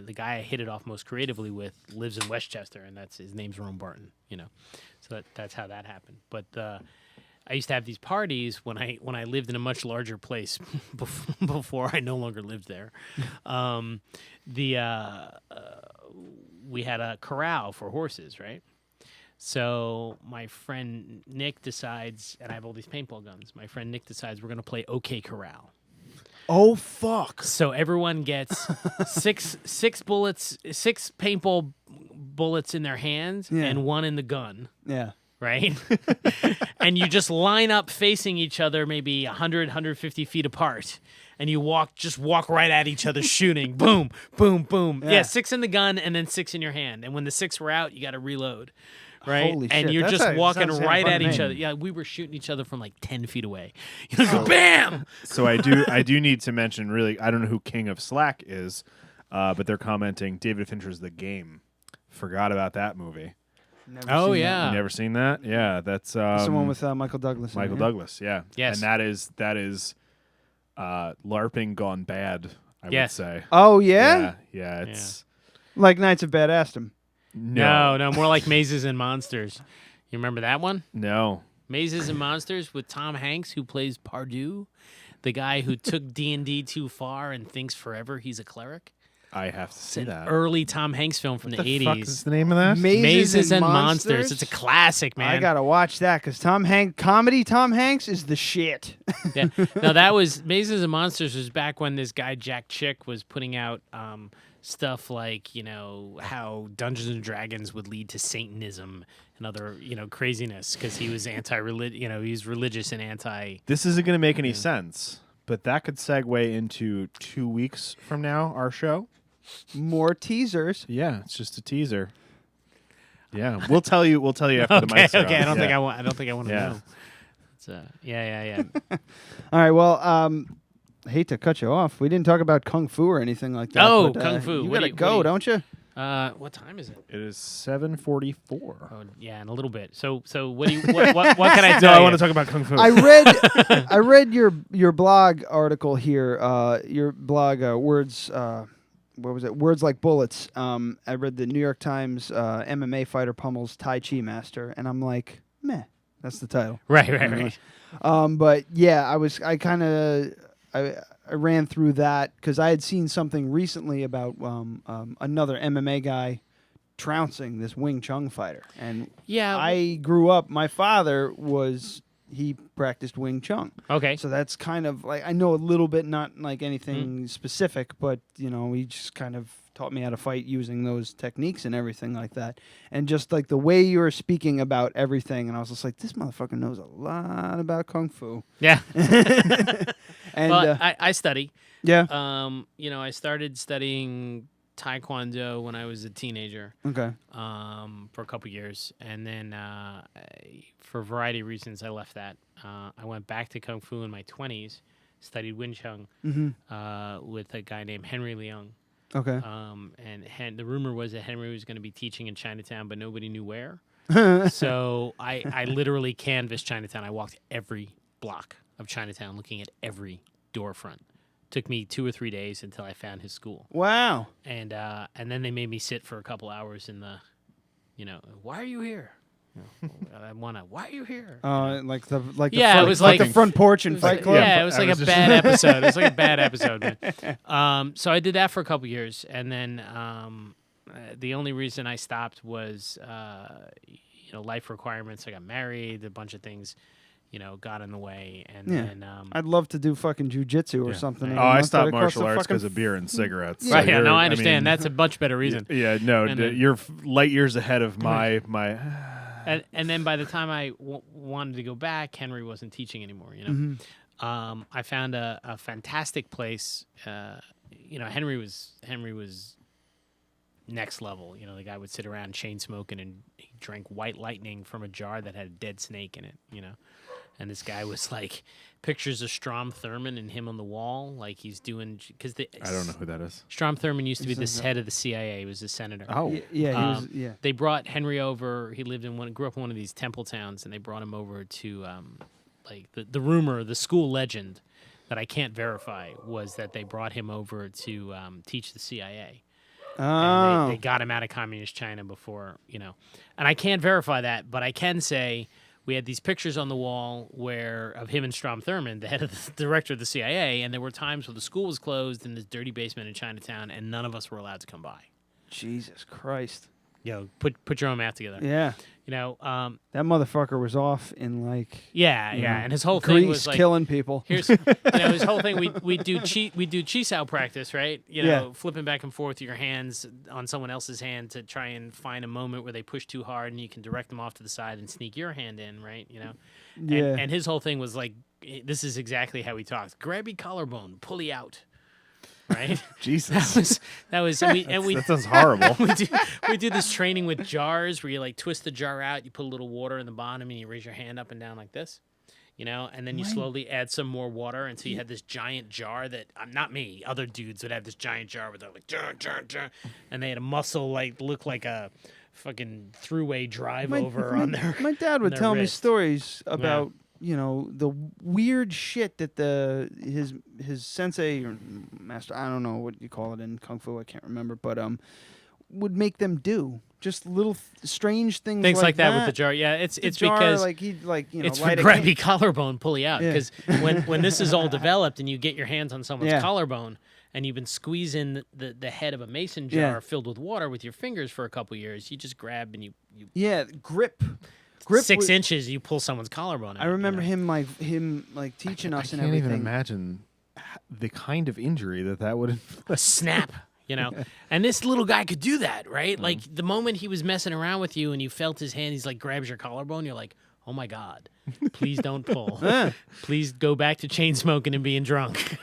Speaker 10: the guy I hit it off most creatively with lives in Westchester, and his name's Rome Barton. So that's how that happened. But I used to have these parties when I lived in a much larger place before I no longer lived there. We had a corral for horses, right? So my friend Nick decides, and I have all these paintball guns. My friend Nick decides we're going to play OK Corral.
Speaker 1: Oh, fuck.
Speaker 10: So everyone gets six bullets, 6 paintball bullets in their hands and 1 in the gun.
Speaker 1: Yeah.
Speaker 10: Right? And you just line up facing each other maybe 100, 150 feet apart. And you walk right at each other shooting. Boom, boom, boom. Yeah, 6 in the gun and then 6 in your hand. And when the 6 were out, you got to reload. Right?
Speaker 1: Holy
Speaker 10: and
Speaker 1: shit,
Speaker 10: you're
Speaker 1: that's
Speaker 10: just walking
Speaker 1: sounds
Speaker 10: right
Speaker 1: fun
Speaker 10: at
Speaker 1: to
Speaker 10: each
Speaker 1: me.
Speaker 10: other. Yeah, we were shooting each other from like 10 feet away. Bam!
Speaker 5: So I do need to mention, really, I don't know who King of Slack is, but they're commenting David Fincher's The Game. Forgot about that movie.
Speaker 1: Never
Speaker 10: Oh,
Speaker 1: seen
Speaker 10: yeah.
Speaker 5: You never seen that? Yeah, that's
Speaker 1: That's the one with Michael Douglas.
Speaker 5: Michael Douglas. Yeah.
Speaker 10: Yes.
Speaker 5: And that is LARPing gone bad, I would say.
Speaker 1: Oh, yeah?
Speaker 5: Yeah, it's
Speaker 1: Like Knights of Badassdom.
Speaker 10: No, more like Mazes and Monsters. You remember that one?
Speaker 5: No.
Speaker 10: Mazes and Monsters with Tom Hanks, who plays Pardue, the guy who took D&D too far and thinks forever he's a cleric.
Speaker 5: I have to see that.
Speaker 10: Early Tom Hanks film from the 80s.
Speaker 5: Fuck is the name of that?
Speaker 10: Mazes and Monsters. It's a classic, man.
Speaker 1: I gotta watch that because Tom Hanks is the shit.
Speaker 10: Yeah. No, that was Mazes and Monsters was back when this guy Jack Chick was putting out stuff like how Dungeons and Dragons would lead to Satanism and other craziness because he was anti-religious. He's religious and anti.
Speaker 5: This isn't going to make any sense, but that could segue into 2 weeks from now, our show.
Speaker 1: More teasers.
Speaker 5: Yeah, it's just a teaser. Yeah, we'll tell you after the mics are
Speaker 10: Okay,
Speaker 5: on.
Speaker 10: I don't think I want to
Speaker 5: Yeah.
Speaker 10: know. It's yeah.
Speaker 1: All right, well, I hate to cut you off. We didn't talk about Kung Fu or anything like that.
Speaker 10: Oh,
Speaker 1: but,
Speaker 10: Kung Fu.
Speaker 1: You
Speaker 10: What
Speaker 1: gotta
Speaker 10: do you-
Speaker 1: go,
Speaker 10: what do
Speaker 1: don't you?
Speaker 10: What time is it?
Speaker 5: It is 7:44.
Speaker 10: Oh, yeah, in a little bit. So what do you what can I
Speaker 5: No,
Speaker 10: tell
Speaker 5: I
Speaker 10: you?
Speaker 5: want to talk about Kung Fu.
Speaker 1: I read your blog article here. Your blog words. What was it? Words Like Bullets. I read the New York Times MMA fighter pummels Tai Chi master, and I'm like, meh. That's the title.
Speaker 10: Right.
Speaker 1: But yeah, I ran through that because I had seen something recently about another MMA guy trouncing this Wing Chun fighter, and
Speaker 10: Yeah.
Speaker 1: I grew up. My father he practiced Wing Chun.
Speaker 10: Okay.
Speaker 1: So that's kind of like I know a little bit, not like anything specific, but he just kind of taught me how to fight using those techniques and everything like that. And just like the way you were speaking about everything, and I was just like, this motherfucker knows a lot about Kung Fu.
Speaker 10: Yeah.
Speaker 1: And
Speaker 10: well, I study.
Speaker 1: yeah.
Speaker 10: I started studying Taekwondo when I was a teenager.
Speaker 1: Okay.
Speaker 10: For a couple years, and then for a variety of reasons, I left that. I went back to Kung Fu in my 20s, studied Wing Chun with a guy named Henry Leung.
Speaker 1: Okay.
Speaker 10: And the rumor was that Henry was going to be teaching in Chinatown, but nobody knew where. So I literally canvassed Chinatown. I walked every block of Chinatown looking at every door front Took me 2 or 3 days until I found his school.
Speaker 1: Wow.
Speaker 10: And then they made me sit for a couple hours in the, why are you here? I wanna. Why are you here?
Speaker 1: Like the
Speaker 10: yeah,
Speaker 1: front,
Speaker 10: it was
Speaker 1: like the front porch in Fight Club.
Speaker 10: Yeah, it was like a bad episode. It was like a bad episode. Man. So I did that for a couple years, and then the only reason I stopped was life requirements. I got married, a bunch of things. Got in the way, and then
Speaker 1: I'd love to do fucking jujitsu or something.
Speaker 5: I stopped martial arts because of beer and cigarettes.
Speaker 10: Right? Yeah, no, I understand. That's a much better reason.
Speaker 5: Yeah, no, you're light years ahead of my.
Speaker 10: And then by the time I wanted to go back, Henry wasn't teaching anymore. I found a fantastic place. Henry was next level. The guy would sit around chain smoking and he drank white lightning from a jar that had a dead snake in it. And this guy was like pictures of Strom Thurmond and him on the wall, like he's doing because
Speaker 5: I don't know who that is.
Speaker 10: Strom Thurmond used to be the head of the CIA. He was a senator.
Speaker 5: Oh,
Speaker 1: yeah,
Speaker 10: They brought Henry over. He grew up in one of these temple towns, and they brought him over to like the rumor, the school legend that I can't verify was that they brought him over to teach the CIA. And they got him out of communist China before, and I can't verify that, but I can say we had these pictures on the wall of him and Strom Thurmond, the head of the director of the CIA, and there were times where the school was closed in this dirty basement in Chinatown, and none of us were allowed to come by.
Speaker 1: Jesus Christ.
Speaker 10: Put your own math together.
Speaker 1: Yeah.
Speaker 10: That
Speaker 1: motherfucker was off in like
Speaker 10: and his whole
Speaker 1: Greece,
Speaker 10: thing was like
Speaker 1: killing people.
Speaker 10: Here's his whole thing. We do chi-sao practice, right? Flipping back and forth your hands on someone else's hand to try and find a moment where they push too hard, and you can direct them off to the side and sneak your hand in, right? And his whole thing was like, this is exactly how he talks: grab your collarbone, pull you out. Right,
Speaker 5: Jesus,
Speaker 10: that was,
Speaker 5: that sounds horrible.
Speaker 10: we do this training with jars where you like twist the jar out, you put a little water in the bottom, and you raise your hand up and down like this, and then you slowly add some more water until you had this giant jar that not me, other dudes would have this giant jar with like jar, and they had a muscle look like a fucking throughway drive over on their.
Speaker 1: My dad would tell me
Speaker 10: wrist.
Speaker 1: stories about. The weird shit that his sensei or master, I don't know what you call it in Kung Fu, I can't remember, but would make them do. Just little strange things
Speaker 10: like that with the jar. Yeah, it's
Speaker 1: jar,
Speaker 10: because
Speaker 1: like he'd
Speaker 10: it's for grab your collarbone, pull you out. Because when this is all developed and you get your hands on someone's collarbone and you've been squeezing the head of a mason jar filled with water with your fingers for a couple years, you just grab and you
Speaker 1: grip
Speaker 10: 6 inches, you pull someone's collarbone out.
Speaker 1: I remember him teaching us and everything.
Speaker 5: I can't even imagine the kind of injury that would
Speaker 10: a snap. And this little guy could do that, right? Like the moment he was messing around with you and you felt his hand, he's like grabs your collarbone. You're like, oh my God, please don't pull. Please go back to chain smoking and being drunk.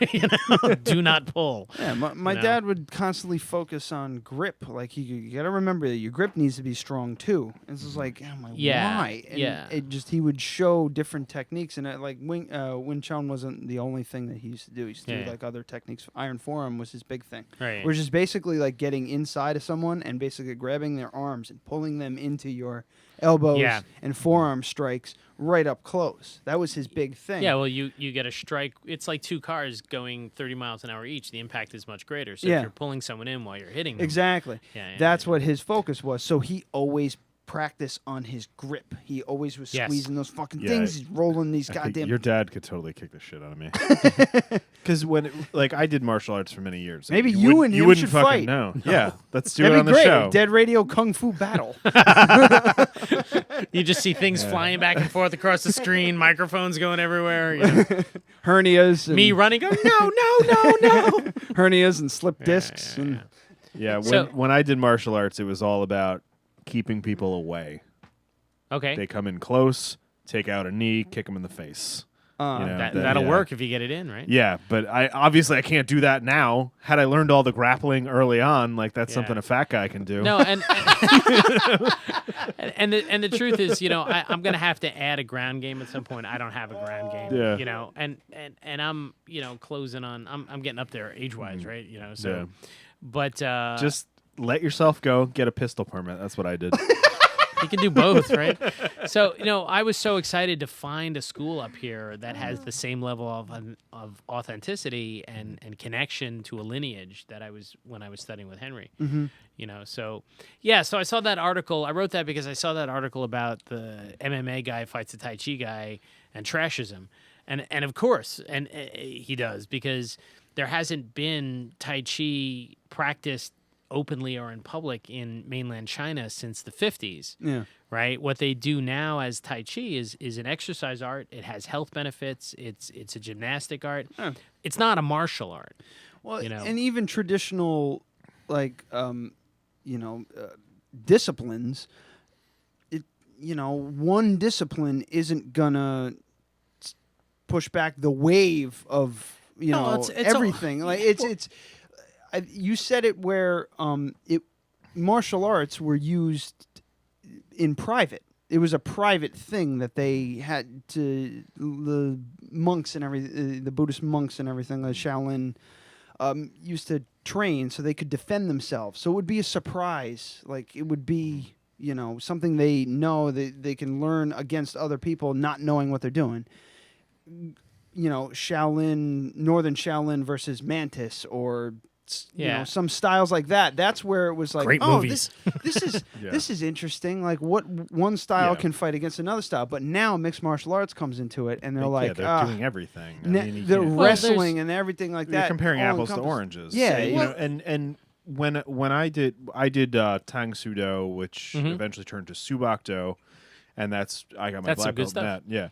Speaker 10: Do not pull.
Speaker 1: Yeah, my dad would constantly focus on grip. Like you got to remember that your grip needs to be strong too. It's just like, why? And he would show different techniques, and Wing Chun wasn't the only thing that he used to do. He used to do like other techniques. Iron forearm was his big thing.
Speaker 10: Right.
Speaker 1: Which is basically like getting inside of someone and basically grabbing their arms and pulling them into your elbows and forearm strikes right up close. That was his big thing.
Speaker 10: Yeah, well, you get a strike. It's like two cars going 30 miles an hour each. The impact is much greater. So if you're pulling someone in while you're hitting them.
Speaker 1: Exactly. That's what his focus was. So he always practiced on his grip. He always was squeezing those fucking things. He's rolling these goddamn...
Speaker 5: Your dad could totally kick the shit out of me. Because I did martial arts for many years.
Speaker 1: Maybe you and him should fight.
Speaker 5: No. Yeah, let's do it on the show.
Speaker 1: Dead Radio Kung Fu battle.
Speaker 10: You just see things flying back and forth across the screen, microphones going everywhere.
Speaker 1: Hernias.
Speaker 10: Me running, go, no.
Speaker 1: Hernias and slip discs.
Speaker 5: When I did martial arts, it was all about keeping people away.
Speaker 10: Okay.
Speaker 5: They come in close, take out a knee, kick them in the face.
Speaker 10: That'll work if you get it in, right?
Speaker 5: Yeah, but I can't do that now. Had I learned all the grappling early on, that's something a fat guy can do.
Speaker 10: No, and the truth is, I'm gonna have to add a ground game at some point. I don't have a ground game.
Speaker 5: Yeah.
Speaker 10: And I'm closing on. I'm getting up there age wise, right? But
Speaker 5: just let yourself go. Get a pistol permit. That's what I did.
Speaker 10: He can do both, right? So, I was so excited to find a school up here that has the same level of authenticity and connection to a lineage that I was when I was studying with Henry.
Speaker 1: Mhm.
Speaker 10: So I saw that article. I wrote that because I saw that article about the MMA guy fights the Tai Chi guy and trashes him. And of course, he does, because there hasn't been Tai Chi practiced openly or in public in mainland China since the 50s.
Speaker 1: Yeah.
Speaker 10: Right? What they do now as Tai Chi is an exercise art. It has health benefits. It's a gymnastic art.
Speaker 1: Yeah.
Speaker 10: It's not a martial art.
Speaker 1: Well, and even traditional, like, disciplines, one discipline isn't gonna push back the wave of
Speaker 10: it's
Speaker 1: everything. You said it where martial arts were used in private. It was a private thing that they had to the monks and the Buddhist monks and everything, the Shaolin, used to train so they could defend themselves. So it would be a surprise. Like, it would be something they know that they can learn against other people not knowing what they're doing. Shaolin, Northern Shaolin versus Mantis, or some styles like that. That's where it was like,
Speaker 10: great movies.
Speaker 1: This is interesting. Like, what one style can fight against another style, but now mixed martial arts comes into it, and they're like,
Speaker 5: they're doing everything.
Speaker 1: They're wrestling and everything like that.
Speaker 5: You're comparing apples to oranges.
Speaker 1: Yeah,
Speaker 5: and when I did Tang Sudo, which eventually turned to Subakdo, and I got my black belt in that. Yeah.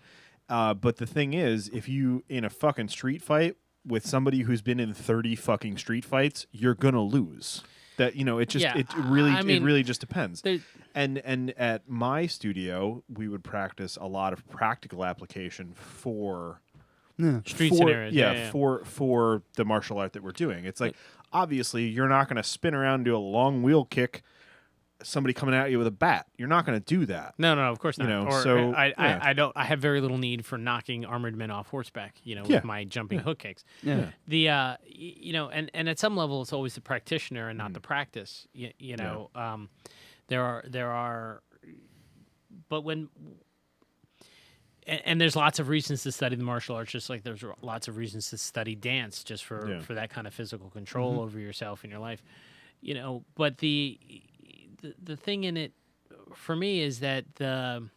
Speaker 5: But the thing is, if you in a fucking street fight with somebody who's been in 30 fucking street fights, you're gonna lose. It really just depends. And at my studio, we would practice a lot of practical application for
Speaker 10: street scenarios.
Speaker 5: For the martial art that we're doing. It's like, obviously you're not gonna spin around and do a long wheel kick. Somebody coming at you with a bat, you're not going to do that.
Speaker 10: No, of course not. I don't. I have very little need for knocking armored men off horseback. With my jumping hook kicks.
Speaker 1: Yeah.
Speaker 10: And at some level, it's always the practitioner and not the practice. There are, but when. And there's lots of reasons to study the martial arts, just like there's lots of reasons to study dance, just for that kind of physical control over yourself in your life. But the thing in it for me is that in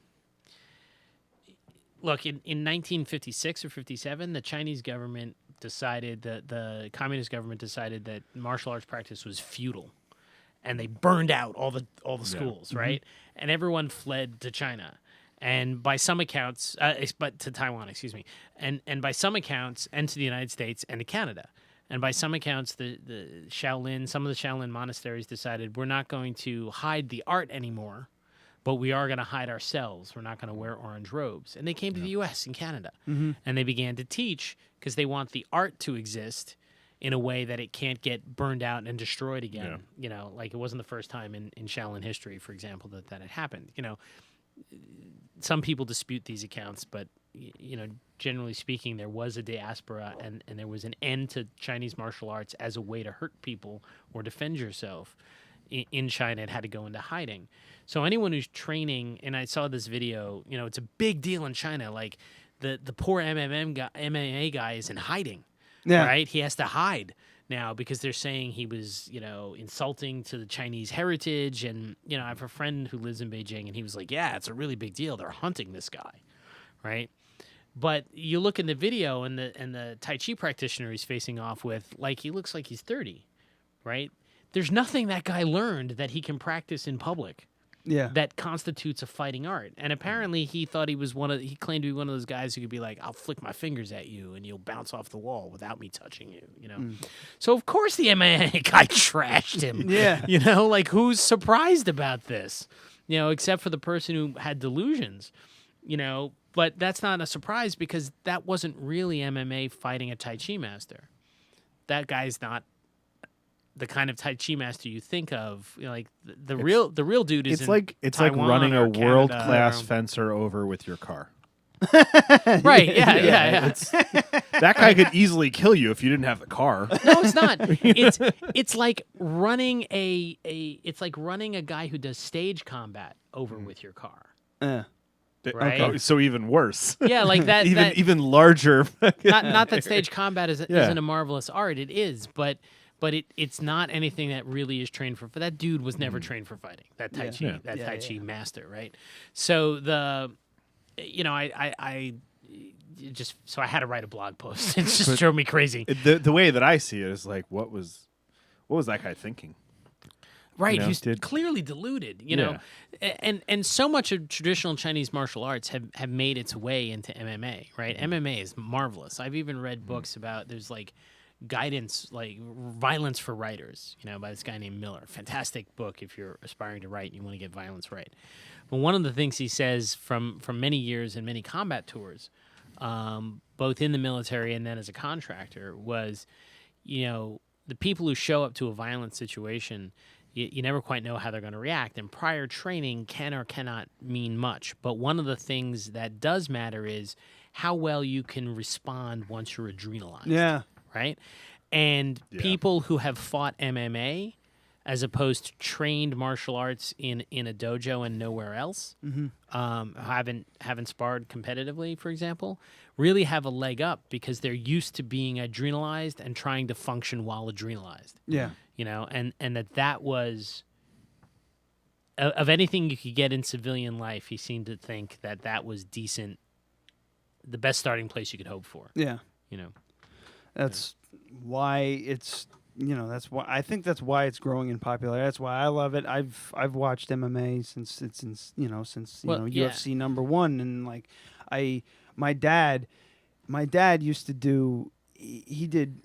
Speaker 10: 1956 or 57, the Chinese government decided that the communist government decided that martial arts practice was futile, and they burned out all the schools, right? And everyone fled to China. And by some accounts, to Taiwan, excuse me, and by some accounts, and to the United States and to Canada. And by some accounts, some of the Shaolin monasteries decided, we're not going to hide the art anymore, but we are going to hide ourselves. We're not going to wear orange robes. And they came to the U.S. and Canada, and they began to teach because they want the art to exist in a way that it can't get burned out and destroyed again. Like it wasn't the first time in Shaolin history, for example, that had happened. Some people dispute these accounts, but generally speaking, there was a diaspora and there was an end to Chinese martial arts as a way to hurt people or defend yourself in China. It had to go into hiding. So anyone who's training, and I saw this video, it's a big deal in China. Like the poor MMA guy is in hiding, right? He has to hide now because they're saying he was, insulting to the Chinese heritage. And, I have a friend who lives in Beijing, and he was like, yeah, it's a really big deal. They're hunting this guy, right? But you look in the video, and the Tai Chi practitioner he's facing off with, like, he looks like he's 30, right? There's nothing that guy learned that he can practice in public.
Speaker 1: Yeah.
Speaker 10: That constitutes a fighting art. And apparently he thought he claimed to be one of those guys who could be like, I'll flick my fingers at you and you'll bounce off the wall without me touching you, So of course the MMA guy trashed him.
Speaker 1: Yeah.
Speaker 10: Like, who's surprised about this? Except for the person who had delusions, but that's not a surprise because that wasn't really MMA fighting a Tai Chi master. That guy's not the kind of Tai Chi master you think of. The real dude is
Speaker 5: it's like running a world class fencer over with your car.
Speaker 10: Right? Yeah.
Speaker 5: It's, that guy could easily kill you if you didn't have the car.
Speaker 10: No, it's not. It's like running it's like running a guy who does stage combat over with your car. Right?
Speaker 5: Okay, so even worse.
Speaker 10: Yeah, like that.
Speaker 5: even larger.
Speaker 10: Not that stage combat isn't a marvelous art. It is, but it's not anything that really is trained for. But that dude was never trained for fighting. That Tai Chi, Tai Chi master, right? So I had to write a blog post. It just drove me crazy.
Speaker 5: The way that I see it is like, what was that guy thinking?
Speaker 10: Right, he's clearly deluded, you know, and so much of traditional Chinese martial arts have made its way into MMA, right? MMA is marvelous. I've even read books about there's like guidance, like Violence for Writers, you know, by this guy named Miller. Fantastic book if you're aspiring to write and you want to get violence right. But one of the things he says from many years and many combat tours, both in the military and then as a contractor, was, you know, the people who show up to a violent situation, you never quite know how they're going to react. And prior training can or cannot mean much. But one of the things that does matter is how well you can respond once you're adrenalized. Yeah. Right? And people who have fought MMA as opposed to trained martial arts in a dojo and nowhere else, haven't sparred competitively, for example, really have a leg up because they're used to being adrenalized and trying to function while adrenalized. Yeah. You know, and that was, of anything you could get in civilian life, he seemed to think that was decent, the best starting place you could hope for. Yeah. You know.
Speaker 1: That's why it's, you know, that's why I think that's why it's growing in popularity. That's why I love it. I've watched MMA since UFC #1, and like my dad used to do, he did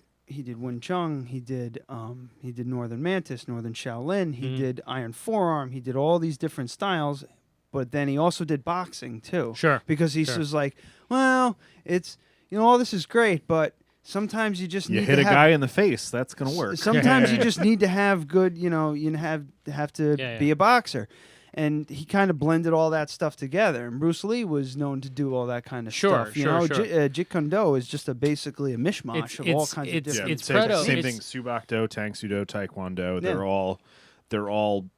Speaker 1: Wing Chun, he did Northern Mantis, Northern Shaolin, he did Iron Forearm, he did all these different styles, but then he also did boxing too. Sure. Because he was like, well, it's, you know, all this is great, but sometimes you just need
Speaker 5: hit
Speaker 1: to
Speaker 5: a guy in the face. That's gonna work.
Speaker 1: Sometimes you just need to have good, you know, you have to be a boxer, and he kind of blended all that stuff together. And Bruce Lee was known to do all that kind of stuff. You know, Jeet Kune Do is just basically a mishmash of all kinds of different.
Speaker 5: Same thing. Subak Do, Tang Soo Do, Taekwondo. They're all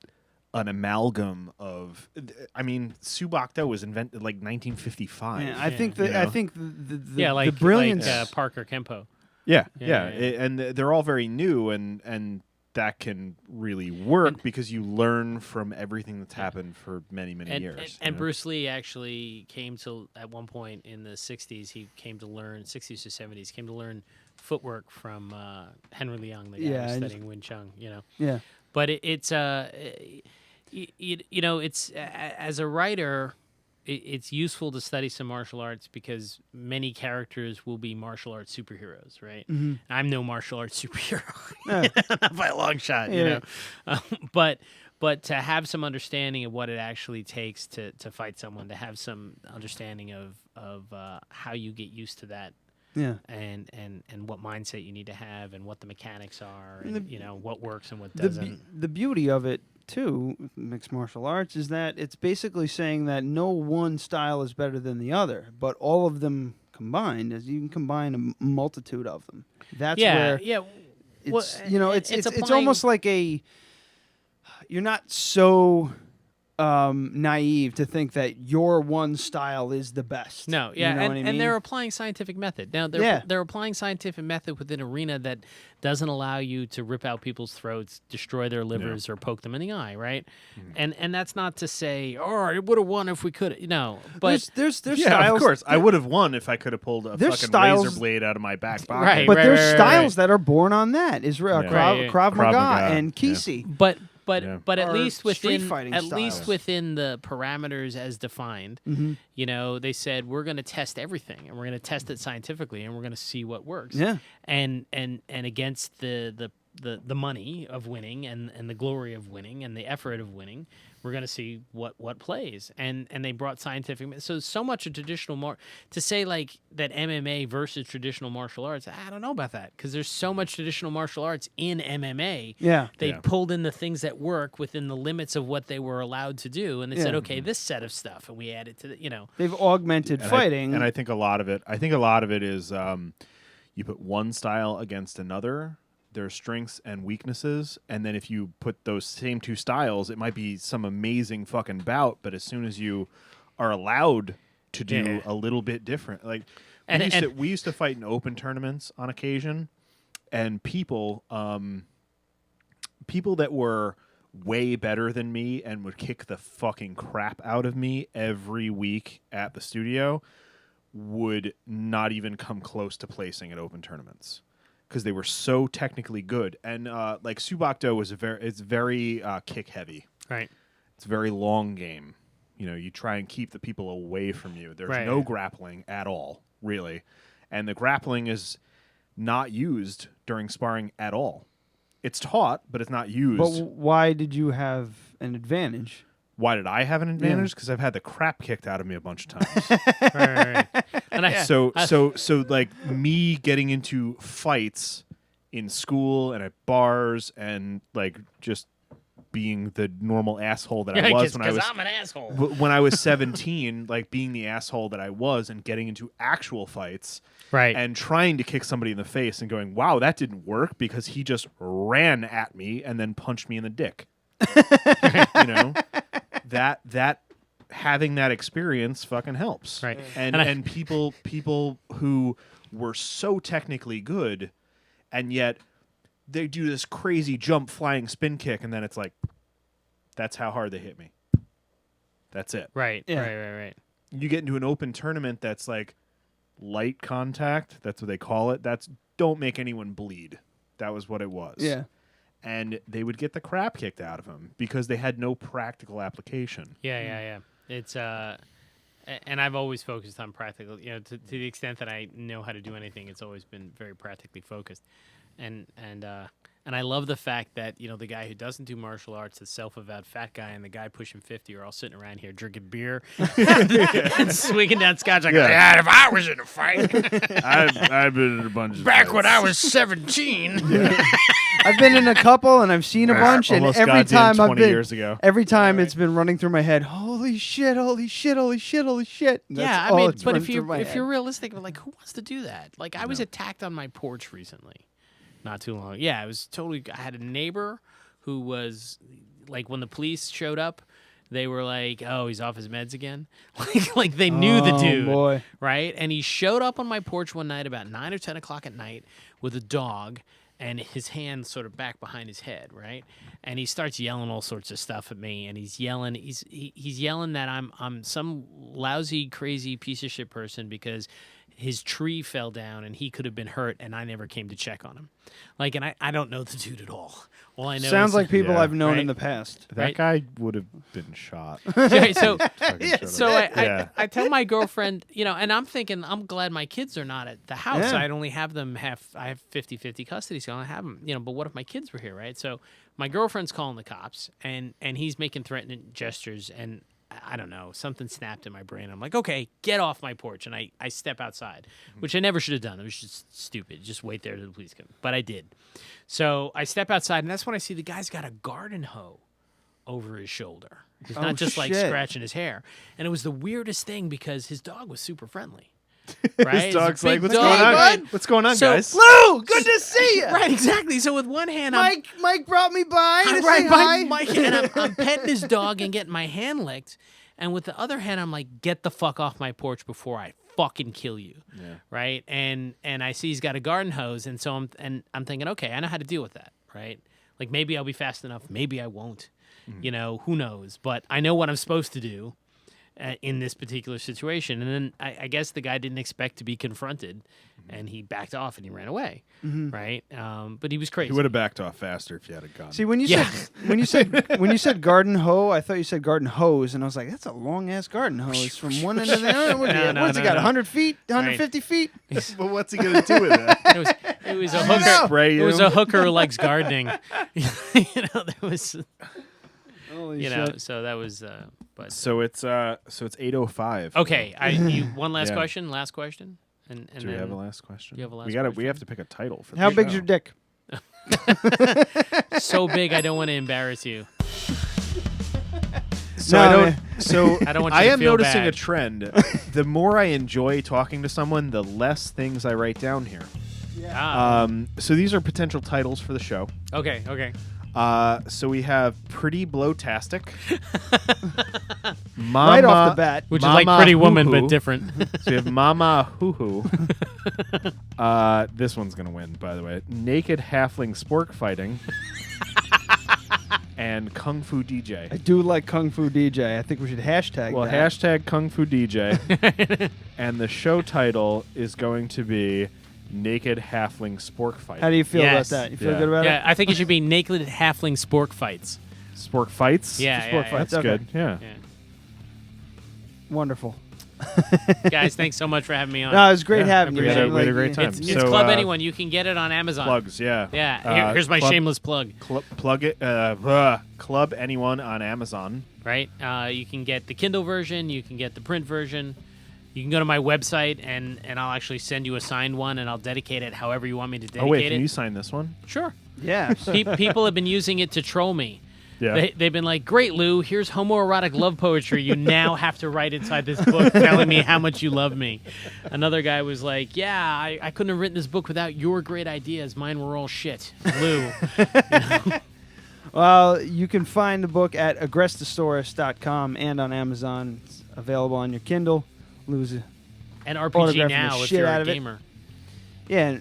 Speaker 5: an amalgam of. I mean, Subak Do was invented like 1955.
Speaker 1: Yeah, I think the
Speaker 10: brilliance, like Parker Kempo.
Speaker 5: Yeah. And they're all very new, and that can really work because you learn from everything that's happened for many years.
Speaker 10: And Bruce Lee actually came to, at one point in the 60s, he came to learn, 60s to 70s, came to learn footwork from Henry Liang, the guy who was studying Wing Chun, you know. Yeah. But it's you know, it's as a writer, it's useful to study some martial arts because many characters will be martial arts superheroes, right? Mm-hmm. I'm no martial arts superhero, not by a long shot, you know. But to have some understanding of what it actually takes to fight someone, to have some understanding of how you get used to that. Yeah, and what mindset you need to have, and what the mechanics are, and you know what works and what doesn't.
Speaker 1: The beauty of it too, mixed martial arts, is that it's basically saying that no one style is better than the other, but all of them combined, as you can combine a multitude of them. That's where it's, you know, it's almost like you're not so naive to think that your one style is the best.
Speaker 10: No, yeah,
Speaker 1: you know what I mean?
Speaker 10: And they're applying scientific method. Now they're applying scientific method within an arena that doesn't allow you to rip out people's throats, destroy their livers, or poke them in the eye, right? And that's not to say, oh, I would have won if we could. No, but
Speaker 1: there's styles.
Speaker 5: Of course, I would have won if I could have pulled a fucking razor blade out of my back pocket.
Speaker 10: Right,
Speaker 1: but there's styles that are born on that. Krav Maga and Kisi.
Speaker 10: But at least within the parameters as defined, you know, they said we're going to test everything, and we're going to test it scientifically, and we're going to see what works. Yeah. And against the the money of winning and the glory of winning and the effort of winning. We're going to see what plays. And they brought scientific. So much of traditional to say like that MMA versus traditional martial arts, I don't know about that, because there's so much traditional martial arts in MMA.
Speaker 1: Yeah.
Speaker 10: They pulled in the things that work within the limits of what they were allowed to do. And they said, okay, this set of stuff. And we added to
Speaker 1: They've augmented fighting.
Speaker 5: And I think a lot of it is you put one style against another, their strengths and weaknesses, and then if you put those same two styles, it might be some amazing fucking bout, but as soon as you are allowed to do a little bit different, like we used to fight in open tournaments on occasion, and people that were way better than me and would kick the fucking crap out of me every week at the studio would not even come close to placing at open tournaments because they were so technically good. And like Subakdo was very kick heavy.
Speaker 10: Right.
Speaker 5: It's a very long game. You know, you try and keep the people away from you. There's no grappling at all, really. And the grappling is not used during sparring at all. It's taught, but it's not used.
Speaker 1: But why did you have an advantage?
Speaker 5: Why did I have an advantage? Because I've had the crap kicked out of me a bunch of times.
Speaker 10: Right. And
Speaker 5: So like me getting into fights in school and at bars and like just being the normal asshole that I was when I was.
Speaker 10: I'm an asshole.
Speaker 5: When I was 17, like being the asshole that I was and getting into actual fights.
Speaker 10: Right.
Speaker 5: And trying to kick somebody in the face and going, wow, that didn't work because he just ran at me and then punched me in the dick. You know? That having that experience fucking helps.
Speaker 10: Right.
Speaker 5: And people who were so technically good and yet they do this crazy jump flying spin kick and then it's like that's how hard they hit me. That's it.
Speaker 10: Right.
Speaker 1: Yeah.
Speaker 10: Right.
Speaker 5: You get into an open tournament that's like light contact, that's what they call it. That's don't make anyone bleed. That was what it was.
Speaker 1: Yeah.
Speaker 5: And they would get the crap kicked out of them because they had no practical application.
Speaker 10: Yeah. It's and I've always focused on practical. You know, to the extent that I know how to do anything, it's always been very practically focused. And I love the fact that, you know, the guy who doesn't do martial arts, the self-avowed fat guy, and the guy pushing 50 are all sitting around here drinking beer and swinging down scotch like, yeah, if I was in a fight.
Speaker 5: I've been in a bunch of
Speaker 10: Back
Speaker 5: fights.
Speaker 10: when I was 17.
Speaker 1: I've been in a couple and I've seen a bunch, and
Speaker 5: Almost
Speaker 1: every
Speaker 5: goddamn
Speaker 1: time
Speaker 5: 20 years ago.
Speaker 1: every time it's been running through my head. Holy shit! Holy shit! Holy shit! Holy shit! And
Speaker 10: Yeah,
Speaker 1: that's
Speaker 10: I
Speaker 1: all
Speaker 10: mean,
Speaker 1: that's
Speaker 10: but
Speaker 1: running
Speaker 10: if
Speaker 1: through my head.
Speaker 10: you're realistic, like, who wants to do that? Like, I was attacked on my porch recently, not too long. Yeah, it was totally. I had a neighbor who was like, when the police showed up, they were like, "Oh, he's off his meds again." like they knew the dude,
Speaker 1: boy.
Speaker 10: right? And he showed up on my porch one night about 9 or 10 o'clock at night with a dog. And his hand sort of back behind his head, right? And he starts yelling all sorts of stuff at me, and he's yelling that I'm some lousy, crazy piece of shit person because his tree fell down and he could have been hurt, and I never came to check on him. Like, and I don't know the dude at all. All I know
Speaker 1: Sounds
Speaker 10: is
Speaker 1: like people I've known
Speaker 10: right?
Speaker 1: in the past.
Speaker 5: That guy would have been shot.
Speaker 10: So
Speaker 5: Yeah.
Speaker 10: I tell my girlfriend, you know, and I'm thinking, I'm glad my kids are not at the house.
Speaker 1: Yeah.
Speaker 10: I'd only have them I have 50-50 custody, so I have them, you know, but what if my kids were here, right? So my girlfriend's calling the cops, and he's making threatening gestures, and I don't know, something snapped in my brain. I'm like, okay, get off my porch. And I step outside, which I never should have done. It was just stupid. Just wait there till the police come. But I did. So I step outside, and that's when I see the guy's got a garden hoe over his shoulder. He's not just like
Speaker 1: shit.
Speaker 10: scratching his hair. And it was the weirdest thing because his dog was super friendly. Right?
Speaker 5: His dog's
Speaker 10: It's a
Speaker 5: like,
Speaker 10: big
Speaker 5: what's going
Speaker 10: dog,
Speaker 5: on?
Speaker 10: right?
Speaker 5: What's going on,
Speaker 10: So-
Speaker 5: guys?
Speaker 1: Lou, good to see you.
Speaker 10: Right, exactly. So with one hand,
Speaker 1: Mike brought me by to
Speaker 10: I'm
Speaker 1: say
Speaker 10: right
Speaker 1: hi.
Speaker 10: by Mike, and I'm petting his dog and getting my hand licked. And with the other hand, I'm like, get the fuck off my porch before I fucking kill you.
Speaker 5: Yeah.
Speaker 10: Right? And I see he's got a garden hose, and so I'm thinking, okay, I know how to deal with that, right? Like, maybe I'll be fast enough, maybe I won't. You know, who knows? But I know what I'm supposed to do in this particular situation. And then I guess the guy didn't expect to be confronted, and he backed off and he ran away.
Speaker 1: Mhm.
Speaker 10: Right? But he was crazy.
Speaker 5: He would have backed off faster if you had a gun.
Speaker 1: See, when you said garden hoe, I thought you said garden hose, and I was like, that's a long ass garden hose from one end to the other. What's he got? 100 feet, 150 feet.
Speaker 5: But what's he gonna do with that?
Speaker 10: It was a hooker.
Speaker 5: Spray
Speaker 10: It was a
Speaker 5: you?
Speaker 10: hooker who likes gardening. There was.
Speaker 1: Holy
Speaker 10: shit. So that was. But
Speaker 5: So it's 8:05.
Speaker 10: okay, one last
Speaker 5: Yeah.
Speaker 10: question. Last question. And
Speaker 5: Do we
Speaker 10: then
Speaker 5: have a last question?
Speaker 10: Do you have a last
Speaker 5: We
Speaker 10: question?
Speaker 5: have to pick a title for.
Speaker 1: How
Speaker 5: the
Speaker 1: big's
Speaker 5: show.
Speaker 1: your dick?
Speaker 10: So big, I don't want to embarrass you.
Speaker 5: So
Speaker 1: No,
Speaker 5: I don't.
Speaker 1: man.
Speaker 5: So
Speaker 10: I don't want you
Speaker 5: I
Speaker 10: to
Speaker 5: am
Speaker 10: feel
Speaker 5: noticing
Speaker 10: bad.
Speaker 5: a trend. The more I enjoy talking to someone, the less things I write down here. So these are potential titles for the show.
Speaker 10: Okay.
Speaker 5: So we have Pretty Blowtastic.
Speaker 1: Right off the bat.
Speaker 10: Which is like Pretty Woman,
Speaker 5: Hoo-Hoo.
Speaker 10: but different.
Speaker 5: So we have Mama Hoo Hoo. This one's going to win, by the way. Naked Halfling Spork Fighting. And Kung Fu DJ.
Speaker 1: I do like Kung Fu DJ. I think we should hashtag
Speaker 5: Well,
Speaker 1: that.
Speaker 5: hashtag Kung Fu DJ. And the show title is going to be Naked Halfling Spork Fighting.
Speaker 1: How do you feel
Speaker 10: Yes.
Speaker 1: about that? You feel good about
Speaker 10: Yeah,
Speaker 1: it?
Speaker 10: I think it should be Naked Halfling Spork Fights.
Speaker 5: Spork Fights?
Speaker 10: Yeah,
Speaker 1: Spork
Speaker 10: yeah,
Speaker 1: Fights.
Speaker 5: That's
Speaker 1: Okay.
Speaker 5: good. Yeah.
Speaker 1: Wonderful.
Speaker 10: Guys, thanks so much for having me on.
Speaker 1: No, it was great
Speaker 5: Yeah,
Speaker 1: having you.
Speaker 5: we had
Speaker 1: man.
Speaker 5: a- we had a
Speaker 1: Like,
Speaker 5: great time.
Speaker 10: It's
Speaker 5: So,
Speaker 10: Club Anyone. You can get it on Amazon.
Speaker 5: Plugs, yeah.
Speaker 10: Yeah. Here's my
Speaker 5: Club-
Speaker 10: shameless plug.
Speaker 5: Plug it. Club Anyone on Amazon.
Speaker 10: Right? You can get the Kindle version. You can get the print version. You can go to my website, and I'll actually send you a signed one, and I'll dedicate it however you want me to dedicate
Speaker 5: Oh wait,
Speaker 10: it.
Speaker 5: can you sign this one?
Speaker 10: Sure.
Speaker 1: Yeah.
Speaker 10: People have been using it to troll me.
Speaker 5: Yeah.
Speaker 10: They've been like, great, Lou, here's homoerotic love poetry. You now have to write inside this book telling me how much you love me. Another guy was like, yeah, I couldn't have written this book without your great ideas. Mine were all shit. Lou.
Speaker 1: Well, you can find the book at agrestasaurus.com and on Amazon. It's available on your Kindle. Lose it.
Speaker 10: And
Speaker 1: Autographing
Speaker 10: RPG
Speaker 1: the
Speaker 10: now if
Speaker 1: shit
Speaker 10: you're
Speaker 1: out
Speaker 10: a
Speaker 1: of it.
Speaker 10: gamer.
Speaker 1: Yeah.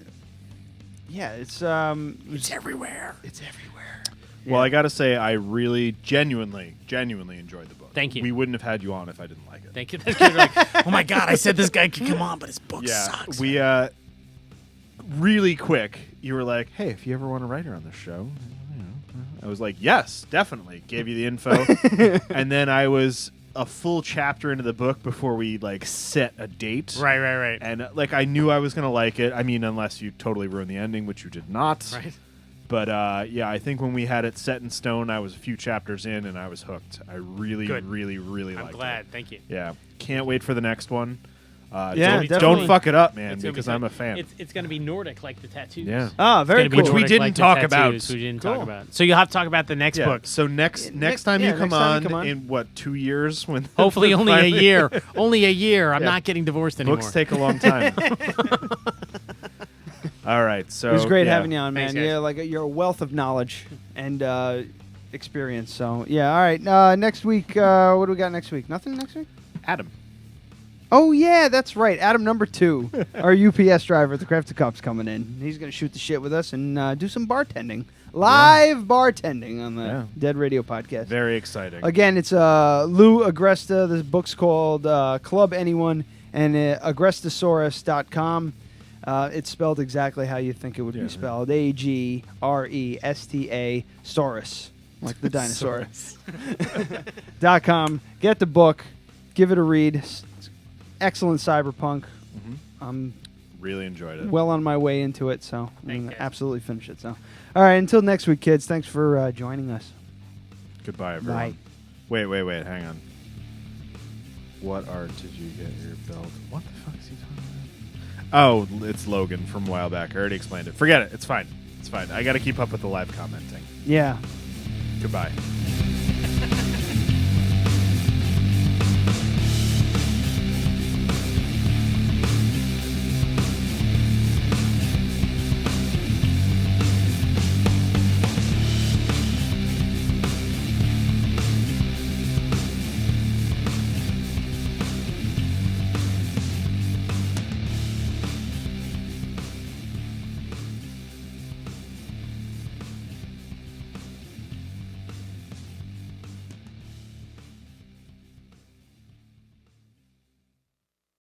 Speaker 1: Yeah, it's
Speaker 10: everywhere.
Speaker 1: It's everywhere.
Speaker 5: Well, I got to say, I really, genuinely enjoyed the book.
Speaker 10: Thank you.
Speaker 5: We wouldn't have had you on if I didn't like it.
Speaker 10: Thank you. That's good. Like, oh my God, I said this guy could come on, but his book sucks.
Speaker 5: We really quick. You were like, "Hey, if you ever want a writer on this show," I was like, "Yes, definitely." Gave you the info, and then I was a full chapter into the book before we like set a date.
Speaker 10: Right.
Speaker 5: And like I knew I was gonna like it. I mean, unless you totally ruined the ending, which you did not.
Speaker 10: Right.
Speaker 5: But yeah, I think when we had it set in stone, I was a few chapters in and I was hooked. I really,
Speaker 10: Good.
Speaker 5: really liked it.
Speaker 10: I'm glad. Thank you.
Speaker 5: Yeah, can't wait for the next one.
Speaker 1: Yeah,
Speaker 5: don't
Speaker 1: definitely.
Speaker 5: fuck it up, man,
Speaker 10: It's gonna
Speaker 5: because
Speaker 10: be
Speaker 5: I'm
Speaker 10: fun.
Speaker 5: a fan.
Speaker 10: It's going to be Nordic like the tattoos.
Speaker 5: Yeah.
Speaker 1: Ah, very
Speaker 10: It's
Speaker 1: cool.
Speaker 10: gonna be
Speaker 5: Which we
Speaker 10: Nordic
Speaker 5: didn't
Speaker 10: like the
Speaker 5: talk
Speaker 10: tattoos,
Speaker 5: about.
Speaker 10: We didn't
Speaker 1: Cool.
Speaker 10: talk about. So you'll have to talk about the next
Speaker 5: Yeah.
Speaker 10: book.
Speaker 5: So next time
Speaker 1: yeah,
Speaker 5: you come
Speaker 1: next time
Speaker 5: on,
Speaker 1: you come on.
Speaker 5: in what 2 years when
Speaker 10: Hopefully only a
Speaker 5: finally-
Speaker 10: year. Only a year. I'm
Speaker 5: Yeah.
Speaker 10: not getting divorced anymore.
Speaker 5: Books take a long time. All right, so
Speaker 1: It was great
Speaker 5: yeah.
Speaker 1: having you on, man.
Speaker 10: Thanks, guys.
Speaker 1: Yeah, like you're a wealth of knowledge and experience. So yeah, all right. Next week, what do we got next week? Nothing next week.
Speaker 5: Adam.
Speaker 1: Oh yeah, that's right. Adam number 2, our UPS driver at the Crafted Cup's coming in. He's gonna shoot the shit with us and do some bartending, live bartending on the Dead Radio podcast.
Speaker 5: Very exciting.
Speaker 1: Again, it's Lou Agresta. This book's called Club Anyone and agrestasaurus.com. It's spelled exactly how you think it would be spelled. AGRESTA Saurus, like the dinosaur. .com. Get the book. Give it a read. It's excellent cyberpunk. I'm
Speaker 5: Really enjoyed it.
Speaker 1: well on my way into it, so I'm
Speaker 10: Thanks,
Speaker 1: gonna
Speaker 10: guys.
Speaker 1: absolutely finish it. So, all right. Until next week, kids. Thanks for joining us.
Speaker 5: Goodbye, everyone.
Speaker 1: Bye.
Speaker 5: Wait. Hang on. What art did you get your belt? What the fuck is he talking about? Oh, it's Logan from a while back. I already explained it. Forget it. It's fine. I got to keep up with the live commenting.
Speaker 1: Yeah.
Speaker 5: Goodbye.